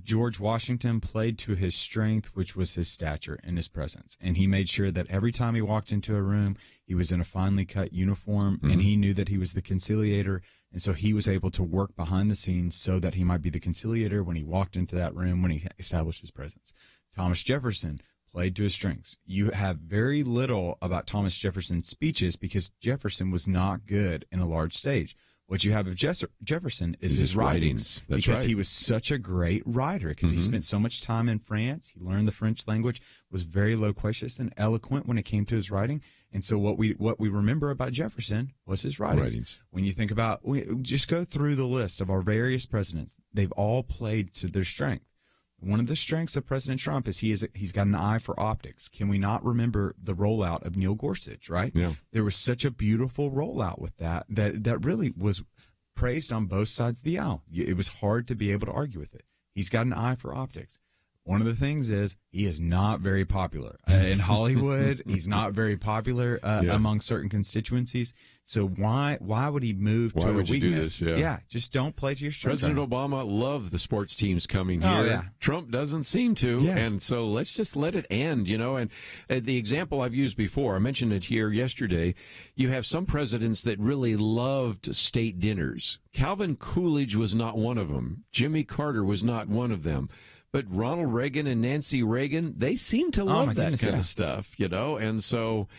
George Washington played to his strength, which was his stature and his presence. And he made sure that every time he walked into a room, he was in a finely cut uniform, and he knew that he was the conciliator. And so he was able to work behind the scenes so that he might be the conciliator when he walked into that room, when he established his presence. Thomas Jefferson played to his strengths. You have very little about Thomas Jefferson's speeches because Jefferson was not good in a large stage. What you have of Jefferson is his writings. That's because right. he was such a great writer, because he spent so much time in France. He learned the French language, was very loquacious and eloquent when it came to his writing. And so what we remember about Jefferson was his writings. When you think about, just go through the list of our various presidents, they've all played to their strength. One of the strengths of President Trump is he's got an eye for optics. Can we not remember the rollout of Neil Gorsuch, right? Yeah. There was such a beautiful rollout with that really was praised on both sides of the aisle. It was hard to be able to argue with it. He's got an eye for optics. One of the things is he is not very popular in Hollywood. He's not very popular among certain constituencies. So why would he move to a weakness? You do this? Yeah, just don't play to your strengths. President Obama loved the sports teams coming here. Oh, yeah. Trump doesn't seem to, and so let's just let it end, And the example I've used before, I mentioned it here yesterday, you have some presidents that really loved state dinners. Calvin Coolidge was not one of them. Jimmy Carter was not one of them. But Ronald Reagan and Nancy Reagan, they seem to love that kind of stuff, And so,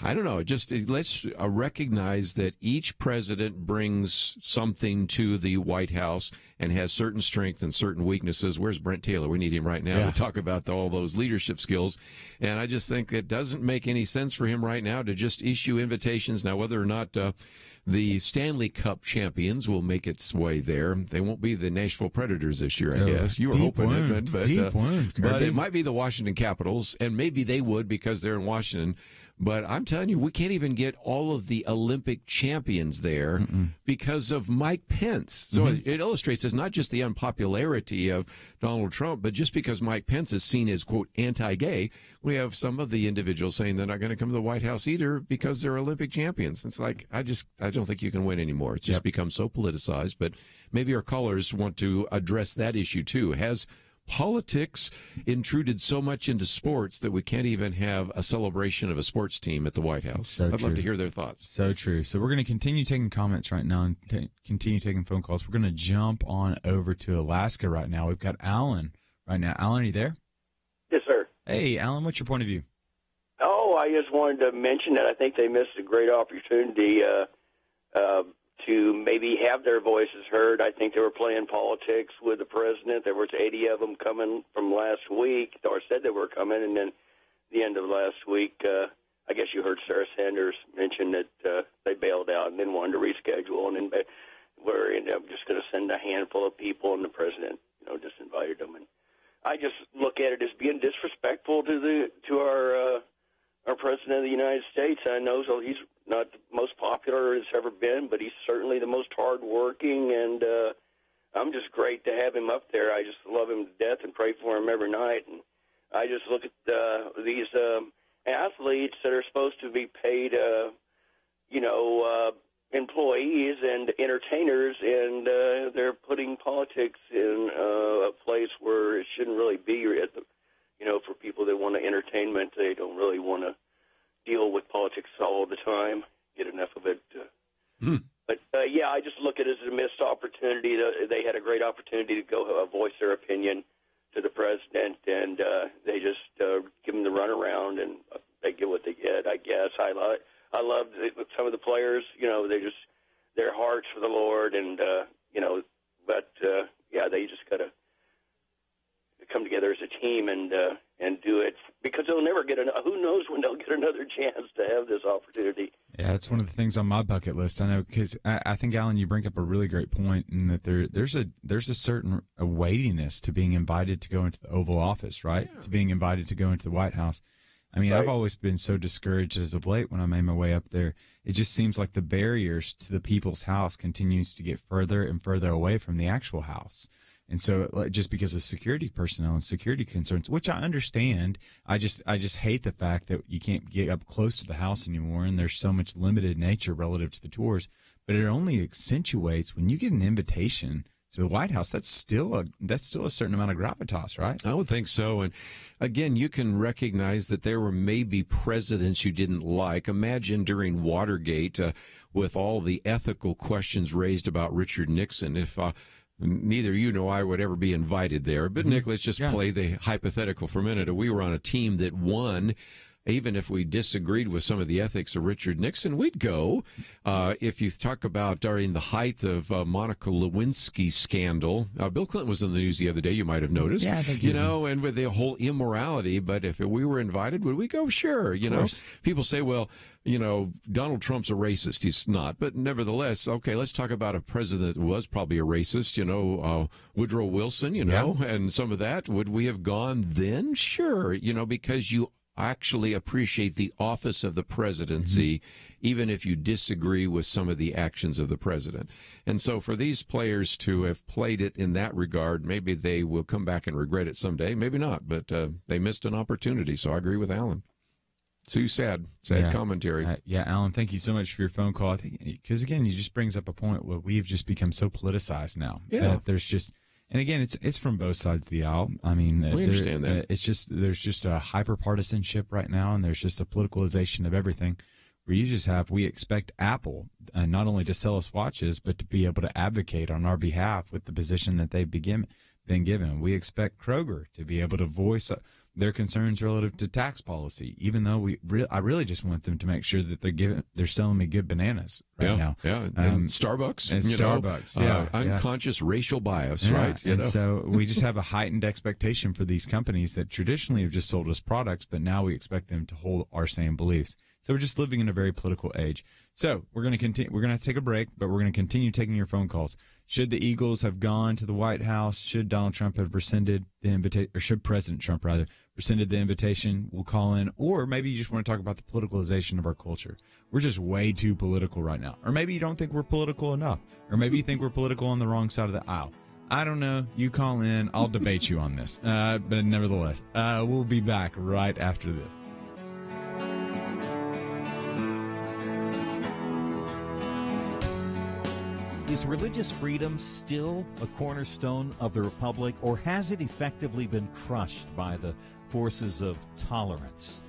I don't know, just let's recognize that each president brings something to the White House and has certain strengths and certain weaknesses. Where's Brent Taylor? We need him right now to talk about all those leadership skills. And I just think it doesn't make any sense for him right now to just issue invitations. Now, whether or not the Stanley Cup champions will make its way there. They won't be the Nashville Predators this year, I guess. You were hoping it, but it might be the Washington Capitals, and maybe they would because they're in Washington. But I'm telling you, we can't even get all of the Olympic champions there because of Mike Pence. So it illustrates it's not just the unpopularity of Donald Trump, but just because Mike Pence is seen as, quote, anti-gay, we have some of the individuals saying they're not going to come to the White House either because they're Olympic champions. It's like, I don't think you can win anymore. It's just become so politicized. But maybe our callers want to address that issue, too. Has politics intruded so much into sports that we can't even have a celebration of a sports team at the White House? I'd love to hear their thoughts. So true. So we're going to continue taking comments right now and continue taking phone calls. We're going to jump on over to Alaska right now. We've got Alan right now. Alan, are you there? Yes, sir. Hey, Alan, what's your point of view? Oh, I just wanted to mention that I think they missed a great opportunity to maybe have their voices heard. I think they were playing politics with the president. There was 80 of them coming from last week, or said they were coming, and then the end of last week, I guess you heard Sarah Sanders mention that they bailed out and then wanted to reschedule, and then we're just going to send a handful of people, and the president, just invited them. And I just look at it as being disrespectful to our president of the United States. I know he's not the most popular it's ever been, but he's certainly the most hardworking, and I'm just great to have him up there. I just love him to death and pray for him every night. And I just look at these athletes that are supposed to be paid, employees and entertainers, and they're putting politics in a place where it shouldn't really be at the for people that want entertainment, they don't really want to deal with politics all the time, get enough of it. But, I just look at it as a missed opportunity. They had a great opportunity to go voice their opinion to the president, and they just give them the runaround, and they get what they get, I guess. I love some of the players, they just, their hearts for the Lord, and, they just got to come together as a team and do it, because they'll never get who knows when they'll get another chance to have this opportunity. Yeah, it's one of the things on my bucket list. I know, because I think, Alan, you bring up a really great point in that there's a certain weightiness to being invited to go into the Oval Office, right? Yeah. To being invited to go into the White House. I mean, right. I've always been so discouraged as of late when I made my way up there. It just seems like the barriers to the people's house continues to get further and further away from the actual house. And so, just because of security personnel and security concerns, which I understand, I just hate the fact that you can't get up close to the house anymore, and there's so much limited nature relative to the tours. But it only accentuates when you get an invitation to the White House. That's still a certain amount of gravitas, right? I would think so. And again, you can recognize that there were maybe presidents you didn't like. Imagine during Watergate, with all the ethical questions raised about Richard Nixon, if neither you nor I would ever be invited there. But, Nick, let's just play the hypothetical for a minute. We were on a team that won. Even if we disagreed with some of the ethics of Richard Nixon, we'd go. If you talk about during the height of Monica Lewinsky's scandal, Bill Clinton was in the news the other day, you might have noticed. Yeah, I think and with the whole immorality. But if we were invited, would we go? Sure. People say, well, Donald Trump's a racist. He's not. But nevertheless, okay, let's talk about a president that was probably a racist, Woodrow Wilson, and some of that. Would we have gone then? Sure, because you actually appreciate the office of the presidency, even if you disagree with some of the actions of the president. And so for these players to have played it in that regard, maybe they will come back and regret it someday. Maybe not, but they missed an opportunity. So I agree with Alan. Too sad commentary. Alan, thank you so much for your phone call. I think, because again, you just brings up a point where we've just become so politicized now. Yeah. That there's just, and again, it's from both sides of the aisle. I mean, we understand that. There's just a hyper partisanship right now, and there's just a politicalization of everything. Where we expect Apple not only to sell us watches, but to be able to advocate on our behalf with the position that they've been given. We expect Kroger to be able to voice their concerns relative to tax policy, even though I really just want them to make sure that they're selling me good bananas now. Yeah, and Starbucks. And Starbucks, unconscious racial bias, right? And so we just have a heightened expectation for these companies that traditionally have just sold us products, but now we expect them to hold our same beliefs. So we're just living in a very political age. So we're going to continue. We're going to take a break, but we're going to continue taking your phone calls. Should the Eagles have gone to the White House? Should Donald Trump have rescinded the invitation, or should President Trump rather rescinded the invitation? We'll call in, or maybe you just want to talk about the politicalization of our culture. We're just way too political right now, or maybe you don't think we're political enough, or maybe you think we're political on the wrong side of the aisle. I don't know. You call in. I'll debate you on this. But nevertheless, we'll be back right after this. Is religious freedom still a cornerstone of the republic, or has it effectively been crushed by the forces of tolerance?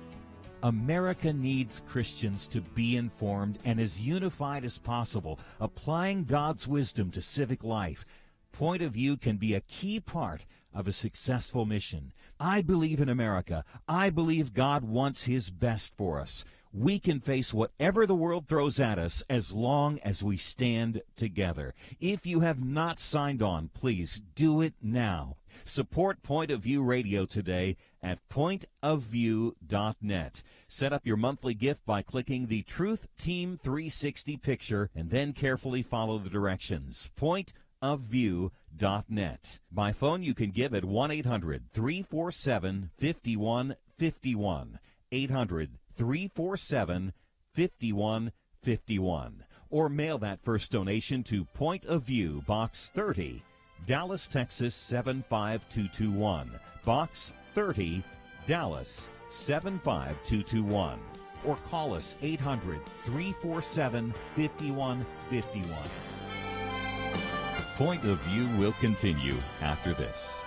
America needs Christians to be informed and as unified as possible, applying God's wisdom to civic life. Point of view can be a key part of a successful mission. I believe in America. I believe God wants His best for us. We can face whatever the world throws at us as long as we stand together. If you have not signed on, please do it now. Support Point of View Radio today at pointofview.net. Set up your monthly gift by clicking the Truth Team 360 picture and then carefully follow the directions. Pointofview.net. By phone, you can give at 1-800-347-5151. 800-347-5151. Or mail that first donation to Point of View, Box 30, Dallas, Texas 75221. Box 30, Dallas 75221. Or call us 800-347-5151. Point of View will continue after this.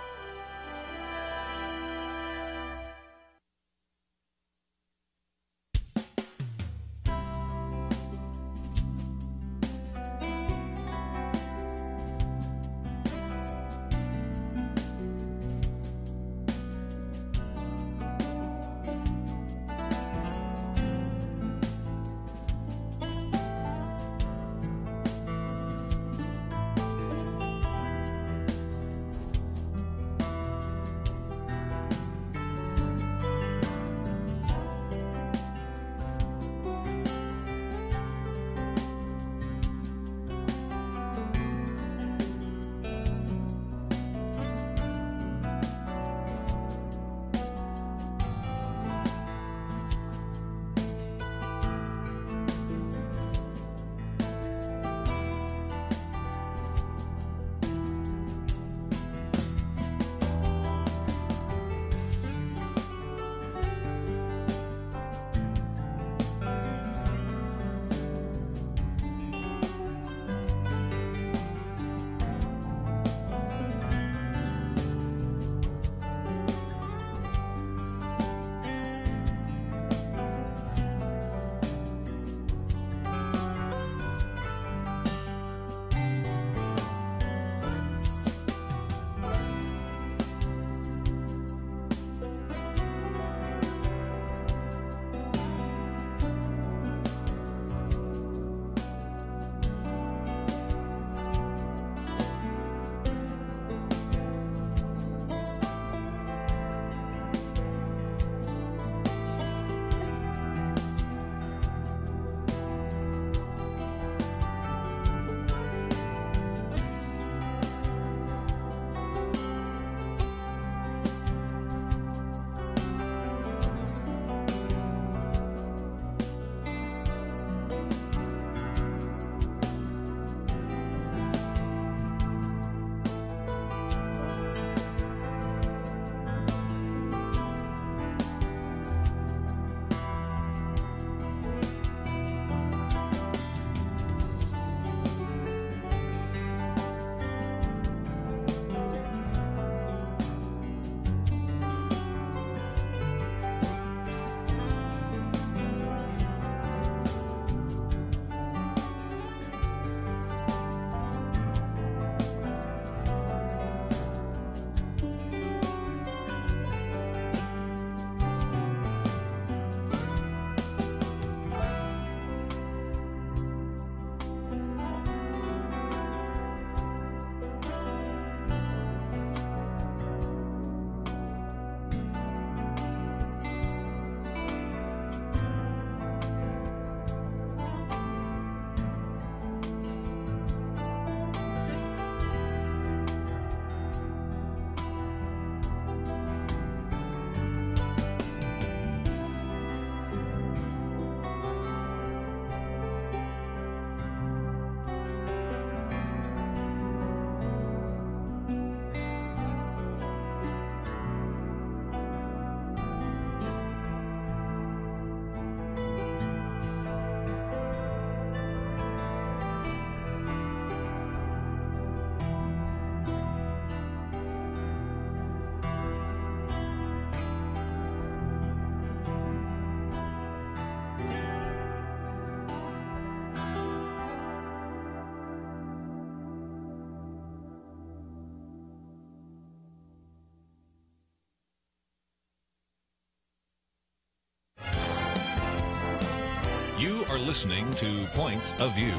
are listening to Point of View.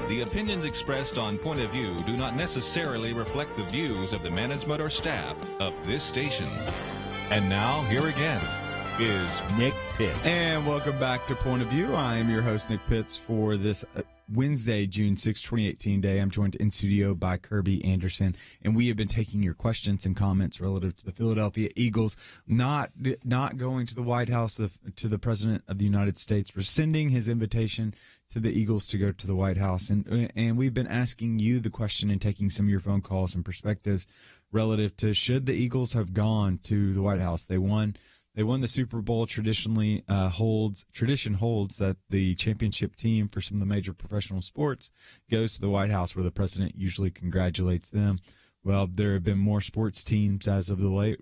The opinions expressed on Point of View do not necessarily reflect the views of the management or staff of this station. And now, here again is Nick Pitts. And welcome back to Point of View. I am your host, Nick Pitts, for this Wednesday, June 6, 2018 day. I'm joined in studio by Kerby Anderson, and we have been taking your questions and comments relative to the Philadelphia Eagles not going to the White House, to the President of the United States, rescinding his invitation to the Eagles to go to the White House. And we've been asking you the question and taking some of your phone calls and perspectives relative to, should the Eagles have gone to the White House? They won the Super Bowl. Tradition holds that the championship team for some of the major professional sports goes to the White House, where the president usually congratulates them. Well, there have been more sports teams as of the late,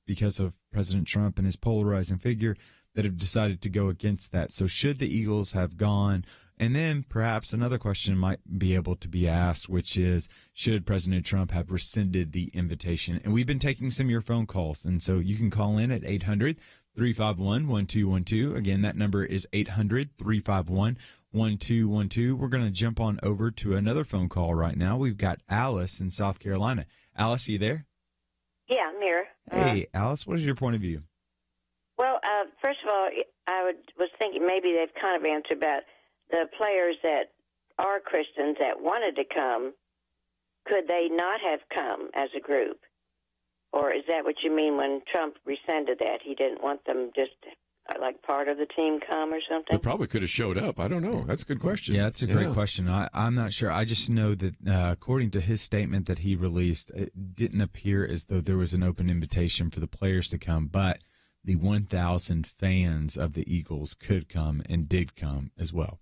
because of President Trump and his polarizing figure, that have decided to go against that. So should the Eagles have gone? And then perhaps another question might be able to be asked, which is, should President Trump have rescinded the invitation? And we've been taking some of your phone calls, and so you can call in at 800-351-1212. Again, that number is 800-351-1212. We're going to jump on over to another phone call right now. We've got Alice in South Carolina. Alice, are you there? Yeah, I'm here. Hey, Alice, what is your point of view? Well, first of all, I was thinking maybe they've kind of answered about the players that are Christians that wanted to come. Could they not have come as a group? Or is that what you mean when Trump rescinded that? He didn't want them just like part of the team come or something? They probably could have showed up. I don't know. That's a good question. Yeah, that's a great question. I'm not sure. I just know that according to his statement that he released, it didn't appear as though there was an open invitation for the players to come, but the 1,000 fans of the Eagles could come and did come as well.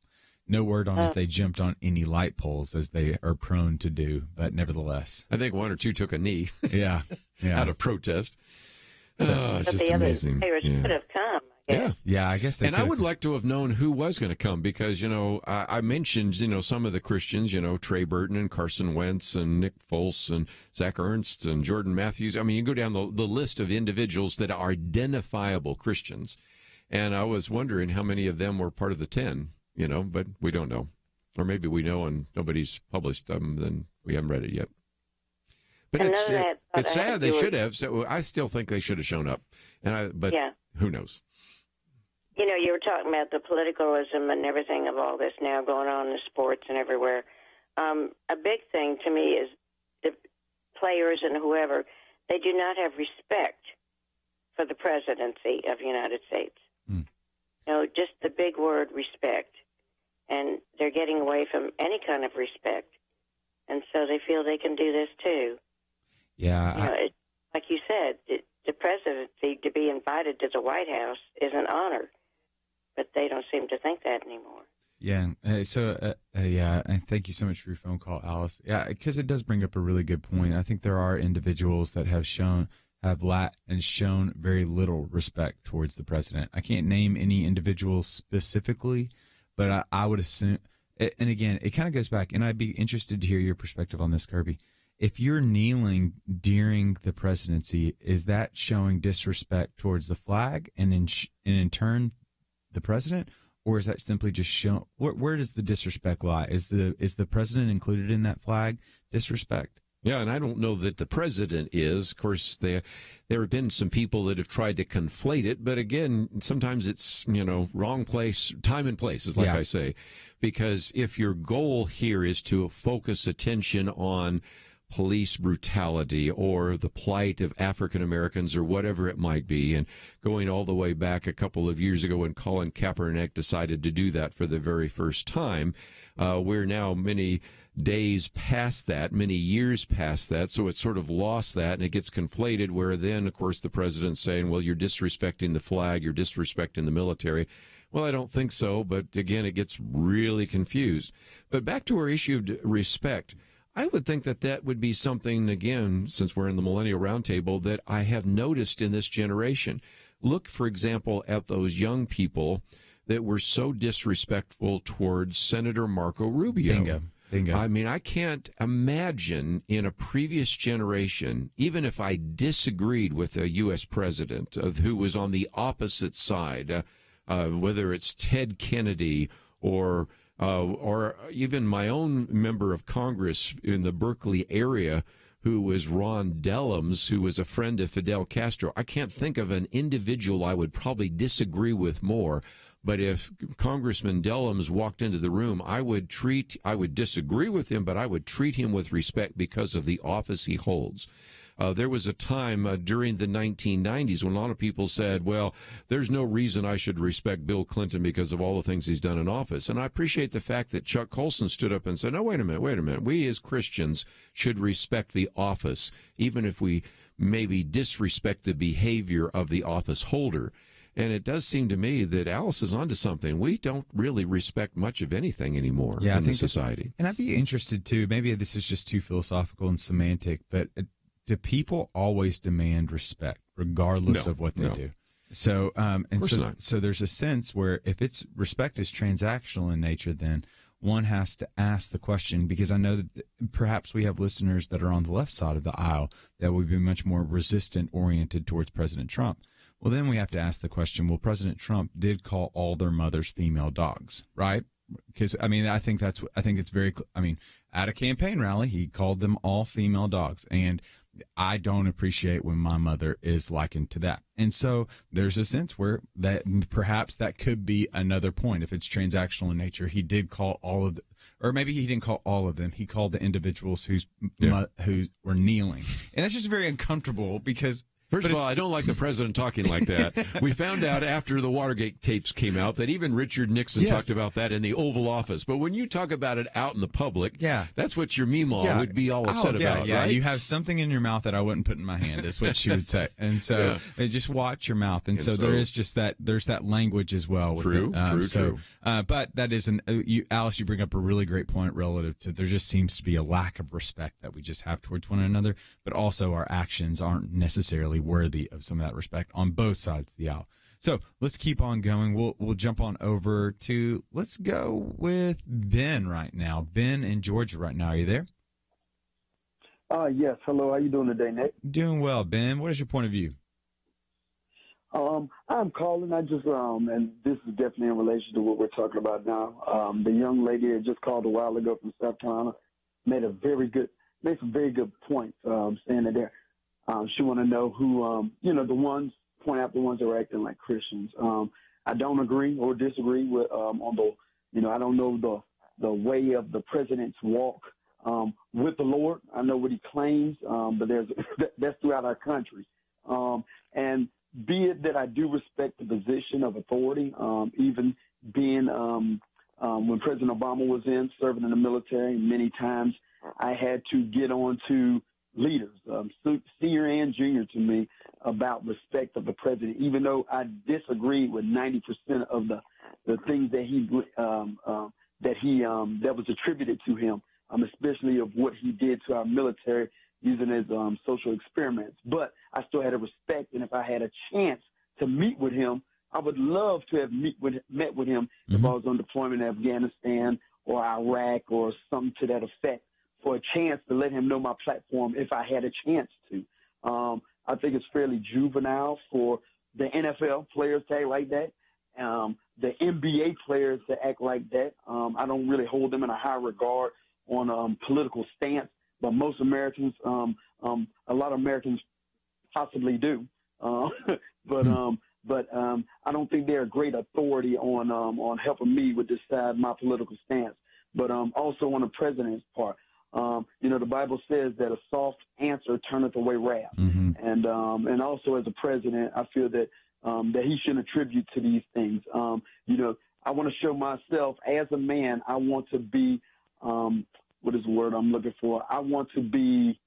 No word on if they jumped on any light poles, as they are prone to do, but nevertheless. I think one or two took a knee. Yeah. Out of protest. So, it's just the amazing. Other players could have come. I guess. Yeah, I guess they And I would like to have known who was going to come, because, I mentioned, some of the Christians, Trey Burton and Carson Wentz and Nick Foles and Zach Ernst and Jordan Matthews. I mean, you go down the list of individuals that are identifiable Christians. And I was wondering how many of them were part of the 10. But we don't know. Or maybe we know and nobody's published them, then we haven't read it yet. But it's sad. They should have. So I still think they should have shown up. But who knows? You were talking about the politicalism and everything of all this now going on in the sports and everywhere. A big thing to me is the players and whoever, they do not have respect for the presidency of the United States. Just the big word respect. And they're getting away from any kind of respect. And so they feel they can do this too. Yeah. Like you said, the presidency, to be invited to the White House is an honor. But they don't seem to think that anymore. Yeah. And thank you so much for your phone call, Alice. Yeah, because it does bring up a really good point. I think there are individuals that have shown very little respect towards the president. I can't name any individuals specifically, but I would assume, and again, it kind of goes back, and I'd be interested to hear your perspective on this, Kerby. If you're kneeling during the presidency, is that showing disrespect towards the flag and in turn the president, or is that simply just showing, where does the disrespect lie? Is the president included in that flag disrespect? Yeah, and I don't know that the president is. Of course, there have been some people that have tried to conflate it, but again, sometimes it's, wrong place, time and place, is like I say. Because if your goal here is to focus attention on police brutality or the plight of African Americans or whatever it might be, and going all the way back a couple of years ago when Colin Kaepernick decided to do that for the very first time, we're now many days past that, many years past that, so it's sort of lost that, and it gets conflated, where then, of course, the president's saying, well, you're disrespecting the flag, you're disrespecting the military. Well, I don't think so, but again, it gets really confused. But back to our issue of respect, I would think that would be something, again, since we're in the Millennial Roundtable, that I have noticed in this generation. Look, for example, at those young people that were so disrespectful towards Senator Marco Rubio. Bingo. I mean, I can't imagine in a previous generation, even if I disagreed with a U.S. president who was on the opposite side whether it's Ted Kennedy or even my own member of Congress in the Berkeley area, who was Ron Dellums, who was a friend of Fidel Castro. I can't think of an individual I would probably disagree with more. But if Congressman Dellums walked into the room, I would disagree with him, but I would treat him with respect because of the office he holds. There was a time during the 1990s when a lot of people said, well, there's no reason I should respect Bill Clinton because of all the things he's done in office. And I appreciate the fact that Chuck Colson stood up and said, no, wait a minute. We as Christians should respect the office, even if we maybe disrespect the behavior of the office holder. And it does seem to me that Alice is onto something. We don't really respect much of anything anymore in the society. And I'd be interested, too, maybe this is just too philosophical and semantic, but do people always demand respect, regardless of what they do? So, so there's a sense where if respect is transactional in nature, then one has to ask the question, because I know that perhaps we have listeners that are on the left side of the aisle that would be much more resistant oriented towards President Trump. Well, then we have to ask the question, well, President Trump did call all their mothers female dogs, right? Because, I mean, I think it's very, at a campaign rally, he called them all female dogs. And I don't appreciate when my mother is likened to that. And so there's a sense where that perhaps that could be another point. If it's transactional in nature, he did call all of the, or maybe he didn't call all of them. He called the individuals who were kneeling. And that's just very uncomfortable because, first of all, I don't like the president talking like that. We found out after the Watergate tapes came out that even Richard Nixon talked about that in the Oval Office. But when you talk about it out in the public, that's what your Meemaw would be all upset about, right? You have something in your mouth that I wouldn't put in my hand, is what she would say. And so just watch your mouth. And so there is just that, there's that language as well. With true. But that is Alice, you bring up a really great point relative to, there just seems to be a lack of respect that we just have towards one another, but also our actions aren't necessarily worthy of some of that respect on both sides of the aisle. So let's keep on going. We'll jump on over to, let's go with Ben right now. Ben in Georgia right now. Are you there? Yes. Hello. How you doing today, Nick? Doing well, Ben. What is your point of view? I'm calling. I just and this is definitely in relation to what we're talking about now. The young lady that just called a while ago from South Carolina made some very good points, saying that there. She want to know who, point out the ones that are acting like Christians. I don't agree or disagree with on the, I don't know the way of the president's walk with the Lord. I know what he claims, but that's throughout our country. And be it that I do respect the position of authority, even being when President Obama was serving in the military, many times I had to get on to leaders, senior and junior to me, about respect of the president, even though I disagreed with 90% of the things that that was attributed to him, especially of what he did to our military using his social experiments. But I still had a respect, and if I had a chance to meet with him, I would love to have met with him if I was on deployment in Afghanistan or Iraq or something to that effect, for a chance to let him know my platform if I had a chance to. I think it's fairly juvenile for the NFL players to act like that, the NBA players to act like that. I don't really hold them in a high regard on political stance, but most Americans, a lot of Americans possibly do. But I don't think they're a great authority on helping me with decide my political stance. But also on the president's part, the Bible says that a soft answer turneth away wrath. And also as a president, I feel that that he shouldn't attribute to these things. I want to show myself as a man. I want to be, what is the word I'm looking for? I want to be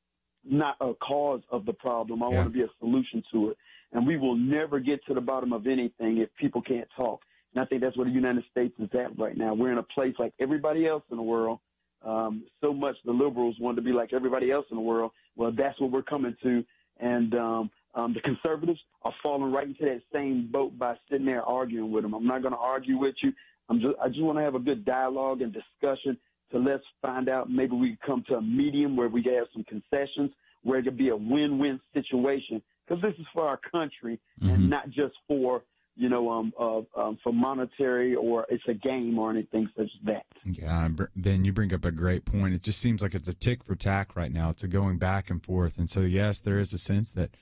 not a cause of the problem. I want to be a solution to it. And we will never get to the bottom of anything if people can't talk. And I think that's where the United States is at right now. We're in a place like everybody else in the world. So much the liberals want to be like everybody else in the world. Well, that's what we're coming to. And the conservatives are falling right into that same boat by sitting there arguing with them. I'm not going to argue with you. I just want to have a good dialogue and discussion. So let's find out, maybe we can come to a medium where we can have some concessions, where it could be a win-win situation. Because this is for our country and not just for for monetary or it's a game or anything such as that. Yeah, Ben, you bring up a great point. It just seems like it's a tick for tack right now. It's a going back and forth. And so, yes, there is a sense that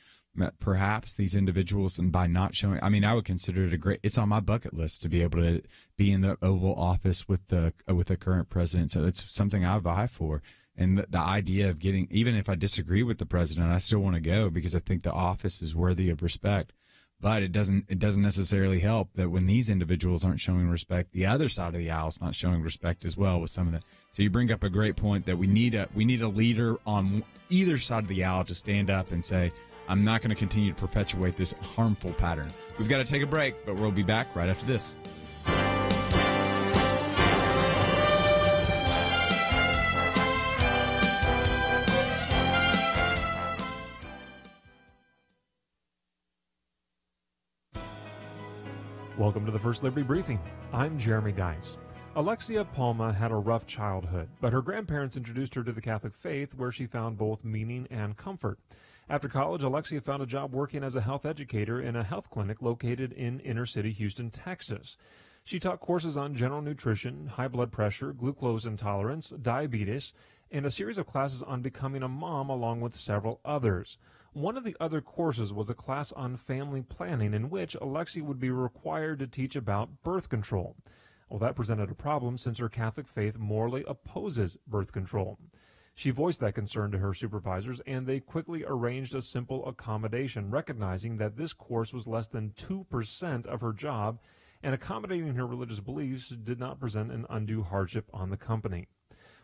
perhaps these individuals, and by not showing, I mean, I would consider it it's on my bucket list to be able to be in the Oval Office with the current president. So it's something I vie for. And the idea of getting, even if I disagree with the president, I still want to go because I think the office is worthy of respect. But it doesn't necessarily help that when these individuals aren't showing respect, the other side of the aisle is not showing respect as well with some of that. So you bring up a great point that we need a leader on either side of the aisle to stand up and say, I'm not going to continue to perpetuate this harmful pattern. We've got to take a break, but we'll be back right after this. Welcome to the First Liberty Briefing. I'm Jeremy Dice. Alexia Palma had a rough childhood, but her grandparents introduced her to the Catholic faith where she found both meaning and comfort. After college, Alexia found a job working as a health educator in a health clinic located in inner-city Houston, Texas. She taught courses on general nutrition, high blood pressure, glucose intolerance, diabetes, and a series of classes on becoming a mom along with several others. One of the other courses was a class on family planning in which Alexia would be required to teach about birth control. Well, that presented a problem since her Catholic faith morally opposes birth control. She voiced that concern to her supervisors, and they quickly arranged a simple accommodation, recognizing that this course was less than 2% of her job, and accommodating her religious beliefs did not present an undue hardship on the company.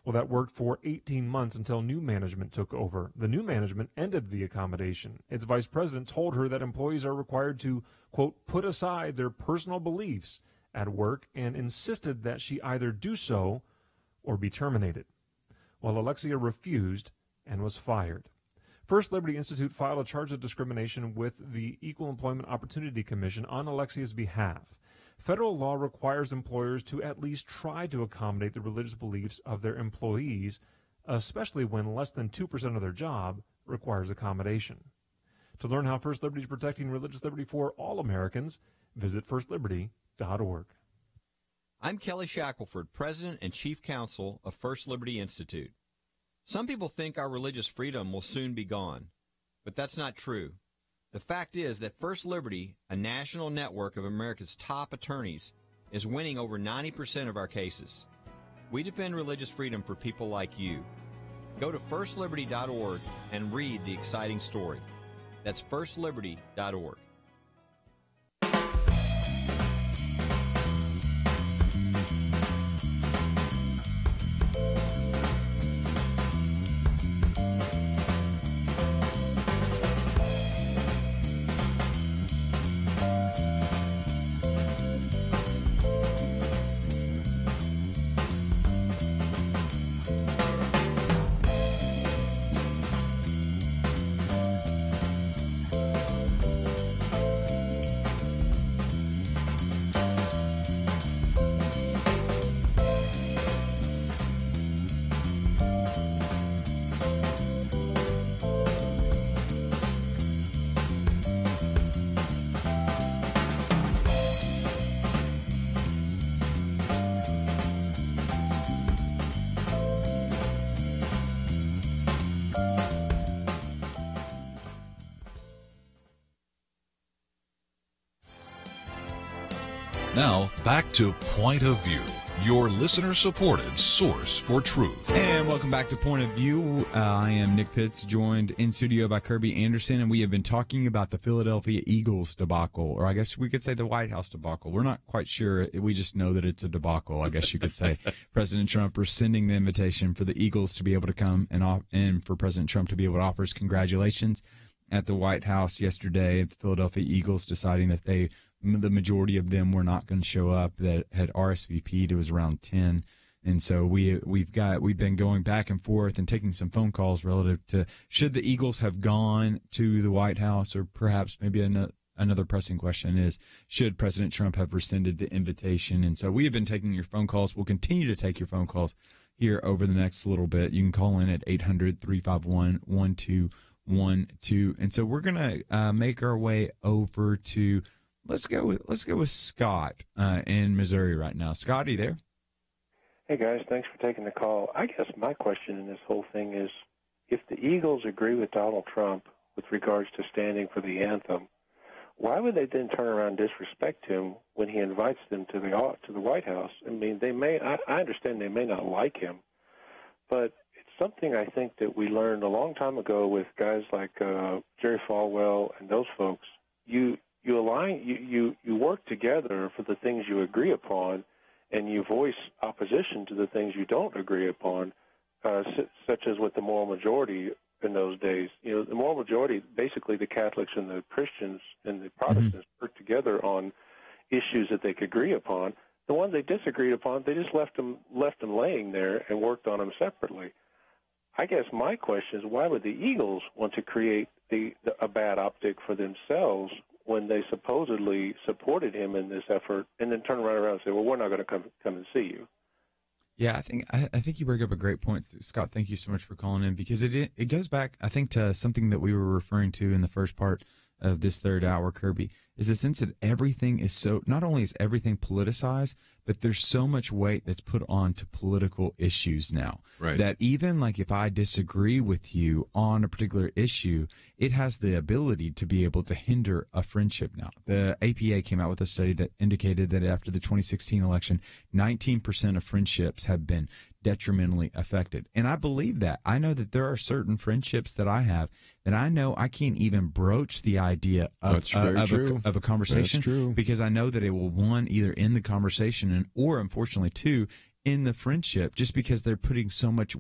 Well, that worked for 18 months until new management took over. The new management ended the accommodation. Its vice president told her that employees are required to, quote, put aside their personal beliefs at work and insisted that she either do so or be terminated. Well, Alexia refused and was fired. First Liberty Institute filed a charge of discrimination with the Equal Employment Opportunity Commission on Alexia's behalf. Federal law requires employers to at least try to accommodate the religious beliefs of their employees, especially when less than 2% of their job requires accommodation. To learn how First Liberty is protecting religious liberty for all Americans, visit firstliberty.org. I'm Kelly Shackelford, President and Chief Counsel of First Liberty Institute. Some people think our religious freedom will soon be gone, but that's not true. The fact is that First Liberty, a national network of America's top attorneys, is winning over 90% of our cases. We defend religious freedom for people like you. Go to firstliberty.org and read the exciting story. That's firstliberty.org. Now, back to Point of View, your listener-supported source for truth. And welcome back to Point of View. I am Nick Pitts, joined in studio by Kerby Anderson, and we have been talking about the Philadelphia Eagles debacle, or I guess we could say the White House debacle. We're not quite sure. We just know that it's a debacle, I guess you could say. President Trump rescinding the invitation for the Eagles to be able to come and for President Trump to be able to offer his congratulations at the White House yesterday. The Philadelphia Eagles deciding that the majority of them were not going to show up that had RSVP'd. It was around 10. And so we've been going back and forth and taking some phone calls relative to should the Eagles have gone to the White House, or perhaps maybe another pressing question is should President Trump have rescinded the invitation. And so we have been taking your phone calls. We'll continue to take your phone calls here over the next little bit. You can call in at 800-351-1212. And so we're going to make our way over to let's go with Scott in Missouri right now. Scott, are you there? Hey, guys. Thanks for taking the call. I guess my question in this whole thing is, if the Eagles agree with Donald Trump with regards to standing for the anthem, why would they then turn around and disrespect him when he invites them to the White House? I mean, I understand they may not like him, but it's something I think that we learned a long time ago with guys like Jerry Falwell and those folks. You work together for the things you agree upon, and you voice opposition to the things you don't agree upon, such as with the moral majority in those days. The moral majority, basically the Catholics and the Christians and the Protestants, worked together on issues that they could agree upon. The ones they disagreed upon, they just left them laying there and worked on them separately. I guess my question is, why would the Eagles want to create a bad optic for themselves when they supposedly supported him in this effort, and then turn right around and say, well, we're not going to come and see you? Yeah, I think you bring up a great point, Scott. Thank you so much for calling in, because it goes back, I think, to something that we were referring to in the first part of this third hour, Kerby, is the sense that everything is so, not only is everything politicized, but there's so much weight that's put on to political issues now. Right. That even like if I disagree with you on a particular issue, it has the ability to be able to hinder a friendship now. The APA came out with a study that indicated that after the 2016 election, 19% of friendships have been detrimentally affected. And I believe that. I know that there are certain friendships that I have that I know I can't even broach the idea of a conversation. That's true. Because I know that it will, one, either end the conversation or unfortunately two, in the friendship, just because they're putting so much.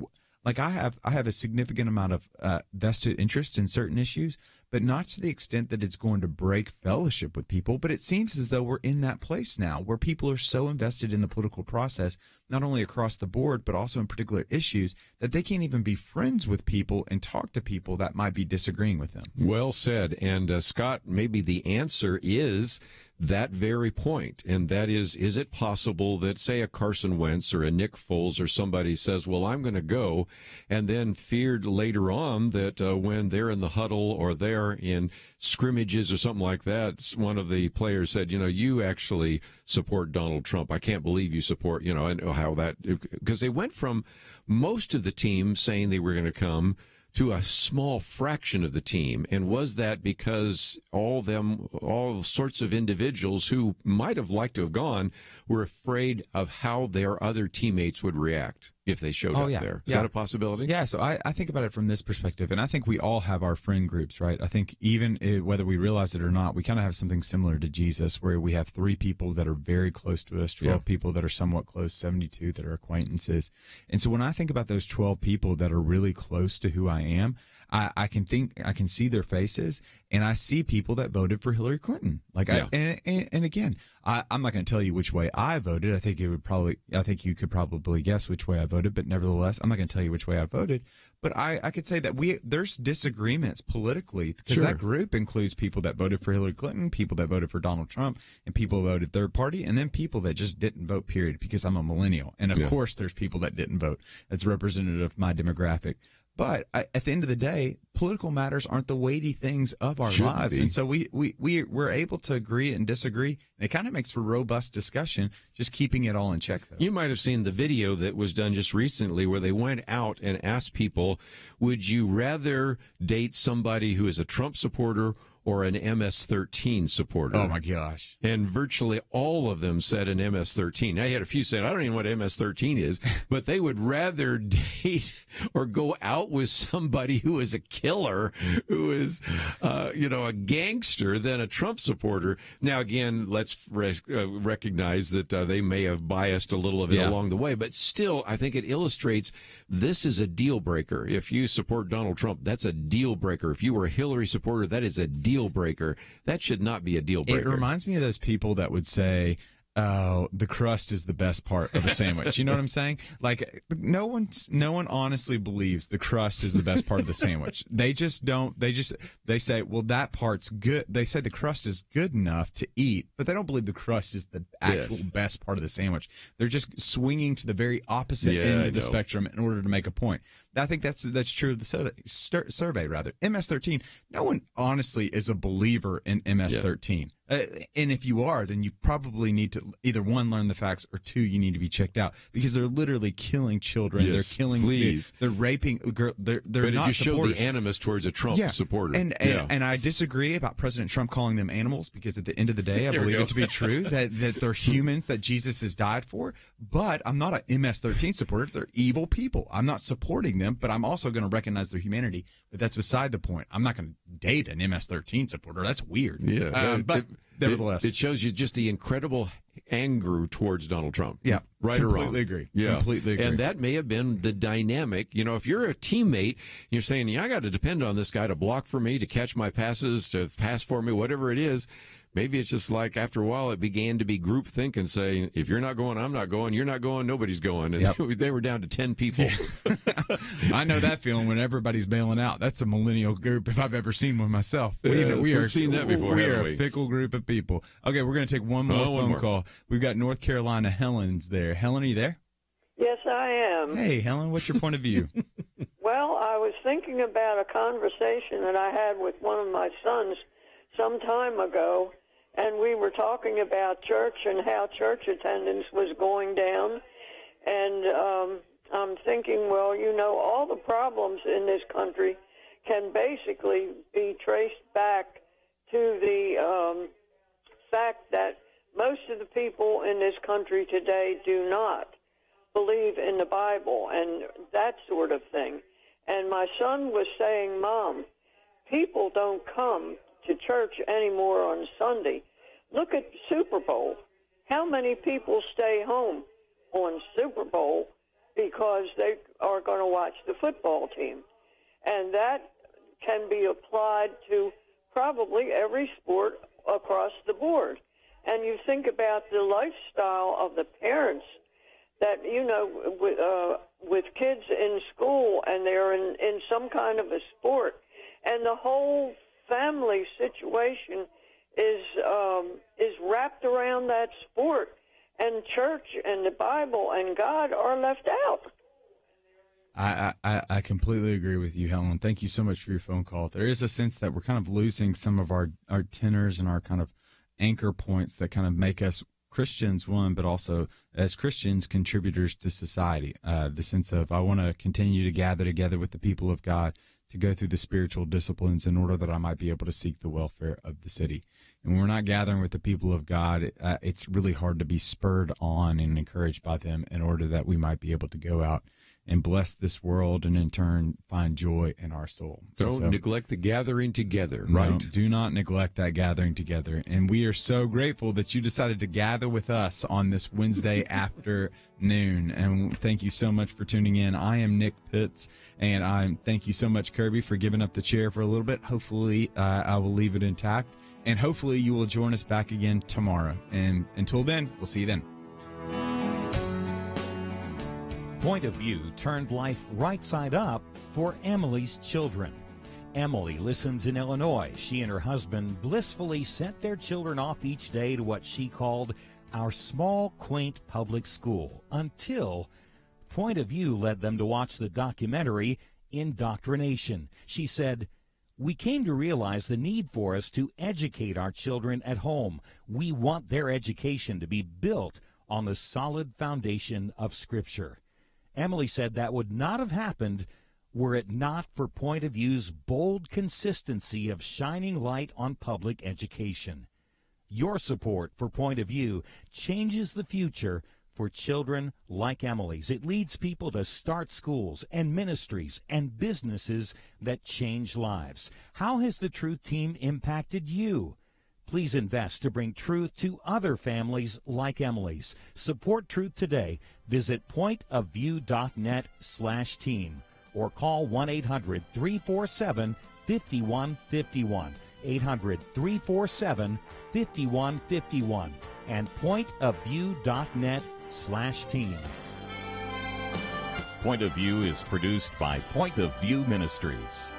Like I have a significant amount of vested interest in certain issues, but not to the extent that it's going to break fellowship with people. But it seems as though we're in that place now where people are so invested in the political process, not only across the board, but also in particular issues, that they can't even be friends with people and talk to people that might be disagreeing with them. Well said. And Scott, maybe the answer is that very point, and that is it possible that, say, a Carson Wentz or a Nick Foles or somebody says, well, I'm going to go, and then feared later on that when they're in the huddle or they're in scrimmages or something like that, one of the players said, you actually support Donald Trump. I can't believe you support, and how that, because they went from most of the team saying they were going to come to a small fraction of the team. And was that because all sorts of individuals who might have liked to have gone were afraid of how their other teammates would react if they showed up there? Is that a possibility? Yeah, so I think about it from this perspective, and I think we all have our friend groups, right? I think even whether we realize it or not, we kind of have something similar to Jesus, where we have 3 people that are very close to us, 12 people that are somewhat close, 72 that are acquaintances. And so when I think about those 12 people that are really close to who I am, I can see their faces, and I see people that voted for Hillary Clinton. And again, I'm not going to tell you which way I voted. I think you could probably guess which way I voted, but nevertheless, I'm not going to tell you which way I voted. But I could say that there's disagreements politically, because that group includes people that voted for Hillary Clinton, people that voted for Donald Trump, and people who voted third party, and then people that just didn't vote, period, because I'm a millennial. And of course, there's people that didn't vote. That's representative of my demographic. But at the end of the day, political matters aren't the weighty things of our lives. And so we're able to agree and disagree. And it kind of makes for robust discussion, just keeping it all in check, though. You might have seen the video that was done just recently where they went out and asked people, would you rather date somebody who is a Trump supporter or an MS-13 supporter? Oh, my gosh. And virtually all of them said an MS-13. Now, you had a few saying, I don't even know what MS-13 is, but they would rather date or go out with somebody who is a killer, who is, a gangster, than a Trump supporter. Now, again, let's recognize that they may have biased a little of it along the way, but still, I think it illustrates this is a deal breaker. If you support Donald Trump, that's a deal breaker. If you were a Hillary supporter, that is a deal breaker. That should not be a deal breaker. It reminds me of those people that would say, oh, the crust is the best part of a sandwich. You know what I'm saying? Like, no one honestly believes the crust is the best part of the sandwich. They just don't. They say, well, that part's good. They say the crust is good enough to eat, but they don't believe the crust is the actual best part of the sandwich. They're just swinging to the very opposite end of the spectrum in order to make a point. I think that's true of the survey, rather. MS-13, no one honestly is a believer in MS-13. And if you are, then you probably need to either, one, learn the facts, or two, you need to be checked out, because they're literally killing children. Yes, they're killing, they're raping. They're but it not just showed supporters. the animus towards a Trump supporter. And I disagree about President Trump calling them animals, because at the end of the day, I believe it to be true that they're humans that Jesus has died for. But I'm not an MS-13 supporter. They're evil people. I'm not supporting them, but I'm also going to recognize their humanity. But that's beside the point. I'm not going to date an MS-13 supporter. That's weird. Yeah, but nevertheless, it shows you just the incredible anger towards Donald Trump. Yeah, right or wrong. Completely agree. Yeah, completely agree. And that may have been the dynamic. You know, if you're a teammate, you're saying, "Yeah, I got to depend on this guy to block for me, to catch my passes, to pass for me, whatever it is." Maybe it's just like after a while it began to be groupthink and saying, if you're not going, I'm not going. You're not going, nobody's going. And they were down to 10 people. I know that feeling when everybody's bailing out. That's a millennial group if I've ever seen one myself. We've seen that before, We haven't are we? a fickle group of people. Okay, we're going to take one more phone call. We've got North Carolina. Helen's there. Helen, are you there? Yes, I am. Hey, Helen, what's your point of view? Well, I was thinking about a conversation that I had with one of my sons some time ago, and we were talking about church and how church attendance was going down. And I'm thinking, well, you know, all the problems in this country can basically be traced back to the fact that most of the people in this country today do not believe in the Bible and that sort of thing. And my son was saying, Mom, people don't come to church anymore on Sunday. Look at Super Bowl. How many people stay home on Super Bowl because they are going to watch the football team? And that can be applied to probably every sport across the board. And you think about the lifestyle of the parents that, you know, with kids in school and they're in some kind of a sport, and the whole family situation is wrapped around that sport, and church and the Bible and God are left out. I completely agree with you, Helen. Thank you so much for your phone call. There is a sense that we're kind of losing some of our tenors and our kind of anchor points that kind of make us Christians, one, but also as Christians, contributors to society. The sense of, I want to continue to gather together with the people of God to go through the spiritual disciplines in order that I might be able to seek the welfare of the city. And when we're not gathering with the people of God, it's really hard to be spurred on and encouraged by them in order that we might be able to go out and bless this world and in turn find joy in our soul. Don't neglect the gathering together, right? No, do not neglect that gathering together. And we are so grateful that you decided to gather with us on this Wednesday afternoon. And thank you so much for tuning in. I am Nick Pitts, and thank you so much, Kerby, for giving up the chair for a little bit. Hopefully, I will leave it intact. And hopefully you will join us back again tomorrow. And until then, we'll see you then. Point of View turned life right side up for Emily's children. Emily listens in Illinois. She and her husband blissfully sent their children off each day to what she called our small, quaint public school, until Point of View led them to watch the documentary Indoctrination. She said, "We came to realize the need for us to educate our children at home. We want their education to be built on the solid foundation of Scripture." Emily said that would not have happened were it not for Point of View's bold consistency of shining light on public education. Your support for Point of View changes the future for children like Emily's. It leads people to start schools and ministries and businesses that change lives. How has the Truth Team impacted you? Please invest to bring truth to other families like Emily's. Support Truth today. Visit pointofview.net/team or call 1-800-347-5151. 800-347-5151 and pointofview.net/team. Point of View is produced by Point of View Ministries.